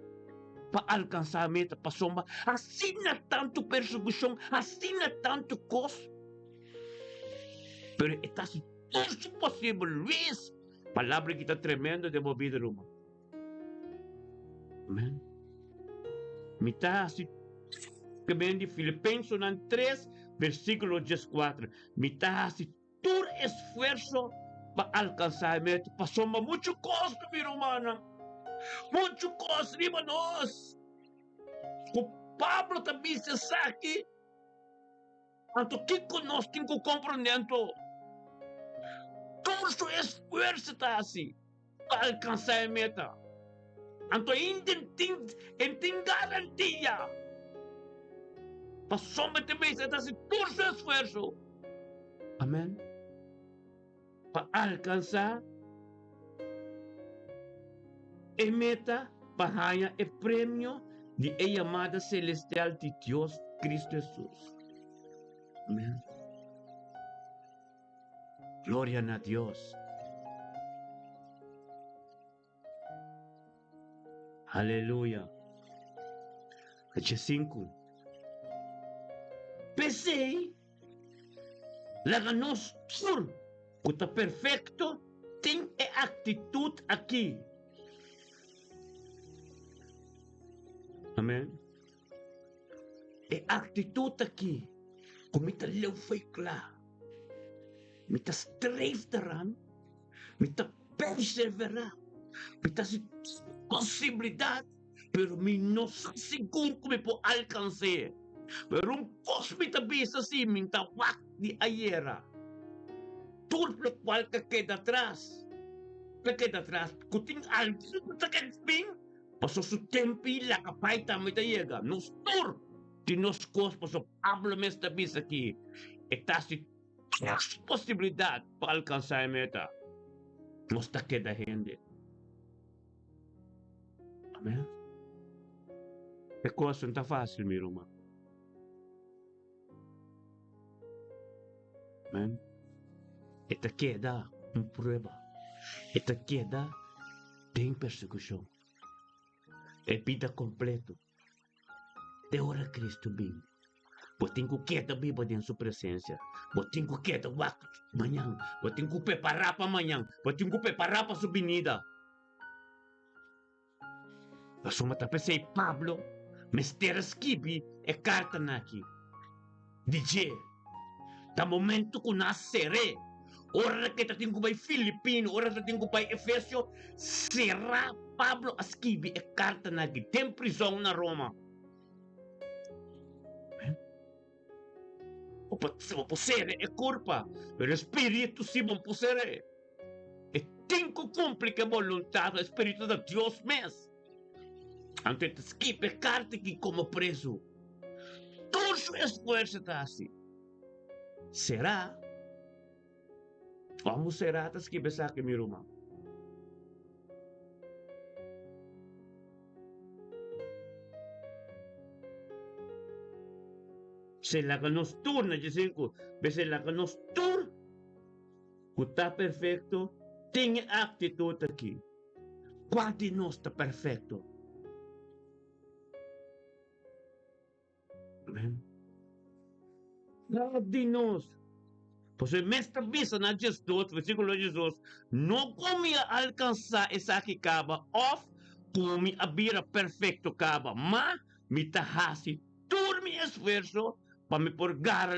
para alcançar a meta, para somba, assim na tanto persecução, assim na tanto cos, pero eta se tudo possível, Luís, palavra que está tremenda de movida Roma. Amém. Mita assim, que vem de Filipenses 3, versículo 14. Mita assim, todo esforço para alcançar a meta, passou muito custo, minha irmã. Muito custo, irmãos. O Pablo também se sabe. Anto que conosco tem que compreendendo. Todo esforço está assim, para alcançar a meta. Anto tem garantia. Para somente vez está se todo seu esforço. Amém. Para alcançar a meta, para ganhar o prêmio de a amada celestial de Deus Cristo Jesus. Amém. Glória a Deus. Aleluia. 5. Pensei, laga nós sur, que está perfeito, tem a atitude aqui. Amém? A atitude aqui, como está leu foi claro, me está estreifterán, me está perseverar, me está possibilidade, pero me não seguro como pode alcançar. Pero posso me vista assim, me está wak de aiera. Tudo o qual que queda atrás, que tem algo que queda bem, passou o tempo e lá capaz também está chega. Nos tur, de nos coisas, passou Pablo me está vista aqui, está se possibilidade para alcançar a meta. Não está queda gente. Amém? A coisa não está fácil, minha irmã. Amém? Esta queda uma prova. Esta queda tem persecução. É vida completa. De hora Cristo vem. Vou ter que queda viva em sua presença. Vou ter que queda amanhã. Vou ter que preparar para amanhã. Vou ter que preparar para sua vinda. A sua mata pensei, Pablo, Mr. Skibi é carta aqui. DJ, da momento que nasceré, ora que tem que vai Filipino, ora que tem que vai Efésio, será Pablo Skibi é carta aqui. Tem prisão na Roma. O possere é culpa, mas o Espírito sim não possere. E tem que cumprir a vontade do Espírito de Deus mesmo. Antes que pecarte aqui como preso. Todo o esforço está assim. Será? Vamos será atas que pensar que meu irmão. Se la que nos turna, dizem que se la que nos turna, que está perfeito, tem atitude aqui. Qual de nós está perfeito? Amém? Qual de nós? Pois o mestre visa na Jesus, versículo 18, não comia alcançar essa que acaba, ou come a bira perfeito acaba, mas me tahasi tudo mi esfuerzo para me purgar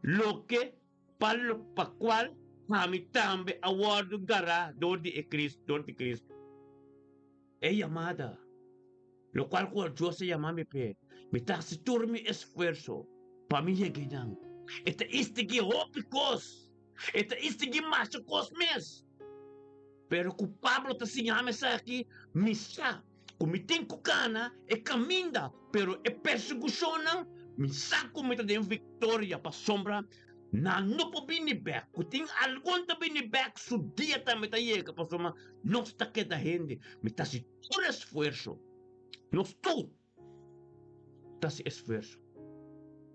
lo que, para cual, kami también aguardo gara de Cristo. Amada, lo cual Dios se llama mi pe, me hace todo mi esfuerzo para mi llegar. Este que ópicos, este que macho mes. Pero que Pablo te enseña aqui, misa, como tem cana, caminha, pero persecução, misa como te den vitória para sombra, não pode vir back, que tem algum te vir back, su dia também te chega para sombra, não está que da gente, me está se todo esforço, não estou, está se esforço,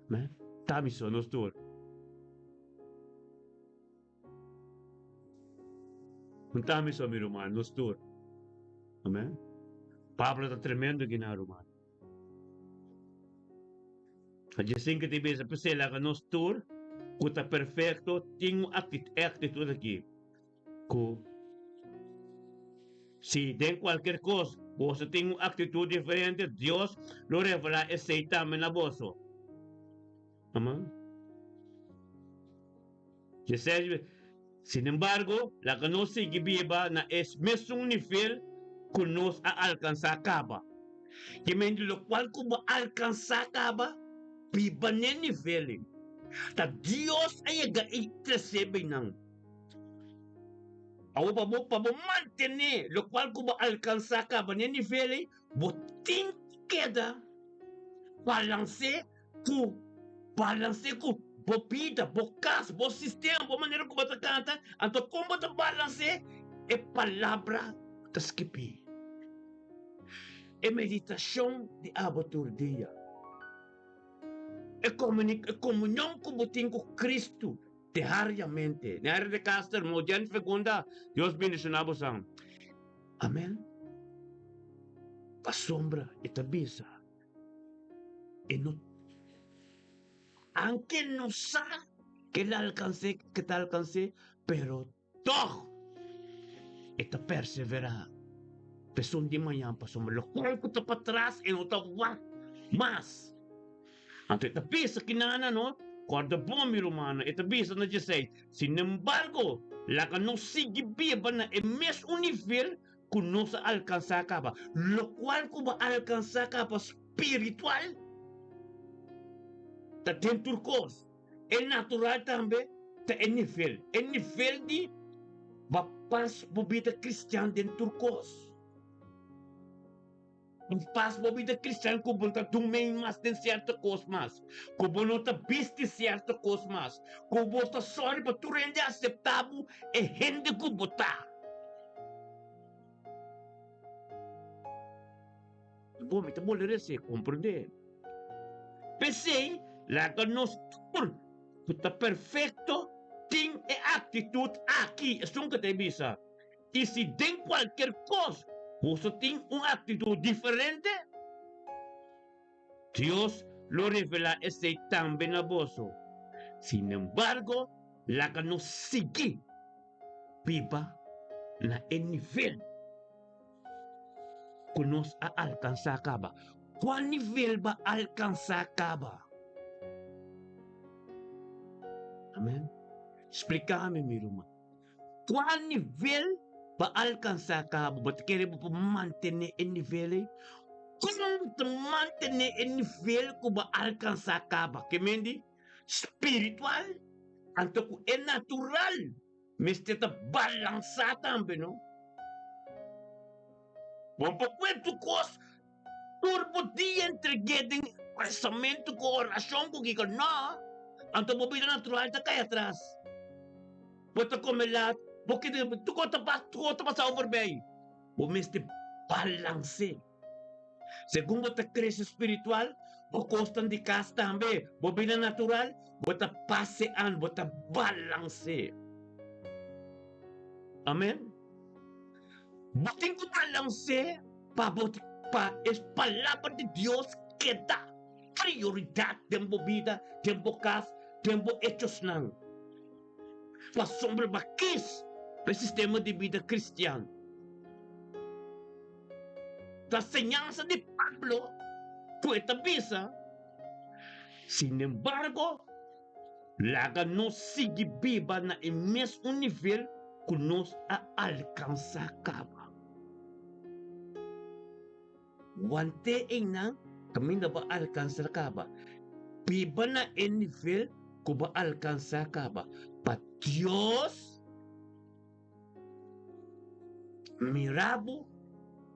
né? Tá missão, não estou. Não está missão, meu irmão, não estou. Amém? Pablo está tremendo aqui na Romana. A gente que te veja para ser lá que nós tour, que está perfeito, tem uma atitude aqui. Que se tem qualquer coisa, você tem uma atitude diferente, Deus lo revela e aceita na vossa. Amém? Sin embargo, la que no sigue viva na es mesmo nível que nos alcanza acaba. Que mente lo cual como alcanza acaba, viva ne nível. Ta Dios ayaga intercebe nang. Awo pa mo mantener lo cual como alcanza acaba ne nível, botin queda balance ku bo vida, bo casa, bo sistema, bo maneira como você canta, então como você balance é palavra da skipi. É meditação de abatur dia. É comunhão com o Cristo diariamente. Na área de Caster, Mojan Fegunda, Deus bendicionar você. Amém? A sombra e tabisa. E não aunque no sabe que te alcancé, pero todo está perseverar. Pero un día mañana pasamos lo cual que está para atrás y no está más. Antes te piensa que nada, ¿no? Cuando bom, mi hermano, te piensa no dice, sin embargo, la que no sigue viva en el mismo nivel que no se alcanza acaba. Lo cual como alcanza acaba espiritual. Tem turcos. É natural também. É nível. É nível de paz bobida cristã dentro turcos. Paz bobida cristã como não também mais tem certa coisa mais. Como não está visto certa coisa mais. Como está só para tu render aceitável é gente que botar. Bom, me tá bom ler esse, compreender. Pensei la que nos está perfecto, tiene actitud aquí, es un que te avisa. Y si den cualquier cosa, vos tiene una actitud diferente, Dios lo revela ese también a vos. Sin embargo, la que nos sigue, viva na el nivel que nos alcanza acaba. ¿Cuál nivel va a alcanzar acaba? Amém? Explica-me, meu irmão. Qual nível para alcançar cabo? Você quer manter o nível? Como manter o nível para alcançar cabo? Que mendi? Espiritual. Então, é natural. Mas está balançar também, não? Bom, para quanto coisa, turbo dia entreguei pensamento com oração, com que não. Ang vida natural ta kaya atrás. Bota come lahat. Porque tu kota pa sa overbay. Bumiste balance. Según bota cresce espiritual, o costan de casa tambe. Vida natural, bota pasean, bota balance. Amen? Buting ko balance, pa es palabra de Dios que da prioridad tempo vida, tempo casa, tempo hechos nang. Pa sombra bakis pa sistema de vida cristiano. Ta enseñanza de Pablo, puesta visa. Sin embargo, laga no sigue viva na el mismo nivel que nos a alcanzar caba. Wante ina kami na ba alcanzar caba. Viva na el nivel que va alcanzar caba. Pa Dios mirabo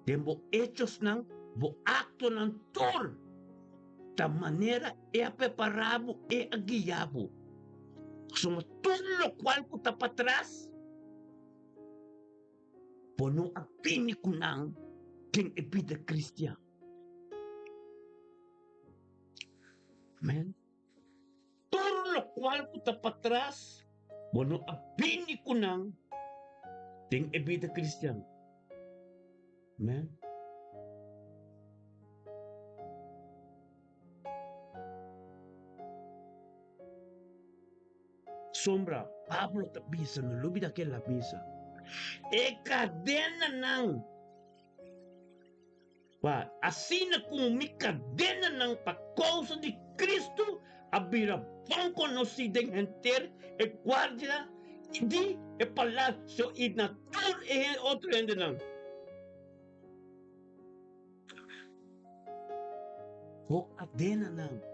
dembo hechos ng bo acto ng tur. Da manera é preparado e guiado. Somos tudo o qual que está para trás. Por não apine com não quem é vida cristã. Amém? Tudo o qual que está para trás. Por não apine com não quem é vida cristã. Amém? Sombra, Pablo ta bisa, no lubi daquela misa. E cadena não. Assim como me cadena não para causa de Cristo, abrir bom conhecido em enter e guarda de e palácio e natura e outro ainda não. O cadena não.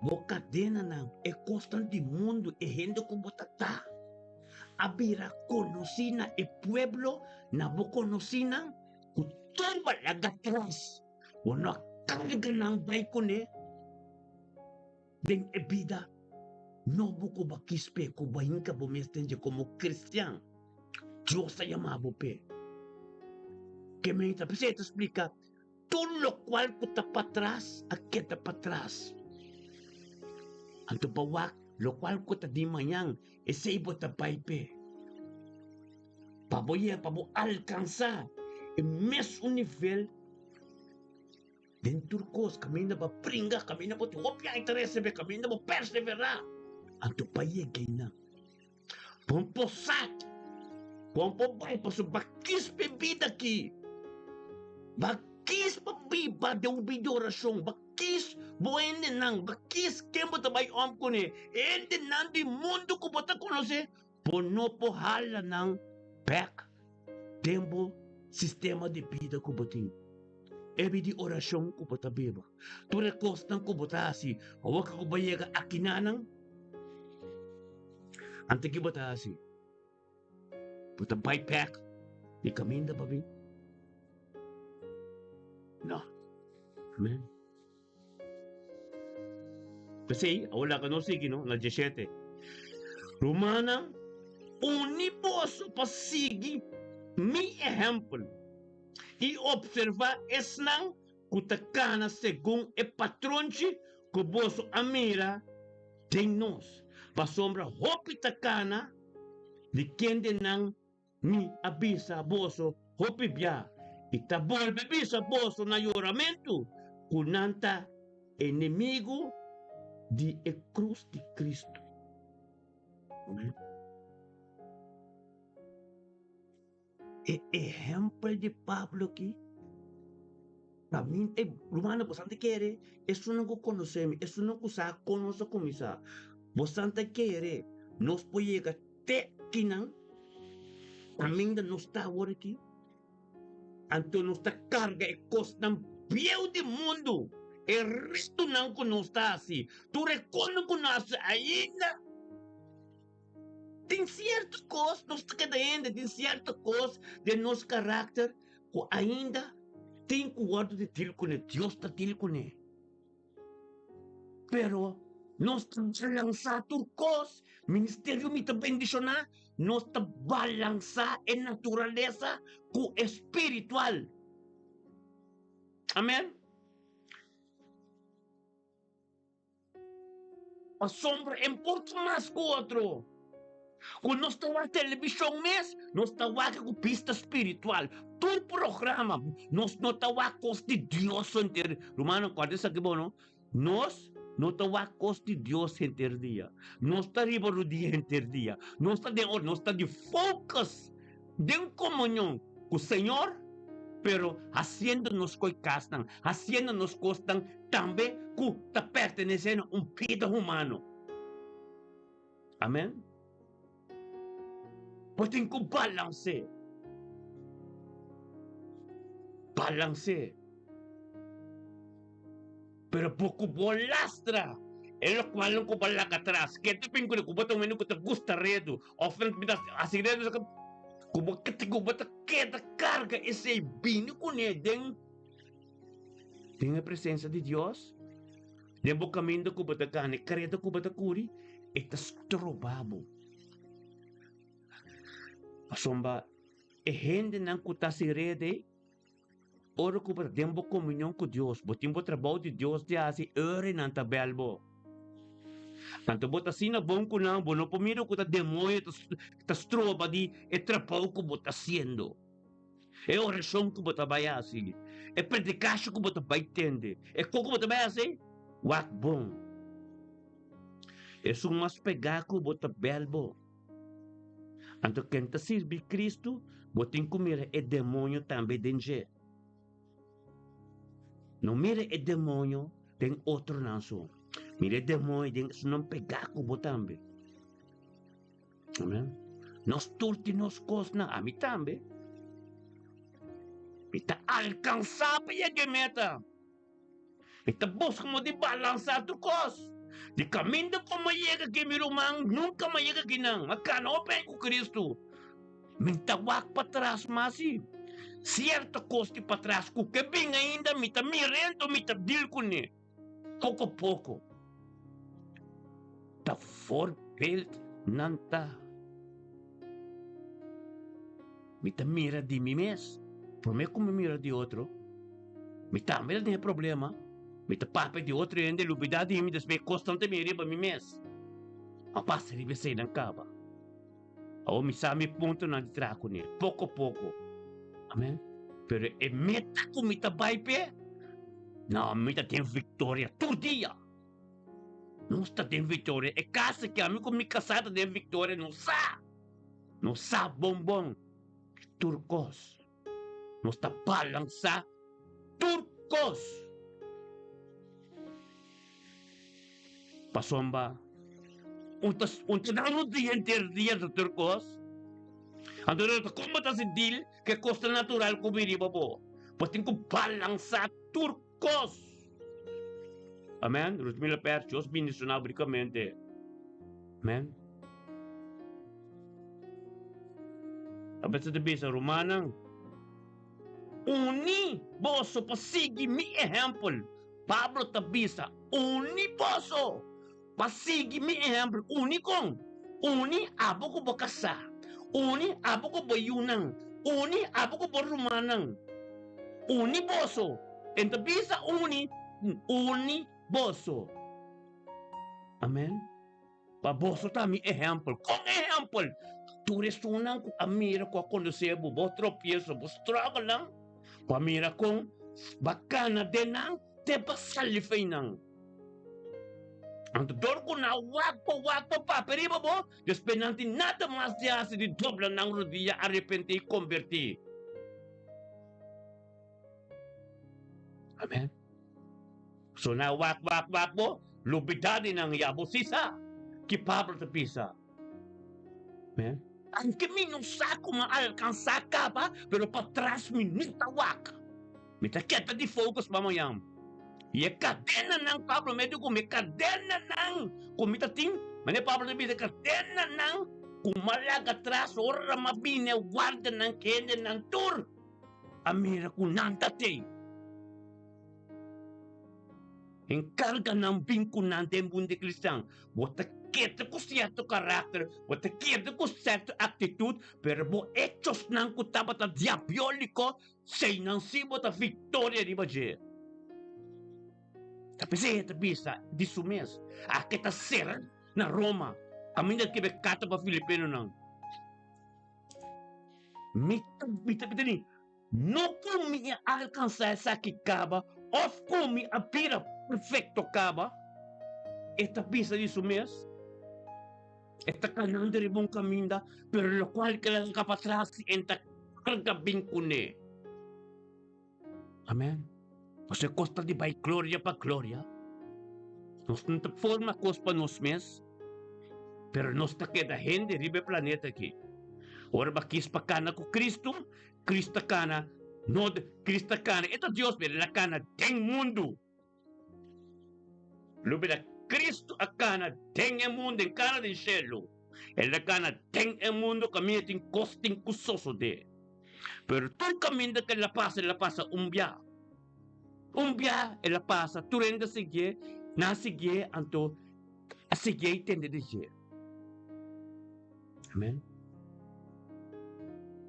O cadena não é constante mundo e gente como está. Abira conocina e pueblo na bo conocina ku tumba laga atrás. O no carga ng bay ko ne. Den e vida no buko bakispe ko bahin ka bumestenje como cristiano. Dios sa llamado pe. Que me interpreta explica todo lo cual ku ta para atrás, aquí ta para atrás. Anto pawak, lo cual ko ta di manyang, ese ibo ta paipe. Paboye, pabo alcanzar el mesmo nivel de turcos, camina pa pringa, camina pa tiwopya interesse, camina pa perseverar. Anto paye gina. Pompo sat, pompo bay, paso bakis pe vida aqui. Bakis pa biba de um vídeo oração, bakis buene nang, bakis kembo tabay om ko ni, ende nang di mundo ko bata konose, pono po hala nang back, tempo, sistema de vida ko bating. Ebi di oração ko bata biba. Tu recostan ko bata asi, awak ko bayega akinanang, ante ki bata asi. Puta backpack, di kaminda babi. No. Amen. Kasi, wala ka no sige, no? Na 17. Romana, uniposo pasigi, mi ejemplo. E observa es nang kutakana según e patronchi kuboso amira de nos. Pasombra hopi takana de quien de nang mi abisa boso hopi bia. Itabol bebisa boso na juramento kunanta enemigo de a cruz de Cristo. E ejemplo de Pablo aqui. Para mim, Romano, você quer, isso não conhecemos, isso não sabe conosco como isso. Você quer, nós podemos até que não, a mim não está agora aqui. Então, nossa carga é costa bem do mundo. E o resto não está assim. Tu reconhece ainda. Tem certas coisas, nós ainda tem certas coisas de nosso caráter que ainda tem cuidado de ter com ele. Deus está ter com ele. Pero nós estamos a lançar turcos, ministério me está bendicionar, nós estamos a balançar a natureza com o espiritual. Amém? A sombra importa mais que o outro. Quando nós estamos na televisão mesmo, nós estamos com pista espiritual. Todo programa, nós não estamos com de Deus inteiro. Romano, quando isso aqui bom, não? Nós não estamos com de Deus inteiro dia. Nós estamos no dia inteiro dia. Nós estamos de focus, de comunhão com o Senhor pero haciéndonos coicastan, haciéndonos costan, también que ta pertenecen a un vida humano. Amén. Pues tem que balance. Balance. Pero poco bolastra. É lo cual não cuba lá atrás. Que te pingo de cuba também não te gusta redo. Ofrenda me dá assim redo. Cuba que te cuba te queda carga esse vinho com ele. Tem a presença de Deus. Den bo caminho cuba te carne. Credo cuba te curi. Eta strobabo. Asomba. E gente não cuta se rede. Ora cuba den bo comunhão com Deus. Botim bo trabalho de Deus de assim. Ore não tabelbo. Tanto bota sina bom ko na bono pomiro ko ta demonyo ta stroba di e trapaw ko bota haciendo. E oração ko bota bayasi. E predicação ko bota baitende. E ko bota bayasi. Wat bom. E sumas pegar ko bota belbo. Anto kenta sirvi Cristo, botin ko mira e demonyo tambe denje. No mira e demonyo tem outro naso. Mire demônio, tem que não pegar com o também. Amém? Nós turti nos cosna, a mim também. Kita alcançar para a meta. Kita busca de balançar tu cos. De caminho como chega aqui, meu irmão, nunca mais chega aqui não. Mas cá não vem com Cristo. Minta wak para trás, mas sim. Certo coste para trás, com que bem ainda, me tá mirando, me tá deal com ele. Pouco a pouco. Ta voorbeeld nanta. Mita mira de mim mesmo. Por mim como mira de outro. Mita mira de problema. Mita papo de outro e ainda lubida de mim despe constantemente para mim mesmo. A passa de você não acaba. Ou me sabe ponto na de traco nele. Pouco a pouco. Amém? Pero é meta com mita baipe. Não, mita tem vitória todo dia. Não está tem vitória. É casa que a mim como me casada tem vitória. Não sabe. Não sabe bombom. Turcos. Não está balançar. Turcos. Pasomba. Unta não dia inteiro dia de turcos. Então, como está se deal que custa natural comer babo. Pois tem que balançar turcos. Amém? Rusmila per, Deus bendicionar ricamente. Amém? A pessoa de bisa romana. Uni boso para seguir mi exemplo. Pablo tabisa. Uni boso para seguir mi exemplo. Uni com. Uni abo ko bakasa. Uni abo ko bayunang. Uni abo ko romanang. Uni boso. Enta bisa uni. Uni boso. Amen? Pa boso ta mi exemplo. Com exemplo. Tu resunan ko amira ko conhecer bo tropiezo bo struggle lang. Pamira kong bakana denang te pasali feinang. Ang tudor ko na wakpo pa periba bo. Después nanti nada más de hace de dobla ng rodilla arrepenti y converti. Amen? So na wak mo, lubidadi ng yabo sisa, ki Pablo te pisa. Amen? Ang camino saco maalcançar acaba, pero para trás minita wak. Mita quieta de focus mamayam. E a cadena ng Pablo médico, me cadena ng kumita ting, mane Pablo te pisa cadena ng kumalag atrás, ora mabine, guarda ng kende ng tur. Amira kunantate. Encarga ng vinculan ng mundo cristão. Bota quieta com certo caráter, bota quieta com certa atitude, pero bo hechos ng kutabata diabólico, sei não se bota vitória de baje. Tapisa, disso mesmo. Aqui tá ser na Roma. Caminho que becata para Filipino não. Mita ni. Não como alcançar essa que acaba, ou como a pira perfeito acaba, esta pisa disso mesmo. Esta caminhando de bom caminho, pero lo qual que la para trás enta carga vincune. Amén. Você costa de vai glória para glória. Nós não forma coisa para nós mesmos. Pero nós tá queda gente ribe planeta aqui. Ora bakis pa kana com Cristo, Cristo kana, no Cristo kana. Ito Dios pero la kana tem mundo. Lubida Cristo a kana tem o mundo em cara de cielo. Ela kana tem o mundo caminho tem costing cusoso de. Pero tu caminho que la pasa um dia. Um dia ela passa, tu renda seguir, na seguir anto a seguir entender de jeito. Amém?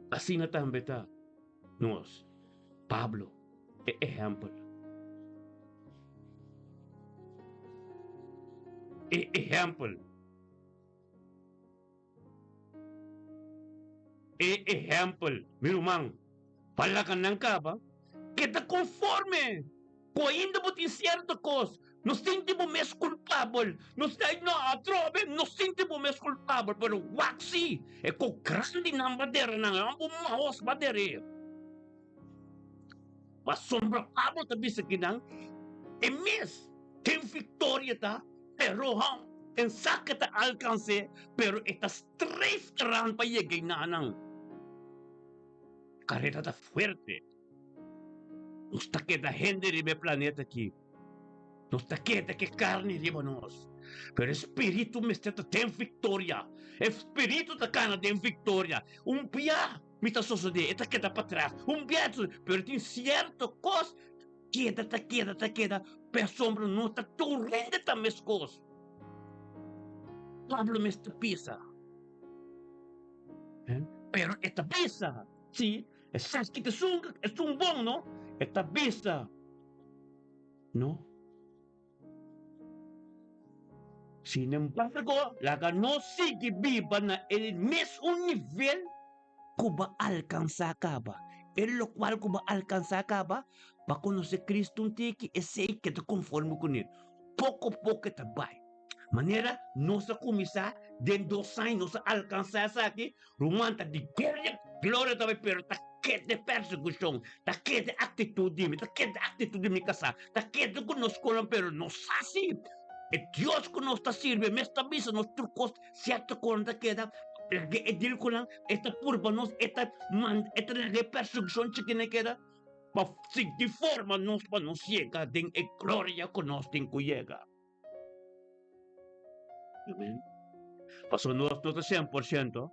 Assim na também tá. Nós, Pablo, é exemplo. É exemplo. É exemplo. Meu irmão, fala ka ng kaba, kita conforme. Kung ainda mo tem certa coisa, nos sentimos mais culpável. Nos atrove, nos sentimos mais culpável. Pero waxi, é com grande na madeira, na mahos madeira. Mas sombra Pablo tabi sa kinang, emis, tem victoria ta, pero en sakit ta alcance, pero estas tres ran pa yegay na nang. Carrera ta fuerte. Nos taqueta gente de mi planeta aquí. Nos taqueta que carne de nós. Pero espíritu me está tem victoria. Espíritu ta cana tem victoria. Pia me está sucedendo. Eta queda para trás. Pia, pero tem certo cos. Queda. Pero sombra não está torrente ta mes cos. Pablo me está pisa. Pero esta pisa, sí, es que es un bom, ¿no? Esta vista, ¿no? Sin embargo, la que no sigue viva en el mismo nivel que va a alcanzar acaba. En lo cual que va a alcanzar acaba, va a conocer Cristo un tiki y sé que te conforme con él. Poco a poco te va. Manera, no se comienza de 2 años a alcanzar aquí, rumanta de gloria también, pero de persecução, daquela atitude, daquela atitude me casar, daquela que nós colamos, pero não assim. É Deus que nos está sirve, mas também se nós trucos, certo quando queda, é dele que esta curva nós, esta de persecução que não queda, para de forma nós para nos chegar, tem a glória que nós tem que chegar. Amém? Passou nós não está 100%,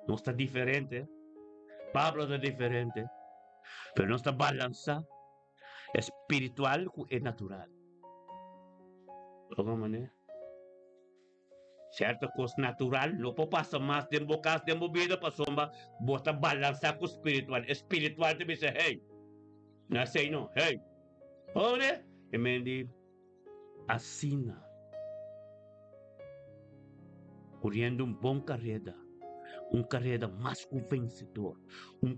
não está diferente. Pablo es diferente, pero nuestra balanza espiritual es natural. De alguna manera. Cierta cosa natural, no puede pasar más de bocas de movida para sombra, bota balanza con espiritual. Espiritual te dice, hey, no sé, no, hey. Oye, y me dice, asina, corriendo un buen carrera. Carrera más vencedor,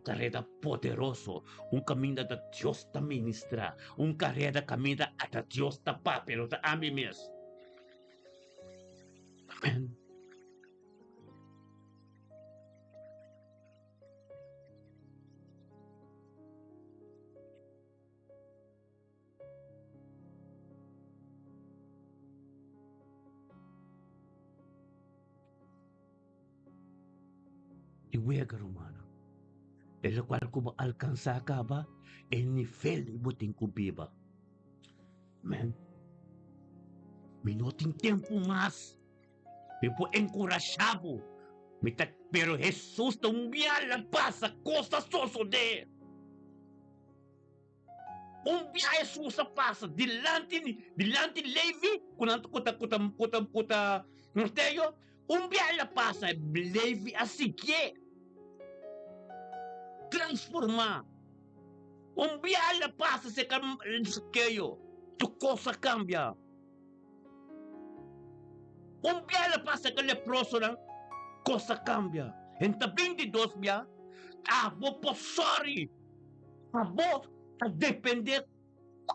carrera poderoso, caminho de Deus te ministra, carrera caminho a Deus te papel, a mim mesmo. Amém. E wega romano. El cual como alcanza acaba el nivel de botín cubiba. Amén. Me no tem tempo mais. Me po encorajado. Pero Jesús te día la pasa cosas soso de. Día Jesús pasa delante Levi, cuta norteio. Día la pasa Levi así que transformar. Día la pasa se aquello. Tu cosa cambia. Día la pasa que leproso, cosa cambia. En 22 dia, vou sorry. Vou depender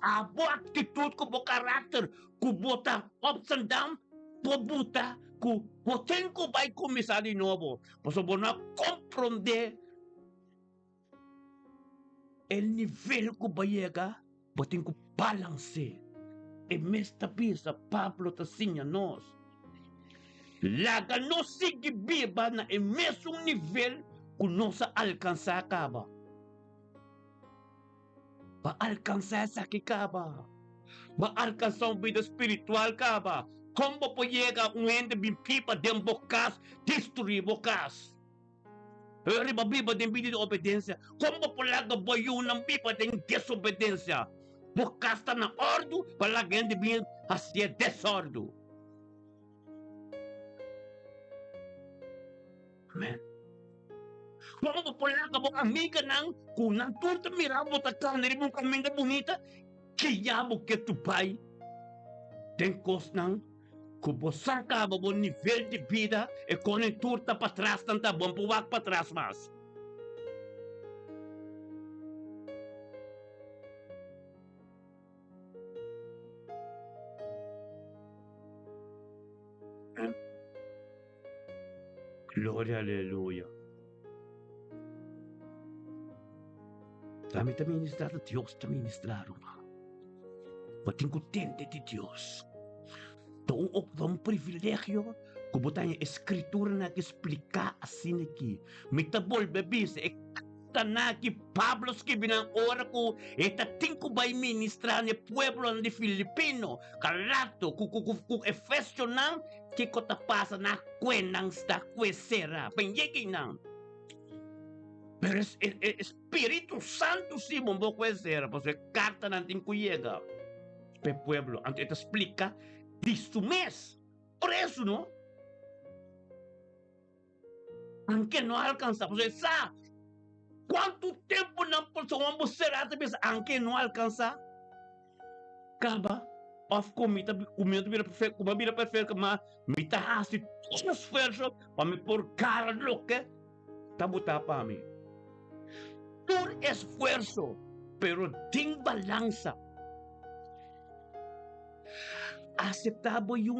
a boa atitude, com o caráter, com botar ups and down, vou botar com o tempo vai começar de novo. Você não compreender el nivel ko bayega, botin ko balance. E mesta pisa Pablo tasinha nós. Laga não sigue biba na e mesmo nível que nós alcançar acaba. Para alcançar essa que acaba. Para alcançar uma vida espiritual acaba. Como pode chegar ende bem pipa de bocas, destruir bocas. Riba biba de vida de obediência. Como pode laga boiu na biba de desobediência. Bocas está na ordem para laga ende bem assim desordem. Amen. Como po lang kabong amiga ng kunang turta mirabo ta kaniri mong kaminga bonita kaya mo ketupay ten kos ng kubosan ka mo nivel de vida e con turta patras tanta bom puwak patras mas. Gloria, aleluya. Kami ministrar a Dios, ministraram. Pating contente de Deus. Então, um privilégio, como tem a escritura na que explicar assim aqui. Mitabol bebis, e taná que Pablo que binang ora ko, eta tinko bay ministrar ni pueblo de Filipino, kalato, kung Efesyo nang, que kota pasa na kwenang sta kwesera, penyeki nang. Pero Espírito Santo sim bombo kwesera, porque carta nantin kuyega. Pe pueblo, antes te explica, disso mês. Por isso, não? Aunque não alcança, porque sabe, quanto tempo não posso será, aunque não alcança, acaba. Of comida vira perfeito, como vira perfeito, mas me tá assim, todo esforço para me pôr cara louca, tá botar para mim. Todo esforço, pero tem balança. Aceptable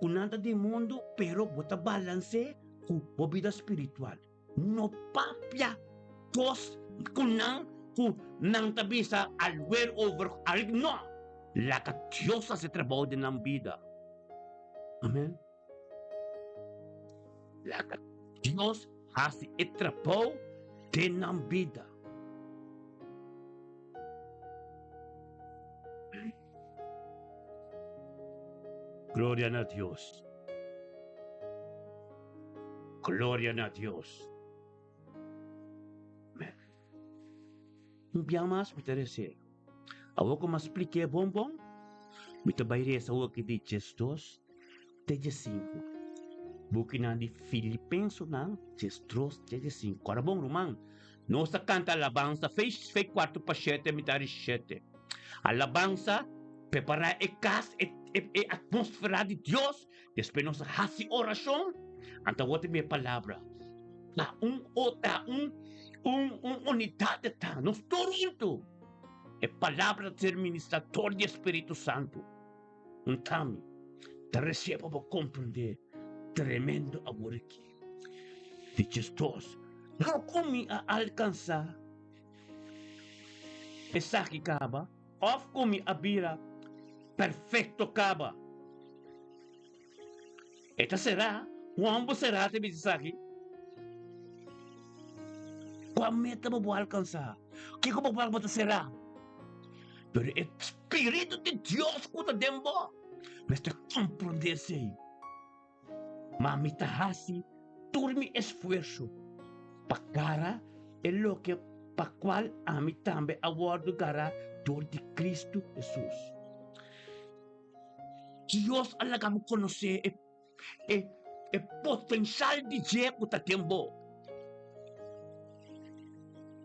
unanda de mundo, pero bota balance com a vida espiritual. No papia, tos, kunang tabisa al well over, no. La que Dios hace trabajo de la vida. Amén. La que Dios hace el trabajo de la vida. Gloria a Dios. Gloria a Dios. Amén. Un día más me interesa. Ako ko mas-explique bonbon, mitabayre sa uwa kiti Gestos, teje 5. Buki na di Filipenso na Gestos, teje 5. Karabong rumang, no sa kanta alabanza, fez 4 pa 7, mitari 7. Alabanza, prepara e kas, e atmosfera de Dios, después nos hasi oración, antawote mi palabra. Na unidade ta, nos torinto. É palavra de ser ministrador de Espírito Santo. Então, te recebo para compreender tremendo amor aqui. De Jesus, não como alcançar essa que acaba, ou como a vida perfeito acaba. Esta será, quando será te mensagem? Qual meta vou alcançar? O que como será? Pero el Espíritu de Dios kuta dembo. Me está comprendendo. Mamita hasi, turmi esfuerzo. Para es lo que para cual a mí también aguardo gara por de Cristo Jesús. Dios alagam conocer el potencial de Dios kuta dembo.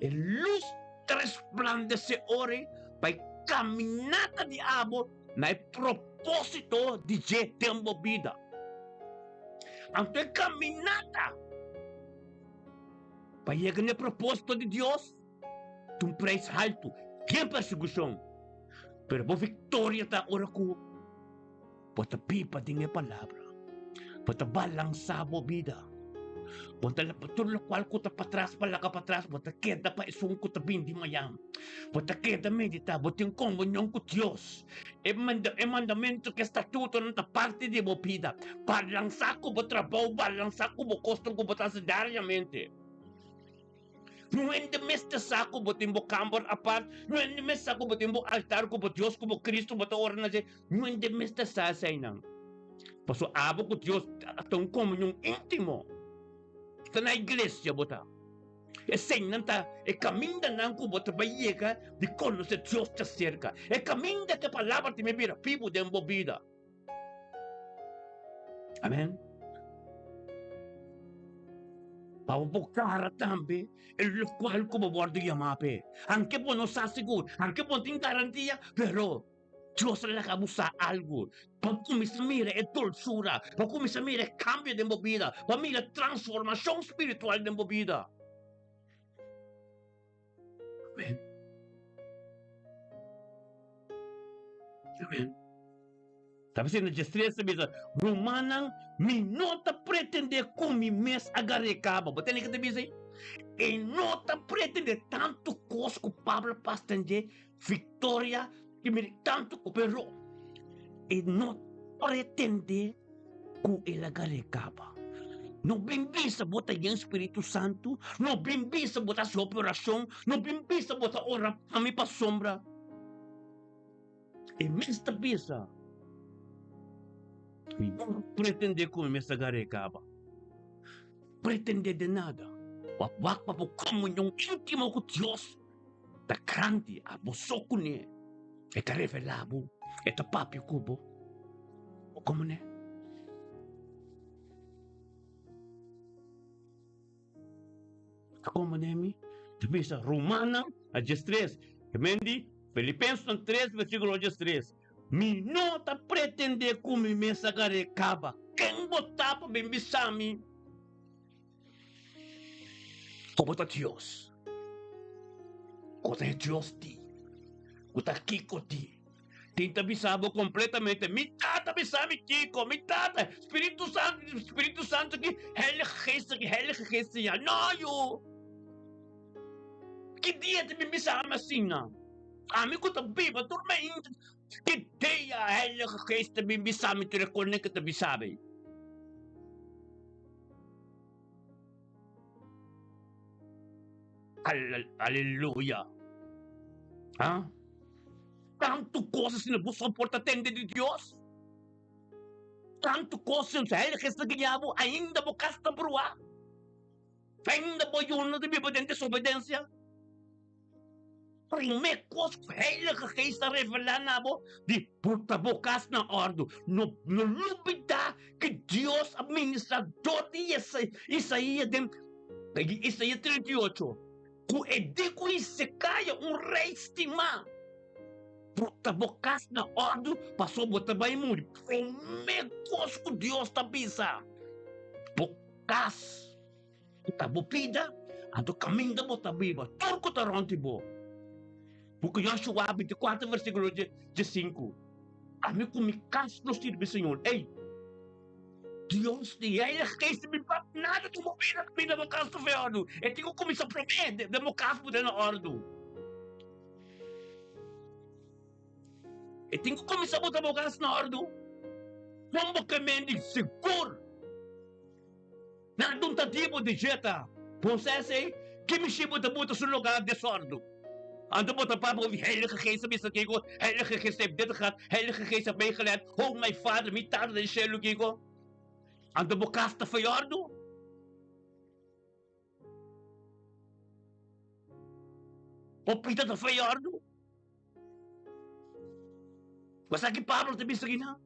El luz resplandece ore para caminata de abo na propósito de tempo vida. Ante caminata para chegar no propósito de Deus, um preço alto, tem perseguição, pero a vitória está ora com para pipa de minha palavra, para balançar a vida. Bota tudo lo qual kuta patras palaka patras bota queda pa isung kuta bindi mayam. Bota queda medita bota yung comunhão com Deus. É mandamento que estatuto não tá parte de bopida. Balançar com o trabalho, balançar com o custo com o diariamente. Não é de mestre saco botimbo cambor apart, não é de mestre saco botimbo altar como Deus como Cristo bota ora na não é de mestre sa não. Paso abo com Deus atong comunhão íntimo. Está na igreja bota. É sem nanta, é caminho da não como bota baiega de conhecer Deus te cerca. É caminho da que a palavra te me vira pibo de embobida. Amém. Pabukara tambe, el cual como bordo yamape. Anche po non sa siguro, anche po tin garantia, pero Dios le abusa algo. Para comisamire è dulzura, para comisamire è cambio de movida, para mira transformação espiritual de movida. Amém. Amém. Sabe se na destreza bisa Romanan minota pretender comi mes agarecaba. Bote nem que te bisa e nota pretender tanto cosco Pablo pastanje victoria que me tanto pero e não pretender com ele agarecaba. Não bem vista botar em Espírito Santo, não bem vista botar sua operação, não bem vista botar ora a mim para sombra. E mesta bisa não pretender comer essa garecaba. Pretender de nada. Wak pa po comunhão íntima com Deus. Da grande, a bosoco ne. E ta revelabo. E ta papi cubo. O como ne? Como ne mi? Tu pensa, Romana, a 3. Kemendi, Filipenses 3, versículo 3. Mi nota pretender comer essa garecaba. Quem botar para bem bisami? Como está Deus? Como é Deus ti? Como está Kiko ti? Tinta bisabo completamente. Mi tata bisami Kiko, mi tata. Espírito Santo que ele resta ya. Não, eu. Que dia te me bisami assim, não? Amigo tá viva, turma ainda. Que dia ele resta me bisami te reconhece que te bisami. Aleluia. Ah? Tanto coisas na busca por atender de Deus. Tanto coisas ele resta ganhado ainda vou casta broa. Ainda vou yuna de viver dentro de desobediência. Primeira coisa que ele resta revelar na bo de porta bocas na ordem. No lubida que Deus administrador de Isaías 38. Que digo isso se caia rei estimar. Porta bocas na ordem passou botar bem muito. Primeira coisa que Deus está pensando. Bocas. Está bopida. Ando caminho da bota viva. Tudo está rontibo. Porque Joshua 24, versículo 5. Amigo, me caso no sirve, Senhor. Ei, Deus te ele esquece me nada de movida que me dá uma casa do veado. Eu tenho que começar a prometer, de uma casa por dentro da ordem. Eu tenho que começar a botar uma casa na ordem. Como que me diz seguro? Não está tipo de jeito. Você sei que me chama de botar no lugar de sordo. Ando mo tapos mo heilige geest is dat kiko heilige geest heeft dit gehad heilige geest heeft mij geleid oh mijn vader mijn taal de shelo kiko ando mo kasta fayordo opita de fayordo basta que Pablo te bisa gina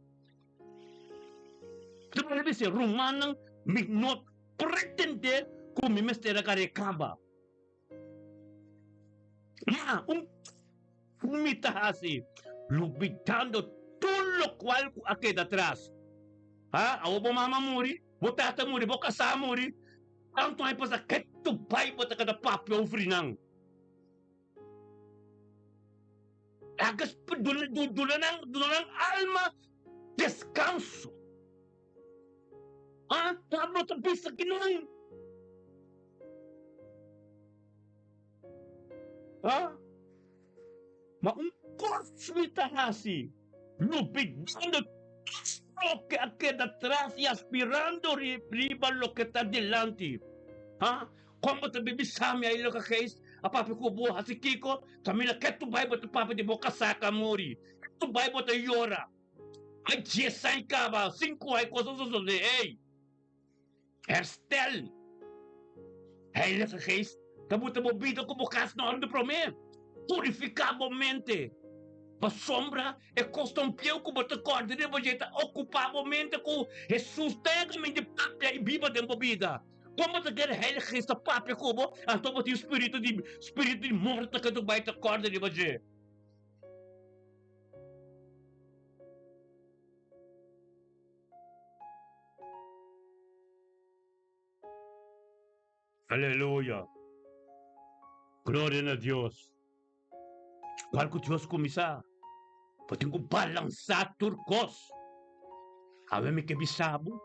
tu pode dizer Romanan me not pretender como me mestera carecamba. Mitahasi, lubitando tudo lo qual aqui atrás. Ah, o mama muri, botata muri, boca sa muri. Tanto aí passa que tu pai bota cada papo ofrinang. Agas dulanang alma descanso. Ah, Pablo te bisa que não. Ha? Maungkos mitahasi. Lubigando lo que queda atrás y aspirando riba lo que está delante. Ha? Como te bibisami ay lo que kais, apapi ko buha si Kiko, kamila ketu Bible to papa di boca saka muri. Ketu Bible to yora. Ay jesay ka ba, 5 ay cosas de hey. Herstel. Hey lo que kais, kabuta mo bito ko bukas no ando promem. Purificamos mente. Pa sombra é constante que você acorda de você ocupar a mente com Jesus tem a mente própria e viva dentro da vida. Como você quer realizar essa própria como então você espírito de morte que tu vai te acorda de você. Aleluia. Glória a Deus. Qual que Deus começar? Pode balançar turcos. Havemos que bisabo.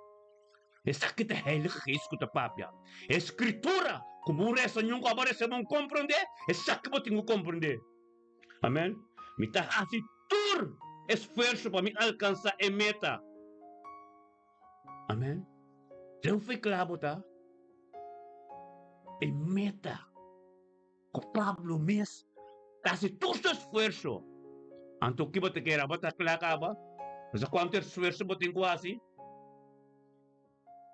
Essa que te heilige risco da papia. Escritura, como resta nenhum que aparece não compreender, essa que eu tenho que compreender. Amém? Me tá assim tur esforço para me alcançar a meta. Amém? Deus foi claro, tá? E meta. Com Pablo mesmo. Assim, todo esforço. Anto que você quer, você claro, mas quanto esforço você tem quase?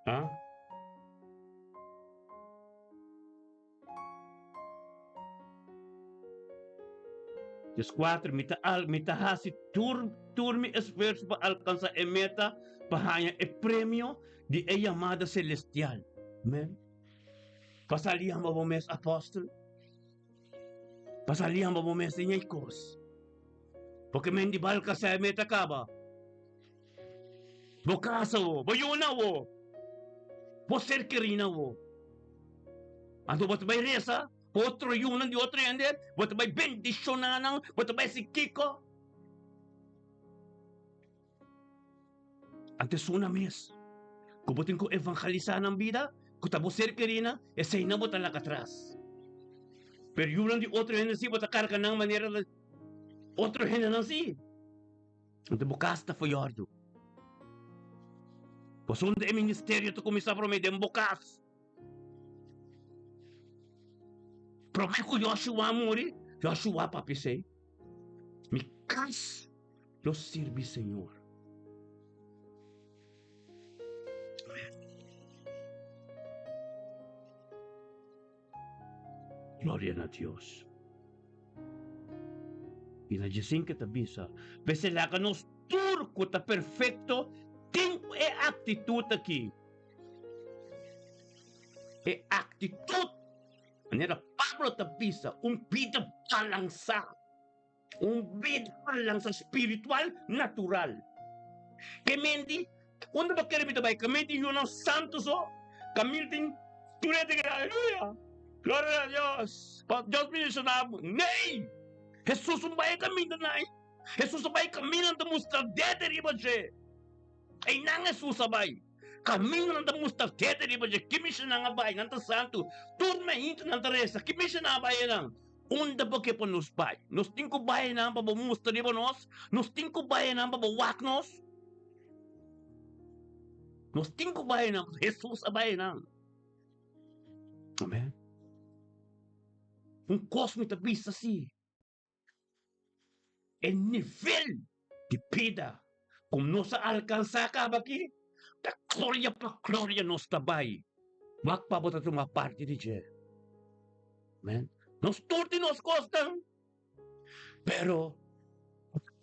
Ah? Os 4, mita hasi turmi esforço para alcançar a meta, para ganhar o prêmio de a chamada celestial. Amém? Pasalihan ba mo mes apóstolo? Pasalihan ba mo mes inyikos? Porque mendi balka sa meta ka ba? Bokasa wo, bayuna wo. Poser kirina wo. Ando ba tabay resa? Otro yunan di otro yande? Ba tabay bendisyonan? Ba tabay si Kiko? Antes una mes. Kubutin ko evangelisan ang vida, kutabo ser kirina, esa inabot ang lakatras. Pero yunan di otro yande si, ba takar ka ng manera na otro yande na si. Ando bukas na foyordo. Pues onde é ministério tu começar a prometer um bocado. Promete que Joshua morre, Joshua papi sei. Me cas, eu sirvi Senhor. Glória a Deus. E na dizem que te avisa, pese lá que nos turco tá perfeito, tem atitude aqui. É atitude. Maneira Pablo te avisa, vida balança. Vida balança espiritual, natural. Que mente, quando você quer vida, que mente yun ang santo so, kamiting tunay de aleluya. Gloria a Dios. Dios mencionaba, nei! Jesus ang bahay kami na Jesus ang bahay kami na mostrar de riba siya. Ay nang Jesus sabay. Kami nga nang mustard tete di ba je kimisyon nga bay nang santo. Turma hinto nang Teresa kimisyon na bay nang. Unda ba ke nos bay. Nos tinko bay nang pa musta di ba nos tinko bay nang pa wak nos. Nos tinko bay nang Jesus abay nang. Amen. Cosmo te vista assim. El nivel de vida como nos alcança acaba aqui. Da gloria pa gloria nos tabay. Wag pa bota uma parte de je. Amen. Nos turti nos costan. Pero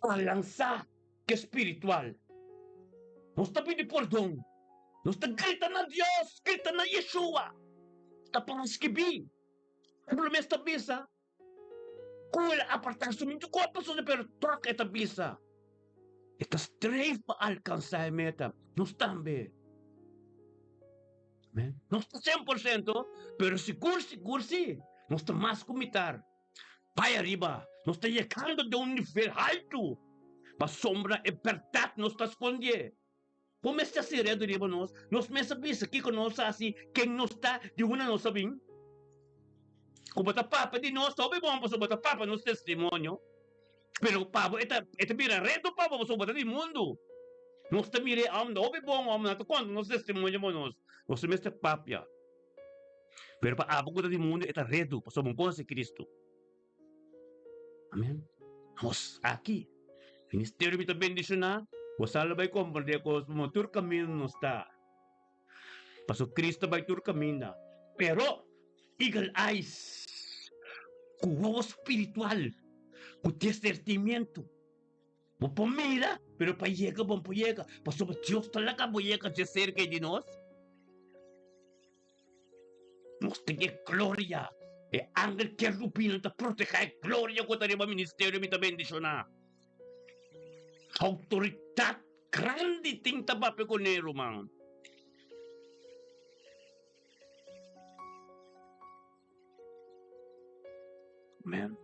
balança que espiritual. Nos tabi de perdão. Nos ta grita na Deus, grita na Yeshua. Ta panskibi. Problema esta bisa. Kula apartar suminto ko pa so pero toca esta bisa. Estás três para alcançar a meta. Não estão bem. Não está 100%, pero seguro sim. Não está mais comitar. Vai arriba. Não está chegando de nível alto. Para sombra é verdade, não está escondendo. Como está sereno arriba nós? Nós mesmos sabemos que nós assim, quem não está de uma não sabemos. Kung bata papa di nós, sabi mo ang bata papa nos testemunho. Pero papa, ita mira reto papa sa bata di mundo. Nós mire am no be bom am na to quando nos testemunho mo nos semestre papia. Pero pa abo ko di mundo ita redo pa bom si Cristo. Amen. Nós aqui, Ministério mita bendisyon na, wasala bay ko ang ko mo tur caminho nos está. Paso Cristo bay tur caminho. Pero eagle eyes, cuo espiritual, com discernimento. Mo mira, pero pa llega, bom po llega. Paso ba Dios talaga mo llega de cerca de nós? Nós temos glória. E ángel que rupina ta proteger glória ko tani ba ministerio mi ta bendisyon na. Autoridad grande ting tabape ko nero man. Amen.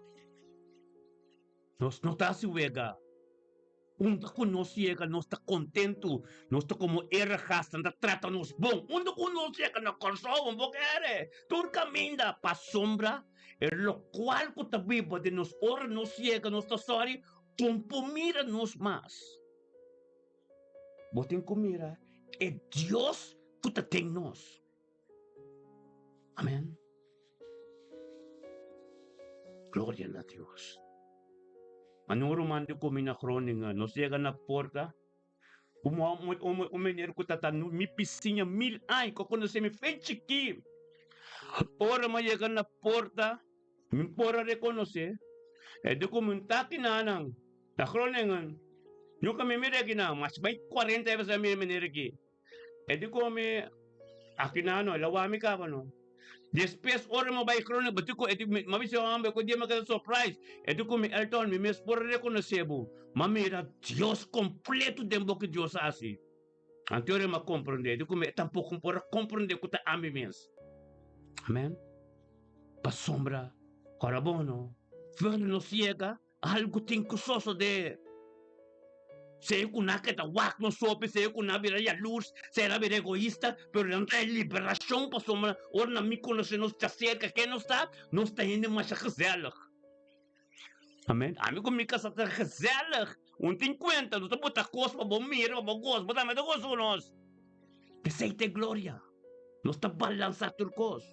Nós não está se uega. Unda ko nos chega, nós está contento, nós está como era gasta, anda trata nos bom. Unda ko nos chega na console, um bocare. Tur caminda pa sombra, lo qual ko tabiba de nos ora nos chega, nós está sorry, compomira nos mas. Botem comira, é Deus que tá tem nós. Amém. Glória a Deus. Manuro man di ko minakroning no siya na porta. Umenero ko tatanu mi pisinha 1000 ay ko kuno se mi fechiki. Ora mayagan na porta, mi pora reconoce. E di ko muntaki nanang. Nakroning yo kami miregi na mas may 40 sa mi mineregi. E di ko mi akinano lawami ka no. Después ora mo bay krono bati ko eti mabisi ambe ko dia maganda surprise eti ko mi Elton mi mes por reconhecebu mamira Dios completo dembo que Dios assim anterior ma compreender eti ko mi tampoco por compreender ko ta ami mens amen pa sombra carabono ver no ciega algo tincososo de sei que na que ta wak no sope sei que na vira ya luz será vir egoísta pero não tem liberação para sombra ora na mi conoce nos está cerca que não está indo mais a gezellig amém amigo mi casa está gezellig tem conta não está botar coisa para bom mira para gosto botar mais gosto nós que sei te glória não está balançar turcos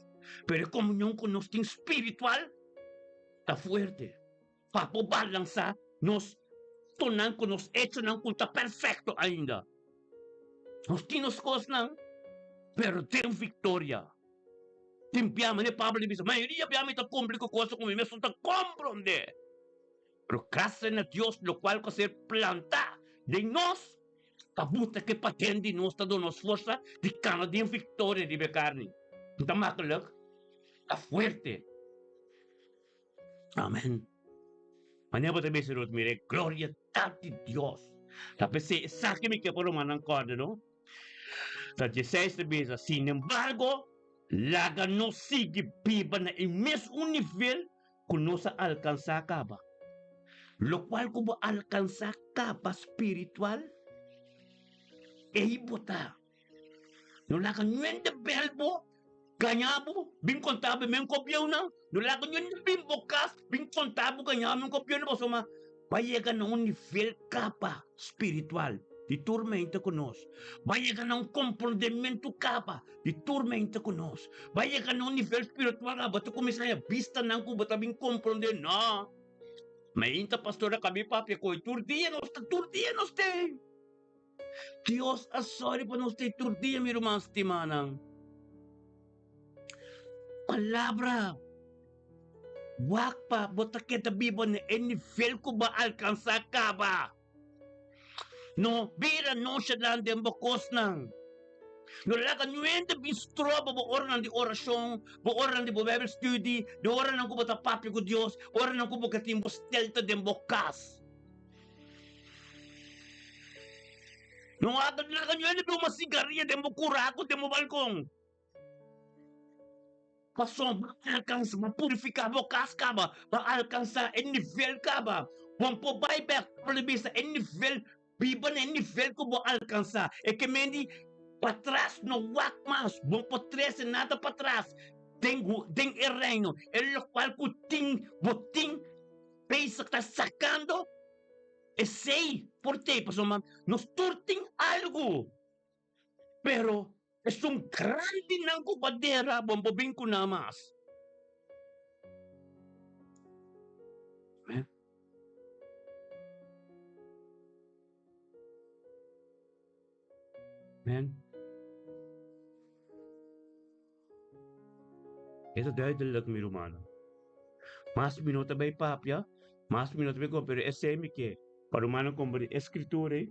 pero comunhão com nós tem espiritual está forte para balançar nós tonan ko nos hecho ng kulta perfecto ainda. Nos tinos cos nang, pero tem victoria. Tem piama ne Pablo dice, mayoría piama ita público cosa como me resulta comprende. Pero gracias a Dios, lo cual que ser planta de nos, kabuta que patendi nos ta donos força de cana de victoria de becarni. Não tá macaluc? Tá fuerte. Amén. Manhã também se mire, glória a Deus. Tapos saque me que por manang corda, no? Sa 16 besa, sin embargo, laga no sigue piba na el mesmo nível que nos alcanza acaba. Lo cual como alcanza capa espiritual, bota. No laga nuente belbo, ganhabo, bem contábil, bem copião não. No lago nyo bem bocas, bem contábil, ganhabo, bem copião não. Mas uma, vai chegar a nível capa espiritual de tormenta conosco. Vai chegar a compreendimento capa de tormenta conosco. Vai chegar a nível espiritual, tu começa a vista não que você bem compreender, não. Mas ainda pastora kami papi ko, turdia nos tem. Deus a sorry pa nos tem turdia, mi romans timanang. Palabra. Wak pa, bota kita bibo na enifel ko ba alcanza ka ba? No, bira no siya lang din bakos nang. No, laga nuwende bistro ba oran di orasyon, ba oran di Bible study, di oran ng kubata papi ko Diyos, oran ng kubata timbo stelta din bokas. No, laga nuwende ba masigarya din bukura ako din mo balkong. Pasong alcança, purificar bokas ka ba? Alcança nível ka ba? Bom po Bible, palibisa nível, biba na nível ko ba alcança? E que mendi patras no wak mas, bom po tres nada patras. tem el reino, en lo cual botín, pensa que está sacando, sei, por ti, pastor, nos turtin algo, pero es un grande ng kubadera, bombobin ko na mas. Amen. Amen. Ito duidelijk mi Romano. Mas minuta ba papia? Mas minuta ba ko pero SM que para Romano como de escritura,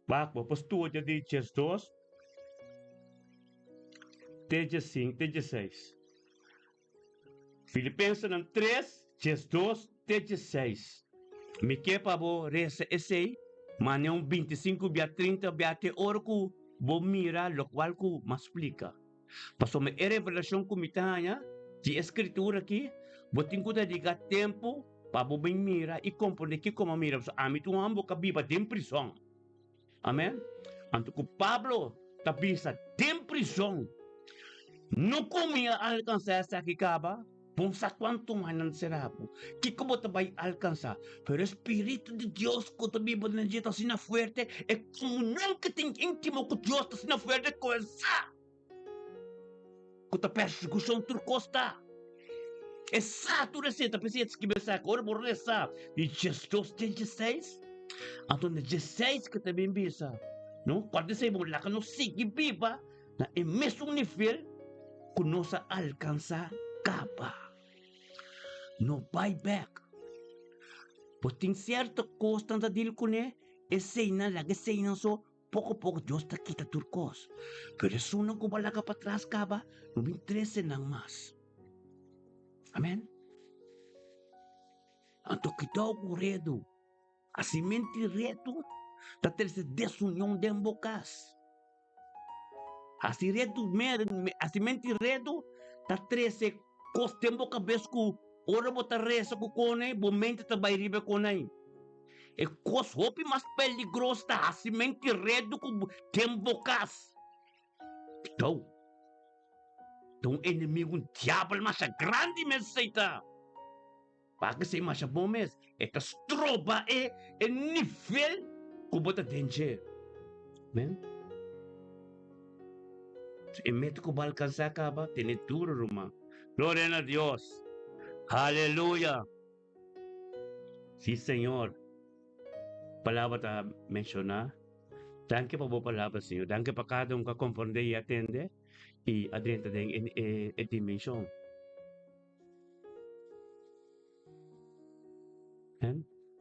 bakbo postura de 2, 5, 6. Filipenses 3, 2, 6. Me que para bo reza esse, mas 25, 30, 20 horas que vou mirar, lo qual que me explica. Pastor, me revelação que me tenha, de escritura aqui, vou ter que dedicar tempo para vou bem mirar e compreender que como mira. A mim tu amo que viva de prisão. Amém? Anto que Pablo está bisa de prisão. Não comia alcançar essa que acaba, pensa quanto mais não será, que como te vai alcançar, pero o Espírito de Deus que te vive na gente assim na fuerte, é como nunca tem íntimo com Deus assim na fuerte, coisa, que te perseguição turcosta, é sato receita, pensei que pensar agora por rezar, de Jesus 16, então 16 que também bisa, não, quando você lá que não sigue viva, na é mesmo nível que nós alcançar capa. No buyback. Pois tem certa coisa tanta dele com ele, é seina lá, que seina só, pouco a pouco Deus está quita turcos. Pero isso não que balaga para trás caba, não me interessa não mais. Amém? Então que dá o redo, a semente redo, está ter essa desunião de bocas. A semente redo, está ter essa coisa de boca vez que ora botar reza com cone, momento tá vai riba cone. É coisa hopi mais peligrosa, a semente redo com tembocas. Então, inimigo diabo mais grande messeita. Para que se mais bom mes, esta stroba é nível que bota danger. Amen? E meto que vai alcançar acaba, tem duro, Roma. Glória a Deus. Aleluya. Sí, Señor. Palabra ta mencionar. Danke pa po palabra, Señor. Danke pa cada ka comprende y atende. Y adrenta den en dimensión.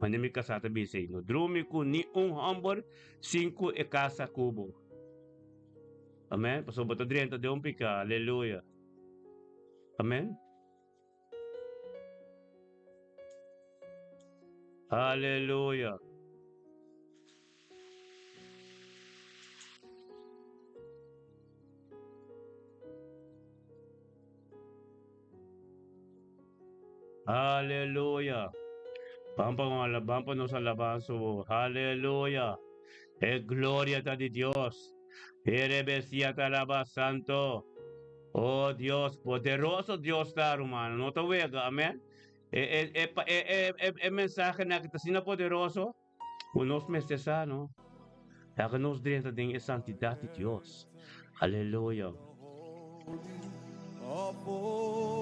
Manimi kasata bi Señor. Drumi ku ni hambor 5 e casa kubo. Amen. Paso bato adrenta de pica. Aleluya. Amen. Aleluya. Aleluya. Vamos nos alabanzo. Aleluya. Es gloria de Dios. Erebesia talaba santo. Oh Dios, poderoso Dios está, hermano. No te vega, amén. Mensaje na kita sina poderoso. Unos meses no. Haga nos dentro de santidad de Dios. Aleluya.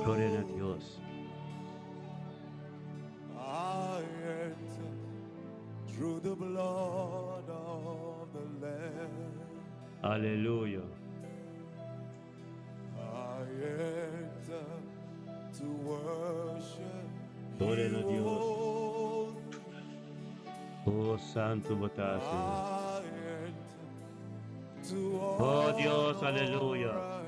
Gloria a Dios. I enter through the blood of the Lamb. Aleluya. I enter to worship. Gloria a Dios. You. Oh Santo Batase. I enter to Oh Dios, offer aleluya. prayer.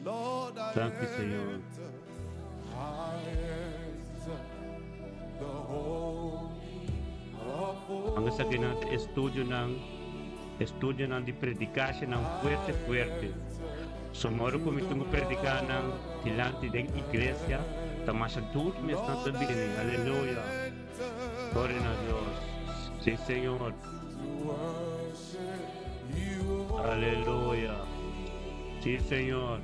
Lord, I Thank you, Señor. enter. I enter the holy of Ang sa kinat estudio ng di predikasyon ng fuerte. Sumoro kung itong predika ng tilante ng iglesia, tamasa dos mes na sabihin. Aleluya. Gloria a Dios. Sí, Señor. Aleluya. Sí, Señor.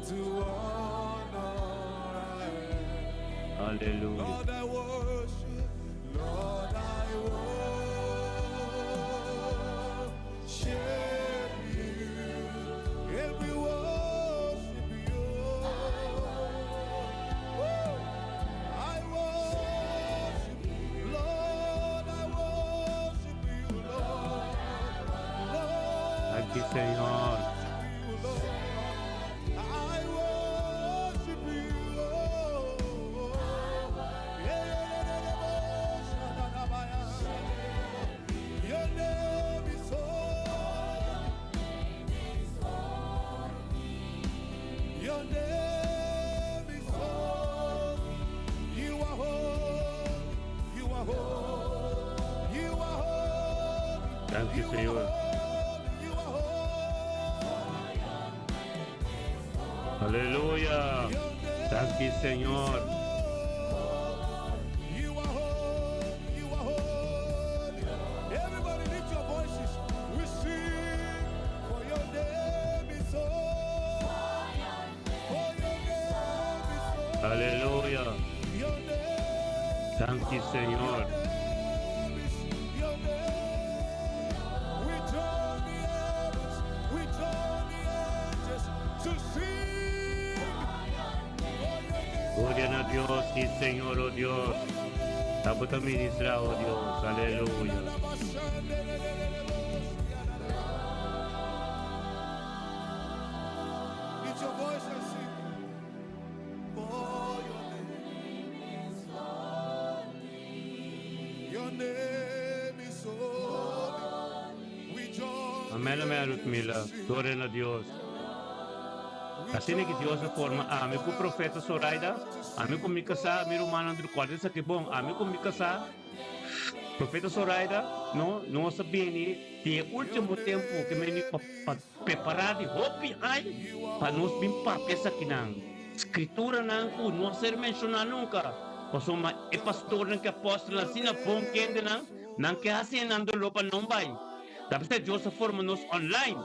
to honor I am. Hallelujah. Lord, I worship. Lord, I worship you. And we worship you. Woo! I worship you. Lord, I worship you, Lord. Lord, Thank you, Señor. I worship you. Your name is holy. Your name is holy. You are holy. You are holy. You are holy. Thank you, Señor. You are holy. Aleluya. Thank you, Señor. You are holy, you are holy. Everybody lift your voices. We sing for your name is holy. For your name is holy. Aleluya. Your name, Thank you, Señor. name is your name. We join the heavens, we join the angels to sing for your name. Gloria a Dios, sí, Señor, oh Dios. Dapat kami ministra, oh Dios. Aleluya. Lift your voice and sing. For your name is holy. Your name is holy. We join. Amén, amén, Rutmila. Gloria a Dios. Kasi ni Diyos sa forma, amin ko profeta Zoraida, amin ko mikasa, amin Romano Andrew Quartes sa kibong, amin ko mikasa, profeta Zoraida, no sabihin ni, di ultimo tempo, que may preparado, hopi ay, panos bin papel sa kinang, escritura na ko, no ser mencionar nunca, paso e pastor ng apóstolo, sina pong kende na, nang kasi nandun pa nombay, tapos na Diyos sa forma nos online,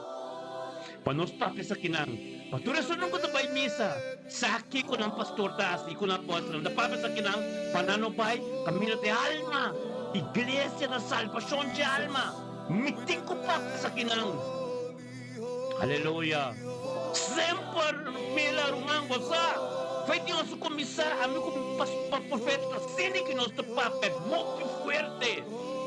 panos papel sa kinang, Patura sunong ko na ba'y misa? Saki ko ng pastor taas, ko ng apostol. Napapit sa kinang pananobay, kamila de alma. Iglesia na salvasyon de alma. Miting ko pa sa kinang. Hallelujah. Sempre mila rumango sa. Foi Deus começar a me profeta, sini que nós te papel muito fuerte.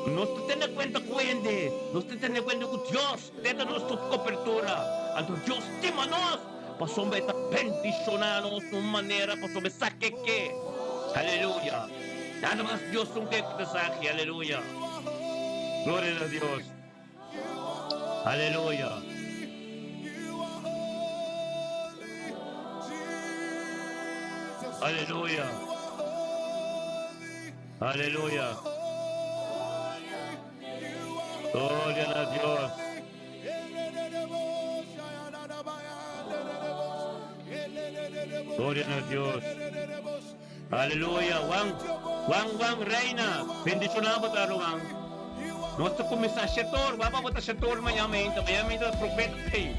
Nós temos cuenta cuende, nós temos cuenta com Deus, dentro nossa cobertura. Então Deus estima nós. Pastor vai estar bendicionando de uma maneira, pastor vai saber que. Aleluia. Nada mais Deus não quer que te saque. Aleluia. Glória a Deus. Aleluia. Aleluia. Aleluia. Glória a Deus. Glória a Deus. Aleluia. Wang, reina. Bendicionado tayo, Wang. Nós começar a setor, vamos botar setor mayamento da profeta aí.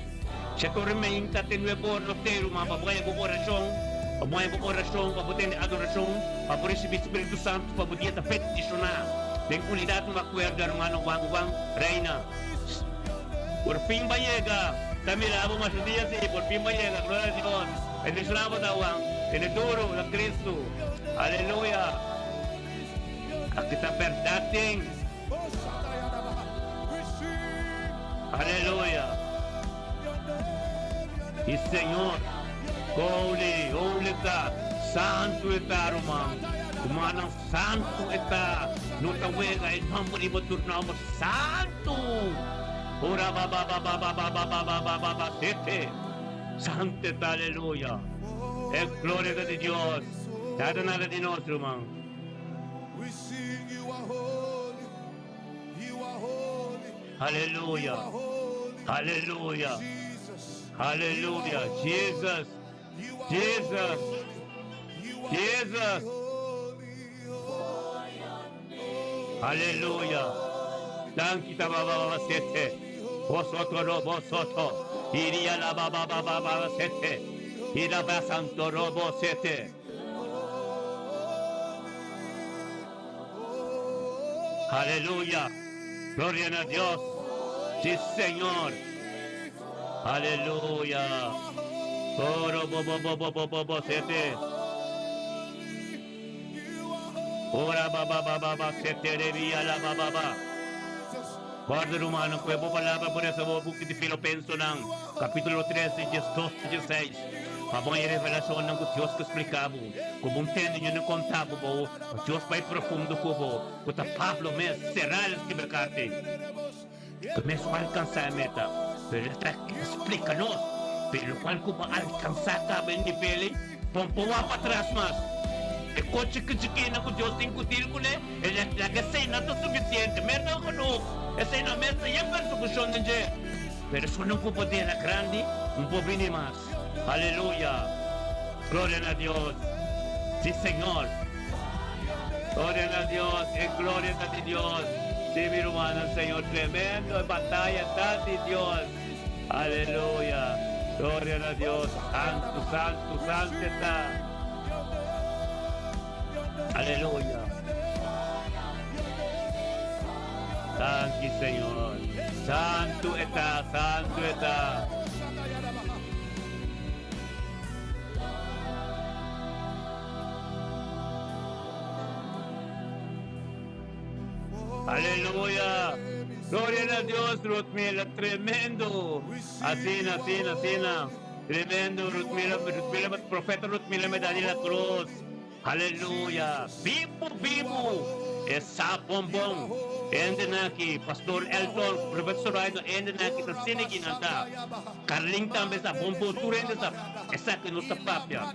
Setor mayamento tem nuevo roteiro, mas pabuhay ko orasyon, pabuhay adoração, para receber Espírito Santo, para poder peticionar. Tem qualidade uma cuerda ng Wang, reina. Por fin ba llega? También abo más días y por fin va a llegar, gloria a Dios. En el slavo tawang, en el duro de Cristo. Aleluya. Aquí está perdating. Aleluya. Y Señor, holy ka, santo está, Román. Humanang santo está. No te huega, el nombre y turnamos santo. Ora ba sete. Santa aleluya. Es gloria de Dios. Nada nada de nosotros, man. We sing, you are holy. You are holy. Aleluya. Holy. Aleluya. Jesus. Aleluya. Jesus. Jesus. Jesus. Aleluya. Dan kita baba sete. Bosoto. Iria la baba sete. Irabasanto robo sete. Aleluya. Gloria a Dios. Sí, Señor. Aleluya. Oro bobo sete. Ora baba sete revia la baba. Guarda Romano, que boa palavra por essa boa book de Filipenses ng capítulo 13, dias 12 e 16. Pabong a revelação ng Deus que explicava. Como entende nyo ng contabo bo, o Deus vai profundo po bo. Kuta Pablo mes será el que mercarte. Começo a alcançar a meta. Pero esta explica-nos. Pero quando como alcançar a bem de pele, pompoa para trás mas. E coche que chiquina com Deus tem que ter com ele, ele é que sei não é suficiente, merda ou não, essa é na mesa e a persecução de Deus. Pero se não poder é grande, não pode vir mais. Aleluia, glória a Deus, sim Senhor, glória a Deus, e glória a Deus, sim meu irmão, Senhor, tremendo, batalha da de Deus, aleluia, glória a Deus, santo está. Aleluya. Thank you, Señor. Santo está, santo está. Aleluya. Gloria a Dios, Ruthmila, tremendo. Así. Tremendo, Ruthmila, profeta Ruthmila me da la cruz. Aleluya. Vivo. Esa bombong. Ende na ki Pastor Elton, Professor Raido, ende na ki sa sinigin anta. Karling tambe sa bombo turende sa esa que no sa papia.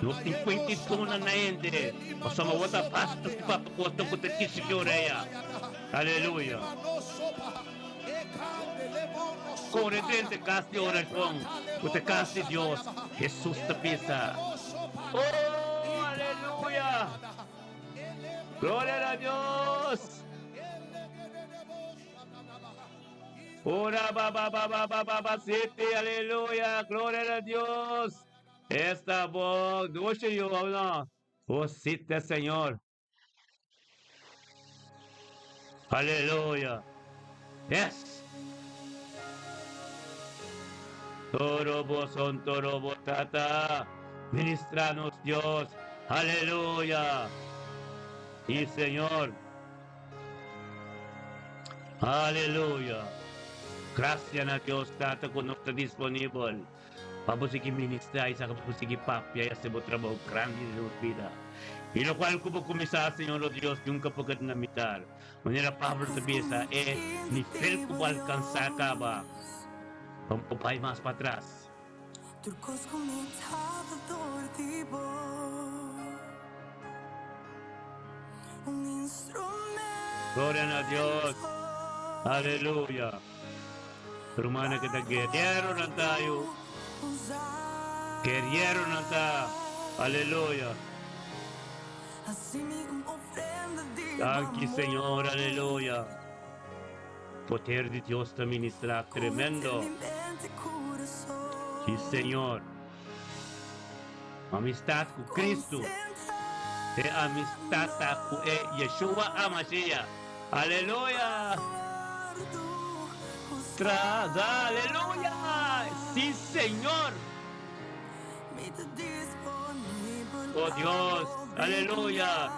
No 50 tona na ende. O sa mawata pastos ki papakoto ko te kisikyoreya. Aleluya. Corredente casti oración. Te casti Dios. Jesús te pisa. Oh, aleluya. Gloria a Dios. Ora baba city, aleluya, gloria a Dios. Esta voz, duche yo, no. Oh, cite, Señor. Aleluya. Yes. Torobo son torobo tata. Ministranos Dios. Aleluya. Y Señor. Aleluya. Gracias a Dios Tata kung está disponible. Pabusiki ministra isa kapusiki papya sa mo trabaho grande de vida. Y lo cual como comisa Señor Dios nunca pagad na mitar. Manera Pablo sabihin sa ni fel ko alcanza ka ba. Pampapay mas patras. Turcos com metade dortivo. Instrumento. Gloria a Dios. Aleluya. Rumana kita guerrero na tayo. Guerrero na tayo. Aleluya. Thank you, Señor. Aleluya. Poder de Dios te ministra tremendo. Sí, Señor. Amistad con Cristo. E amistad con Yeshua Amashiach. Aleluya. Aleluya. Sí, Señor. Oh Dios. Aleluya.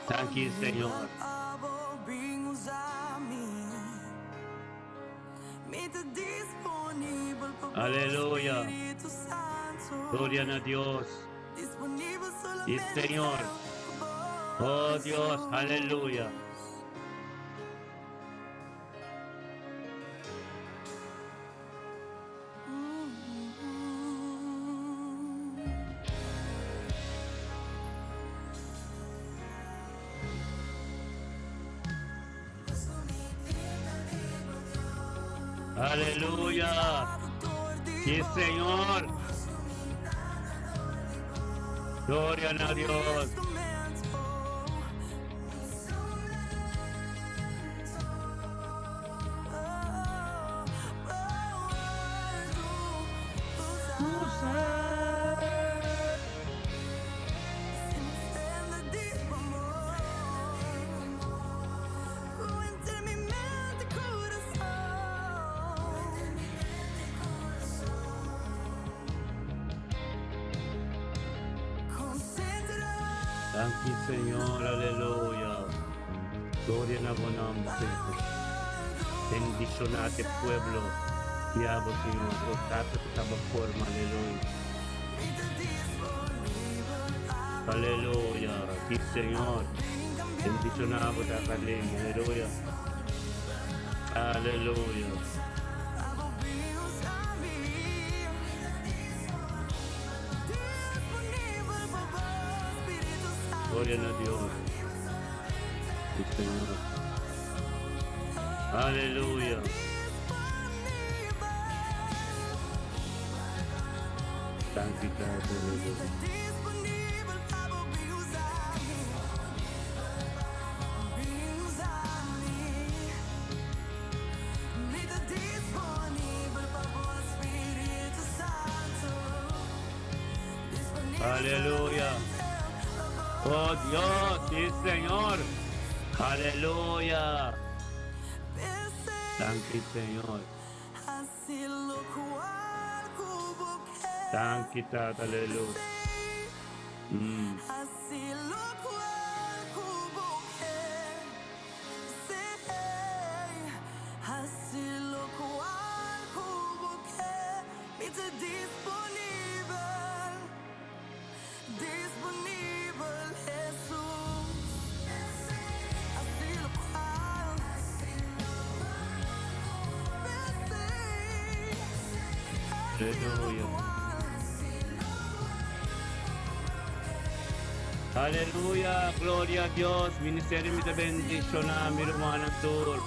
Thank you, Señor. Aleluya. Gloria a Dios. Sí, Señor. Oh Dios. Aleluya. Aleluya. Sí, Señor. Gloria a Dios. Thank you, Señor, aleluya. Gloria en tu nombre. Bendicionate pueblo. Diabo, Señor, trata de esta forma, aleluya. Aleluya, sí, Señor. Bendicionamos a Carlene, aleluya. Aleluya. Gloria a Dios. Sí, Señor. Aleluya. Santificado, aleluya. Aleluya. Oh Dios, sí Señor. Aleluya. Thank you, Señor. Thank you, Tata. Aleluya. Aleluya. Aleluya, gloria a Dios. Ministerio mi te bendicionar, mi hermano Tur.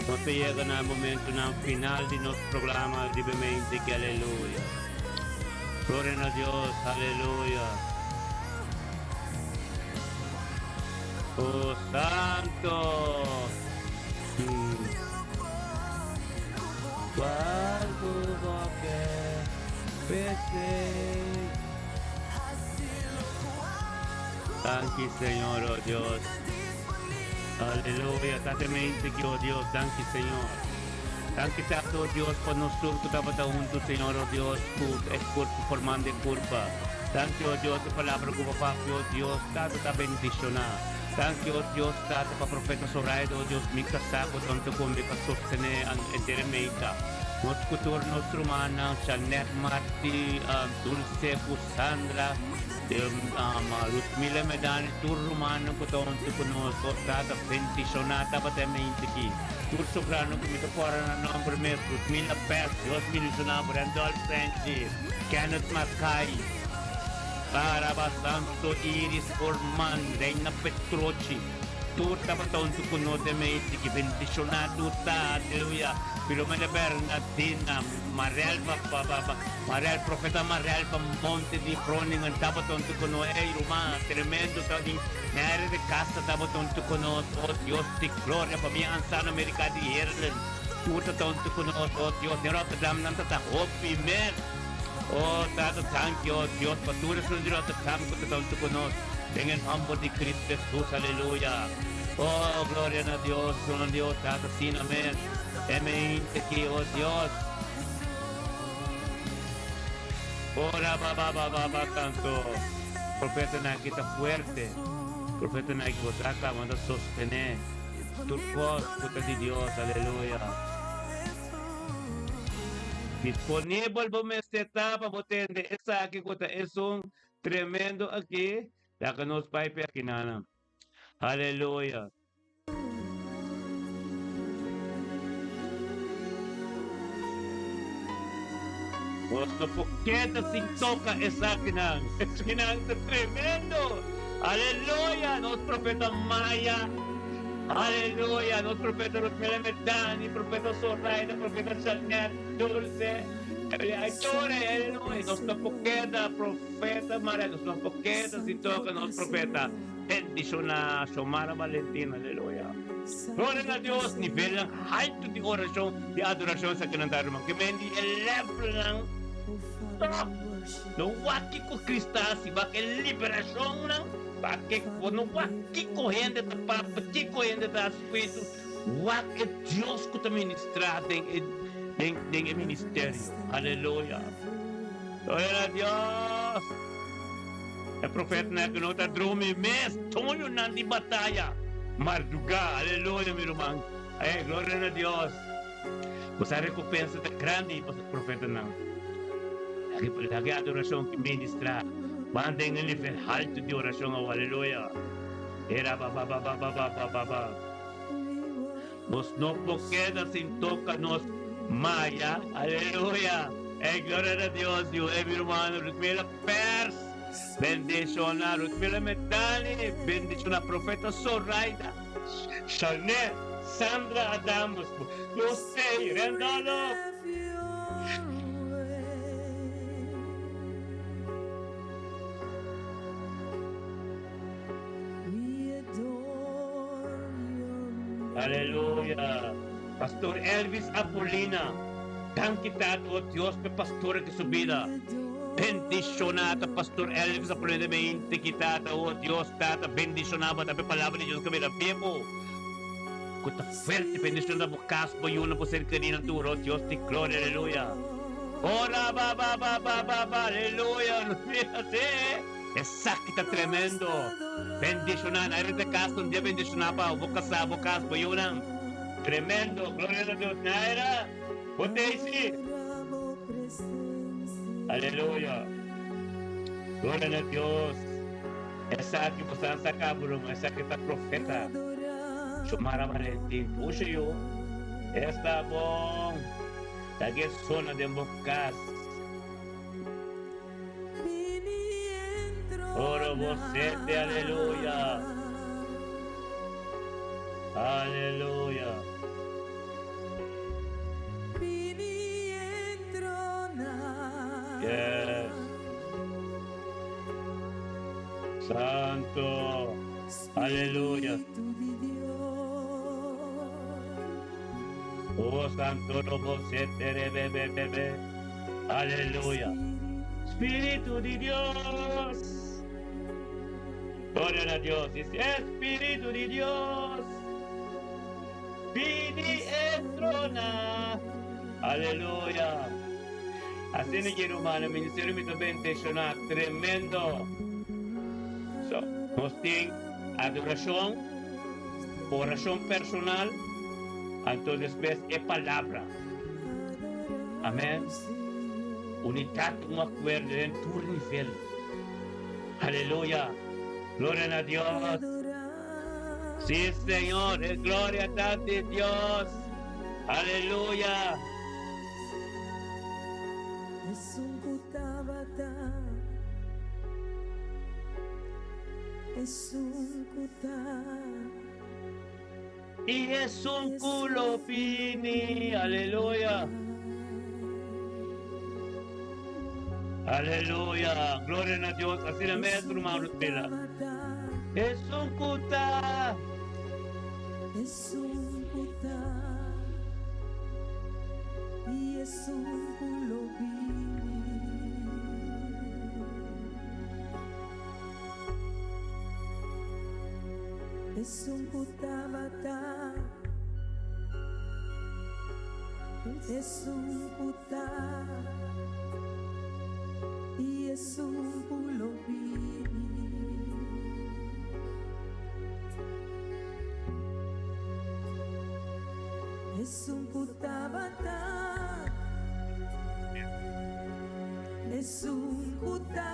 No te llega al momento, al final de nuestro programa, libremente que aleluya. Gloria a Dios, aleluya. Oh, santo. ¿Cuál tuvo que vencer? Thank you, Señor, oh Dios. Aleluya, tatamente que oh Dios, thank you, Señor. Thank you, tanto, oh Dios, por nosotros que estamos juntos, Señor, oh Dios, es cuerpo formando culpa. Thank you, oh Dios, tu palabra como papá, oh Dios, tanto está bendicionada. Thank you, oh Dios, tanto para profeta Soraya, oh Dios, mi casaco, tanto como mi pastor Sene, enteramente. Nuestro futuro, nuestra hermana, Janet Martí, Dulce, Sandra, Luzmila Medani, tu romano, que tanto conosco, stata bendicionata, patamente aqui. Tu soprano, que me tocora na nombre meu, Luzmila Pérez, Deus me ensinou, Brandol Francis, Kenneth Mackay, Baraba Santo Iris Orman, Reina Petroci, tu tapatonto conoscamente, que bendicionato está, aleluia. Filomena Bernardina, Mariel Profeta Mariel Monte di Froning, and Tabaton to Cono, Roma, tremendo, Nere de Casa Tabaton to Cono, oh Dios, di Gloria, for me, and San America di Ireland, Tutaton to Cono, oh Dios, the Rotterdam, Nanta, Hopi, Man, oh, Tata, thank you, oh Dios, for tourism, the Rotterdam, to Cono, tengan humble di Cristo Jesús, aleluya. Oh, gloria a Dios, son Dios, Tata, sin amén. Amén, aquí, oh Dios. Ora, baba, tanto. Profeta na kita fuerte. Profeta na ikotaka, manda sostener. Turcos, puta de Dios, aleluya. Disponible para esta etapa, potente. Esa aquí, es un tremendo aquí. La que nos va a ir aquí, nana. Aleluya. Nuestro poqueta sin toca esa kinang. Es kinang tremendo. Aleluya. Nuestro profeta Maya. Aleluya. Nuestro profeta Rosmela Medani. Profeta Soraya. Profeta Janet Dulce. Aleluya. Nuestro poqueta profeta María. Nuestro poqueta sin toca. Nuestro profeta. Bendición a Xiomara Valentina. Aleluya. Gloria a Dios. Nivel ng alto de oración. De adoración sa kinandarumang. Kimendi 11 lang. No waki ko Kristasi, bakit liberasyon lang, bakit no waki ko hindi ta papati ko hindi ta Espiritu, waki Diyos ko ta ministra ding ministeryo. Hallelujah. Gloria a Dios. El profeta na kanota drumi mes, tono nan di batalla. Marduga, aleluya, mi hermano. Gloria a Dios. Pues hay recompensa tan grande, pues el profeta na. Lagi adoración que ministra. Banda en el nivel alto de oración, aleluya. Era ba. Nos no queda sin tocarnos Maya, aleluya. Gloria a Dios, Dios, mi hermano, Rutmila Pers, bendicionar Rutmila Metani, bendicionar Profeta Zoraida, Chanel, Sandra Adams, yo sé, Rendalo. Aleluya. Pastor Elvis Apolina, dan kita oh Dios pe pastor que su vida. Bendicionata Pastor Elvis Apolina me inte kita oh Dios tata bendicionaba ta pe palabra de Dios que me la piemo. Kuta fuerte bendicionada po caspo y una po ser querida tu oh Dios te gloria aleluya. Ora ba aleluya. No fíjate. Esa kita tremendo. Bendicionada, eres de casa un día bendicionaba bocas po yun. Tremendo, gloria a Dios. Naira, Potesi. Aleluya. Gloria a Dios. Esa que pasan sa kabulong, esa que está profeta. Sumara Valentín, puso yo. Esta bong. Tagi zona de bocas. Oro vocete, aleluya. Aleluya. Yes. Santo. Aleluya. Oh, Santo, robo se bebé. Aleluya. Espíritu de Dios. Gloria a Dios. Dice, Espíritu de Dios. Vini entrona. Aleluya. Así en el humano, el ministerio me bendicionar tremendo. So, nos tiene adoración, oración personal, entonces ves es palabra. Amén. Unidad, un acuerdo en tu nivel. Aleluya. Gloria a Dios. Sí, Señor, es gloria a ti, Dios. Aleluya. Y es un culo fini. Aleluya. Aleluya. Gloria a Dios. Así la mea tu hermano. Es un cuta. Es un cuta y es un culo es un cutabata, es un cuta y es un culo es un cutabata, es un cuta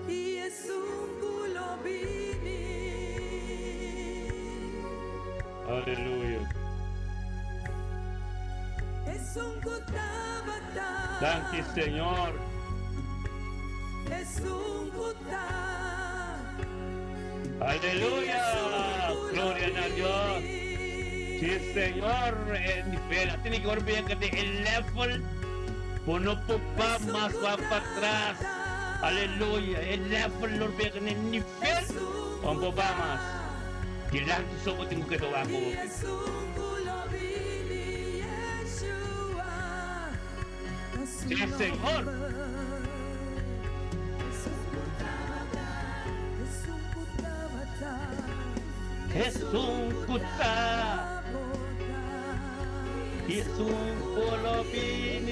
y es un culo Aleluya. es un cutabata. Gracias, Señor. Es un cuta. Aleluya. Gloria a Dios. Sí, Señor, tiene que volver que el level, pues no puede más, va para atrás. Aleluya, el level no olvida que el nivel, vamos más. Y la somos tengo que tomar como. Sí, Señor. Es un cuta y es un colopini.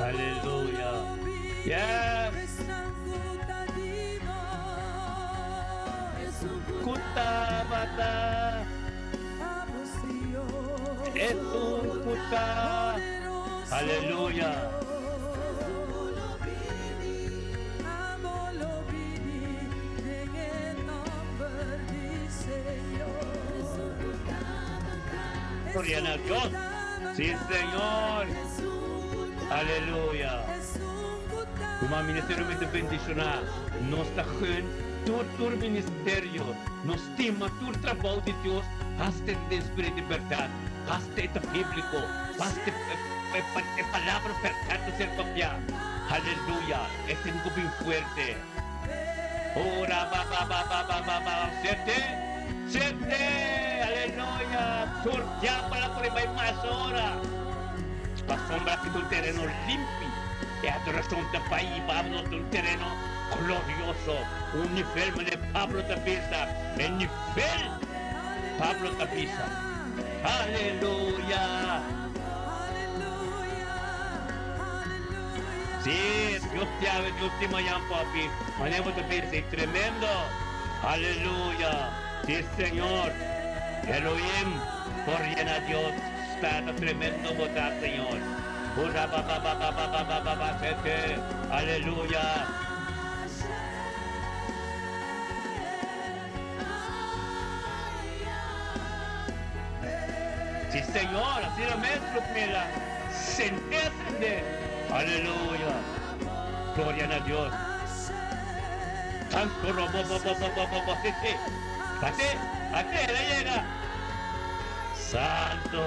Hallelujah. Yes. Kuta bata. Etun kuta. Hallelujah. Gloria a Dios. Sí, Señor. Aleluya. Uma ministerio med bendicionar. Nós está gen tur ministerio. Nos estima tur trabalho de Deus. Hasta de espírito de verdade. Hasta de bíblico. Hasta de palavra perfeita ser copiada. Aleluya. É tempo bem fuerte. Ora ba. Sete. Aleluya. Tur ya para por mais horas. Asombra que un terreno limpio e adoración de país, Pablo, un terreno glorioso, un nivel de Pablo Tapisa, el nivel Pablo Tapisa. Aleluya. Sí, Dios te ame, Dios te mañana, papi. Mañana te pide, tremendo. Aleluya. Sí, Señor. Elohim, por llenar a Dios. Está tremendo votar, Señor. Aleluya. Sí, Señor, así lo mesmo, mira. Sentirse. Aleluya. Gloria a Dios. Tanto robo. Ate, la llega. Santo.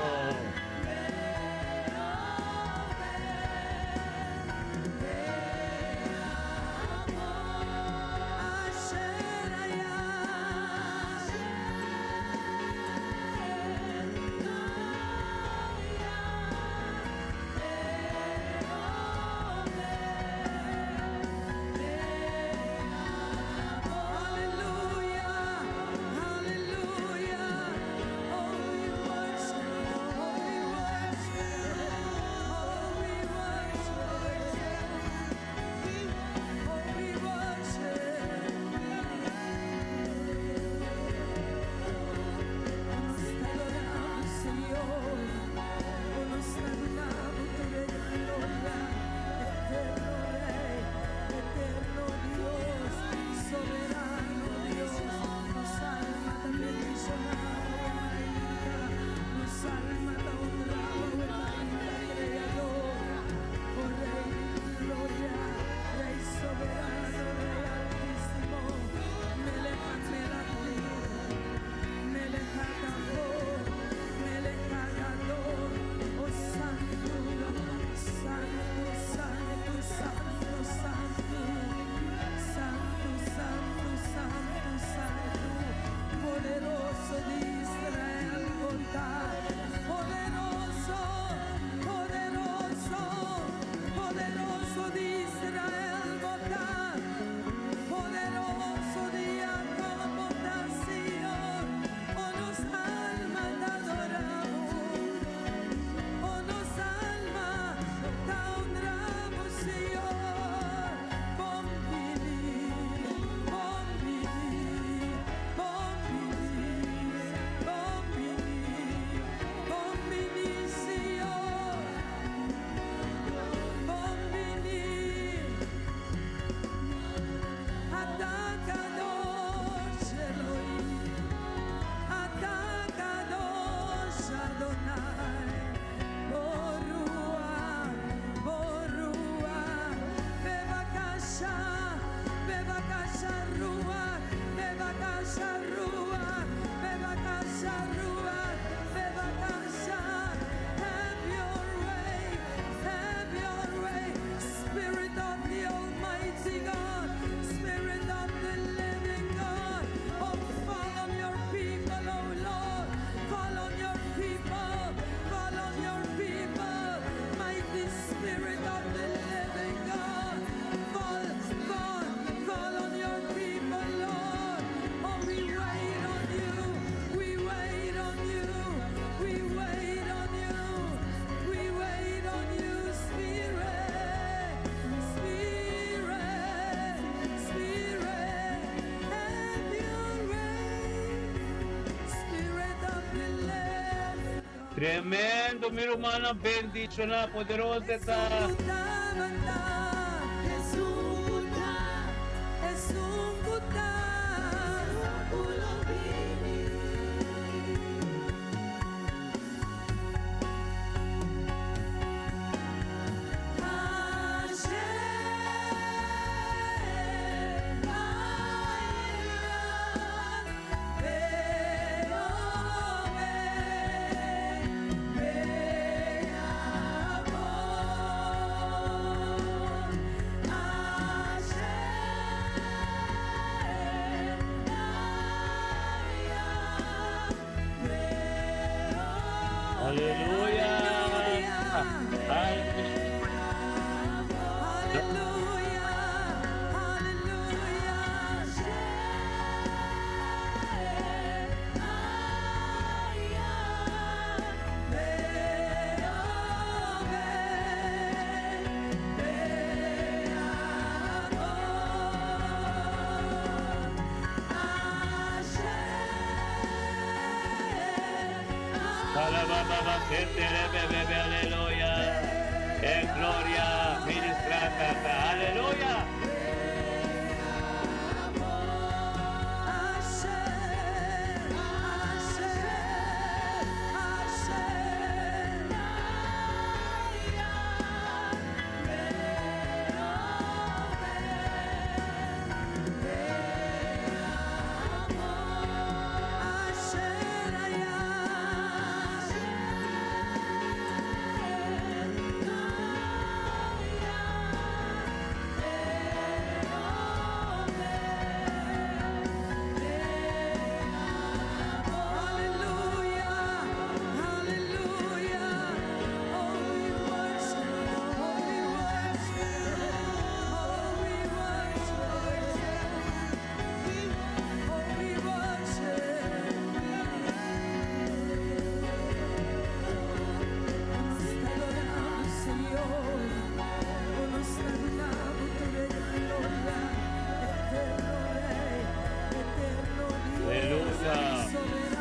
Tremendo, mi hermana, bendicionada, poderosa está. Aleluya. Aleluya. En gloria, ministrata. Aleluya.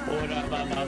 Ora mamá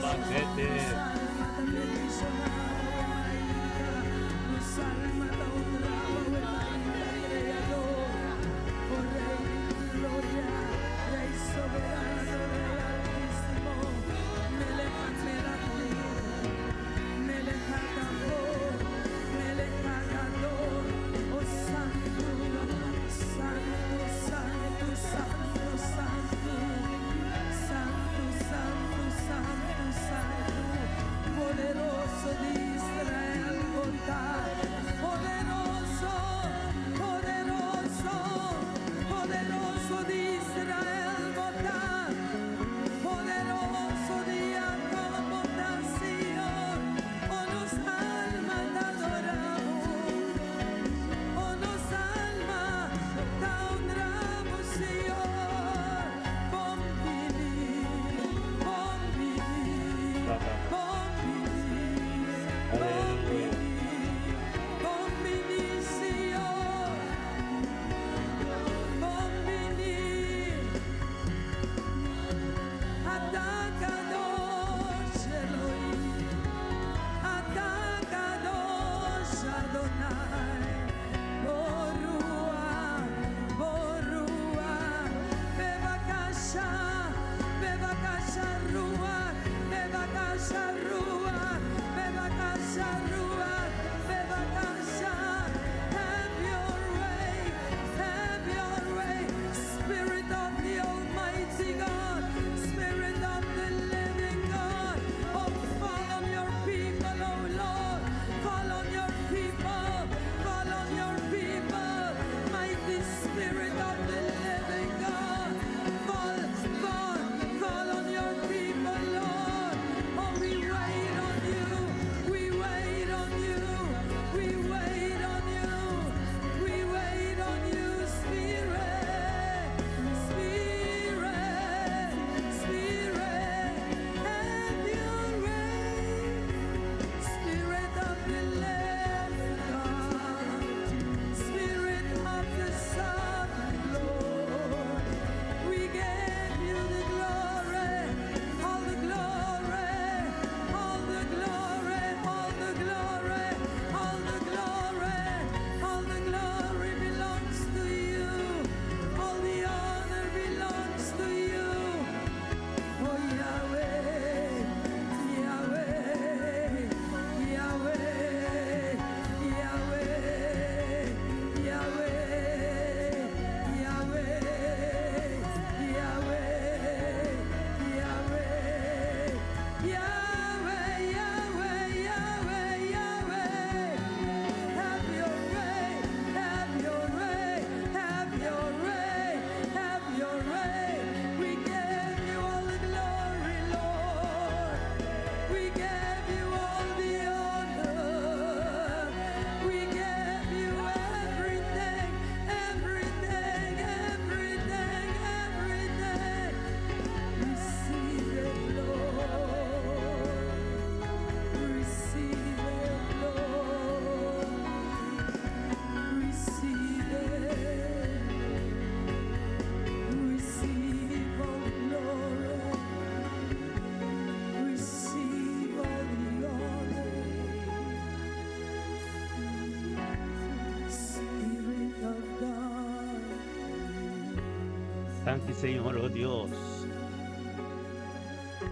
Thank you, Señor, oh Dios.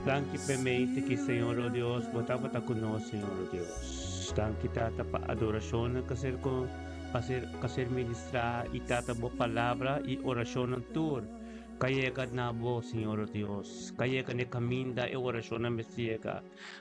Thank you, permite que, Señor, oh Dios, bota conosco, Señor, oh Dios. Thank you, tata, pa adoração, kasir ministrar, e tata, bo palavra, e oração ng tur. Kaya ka na bo, Senhor oh Deus. Kaya ka ne caminda e oração na Messias.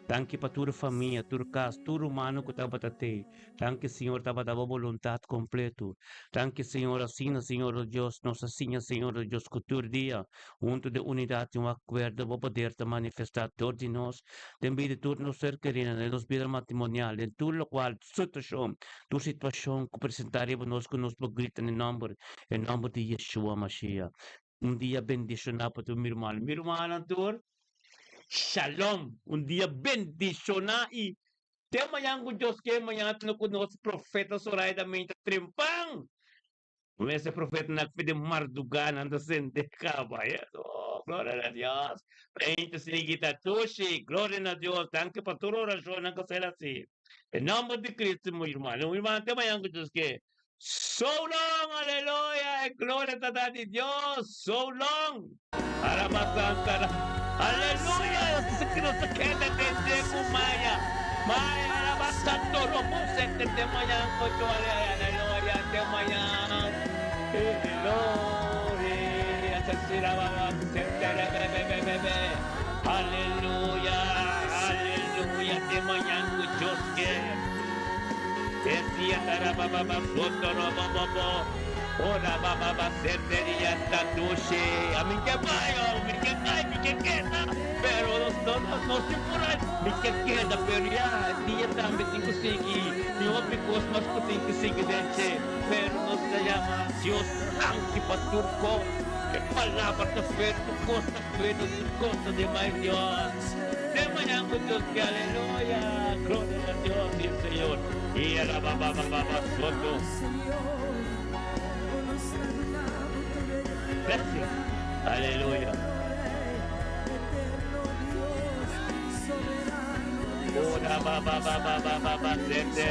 Thank you pa tur família, tur casa, tur humano que tava tate. Thank you, Senhor, tava vontade completo. Thank you, Senhor, assim, Senhor oh Deus, nos assim, Senhor oh Deus, que tur dia, junto de unidade e um acordo, vou poder te manifestar todos de nós, também de tudo nos ser querendo, de nos vida matrimonial, em tudo o qual, tu situação que apresentaremos nós que nos grita em nome de Yeshua Mashiach. Dia bendicionado para tu, meu irmão. Meu irmão, Antor, shalom. Dia bendicionado. E tem amanhã com Deus que amanhã tu conosco profeta Soraya mente trimpang. Esse profeta na pede mardugan anda sente caballo. Glória a Deus. Mente se kita tushi. Glória a Deus. Tanque para tu oração na casa assim. Em nome de Cristo, meu irmão. Meu irmão, tem amanhã com Deus que so long, aleluya, gloria a Daddy Dios, so long. Arabasantara, aleluya, se que nos queda desde Kumaya, Maya, Arabasanto, Robo, Sete, de mañana, Cocho, aleluya, de mañana, gloria, Sasiraba, Sete, bebé, aleluya, aleluya, de mañana, Dios que. Esia tarababa sotoro bobo ora baba seteria tatuche amin que baio mi que queda pero no se furai mi que queda pero ya dia também tem que seguir e o picos mas que tem que seguir dente pero nos llama Dios anti paturco que palavra te fer tu costa de mais Dios de manhã com Deus que aleluia glória a Deus e Senhor y a la baba soto. Gracias. Aleluya. Ora baba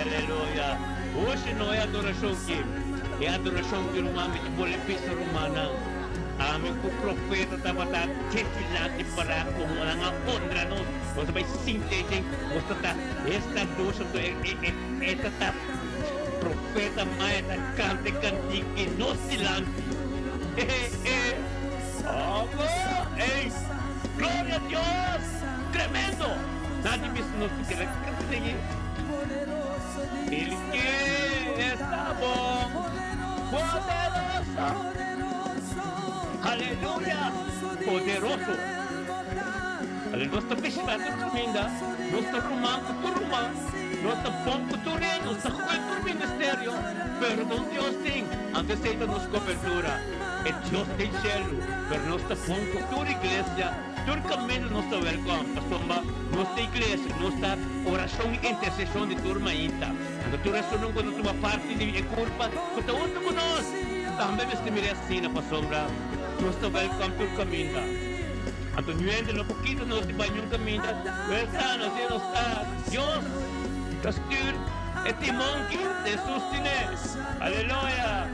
aleluya. Hoje não é adoração que é adoração que uma mole pista romana. Amin ko profeta tapat titilati para como nga ondra no você vai sentir você tá esta dosa to esta tá profeta mais cante que no silante glória a Deus tremendo nada me não se quer ele que está bom poderoso aleluia, poderoso. Aleluia, nós estamos fechando dormindo, nós estamos rumando, nós estamos pompo turendo, nós estamos com o ministério. Pero não Deus tem, antes aceita nos cobertura. É Deus tem céu, pero nós estamos pompo toda igreja, todo caminho nós estamos welcome. Pasomba, nossa igreja, nossa oração e intercessão de turma ainda. A tua oração quando tua parte de culpa, quando tu unta conosco, também me merece assim na pasombra. Nós estamos welcome todo caminho. Então, no poquito nós de banho caminho, welcome, nós está, Deus, pastor, é timão que te sustene. Aleluia.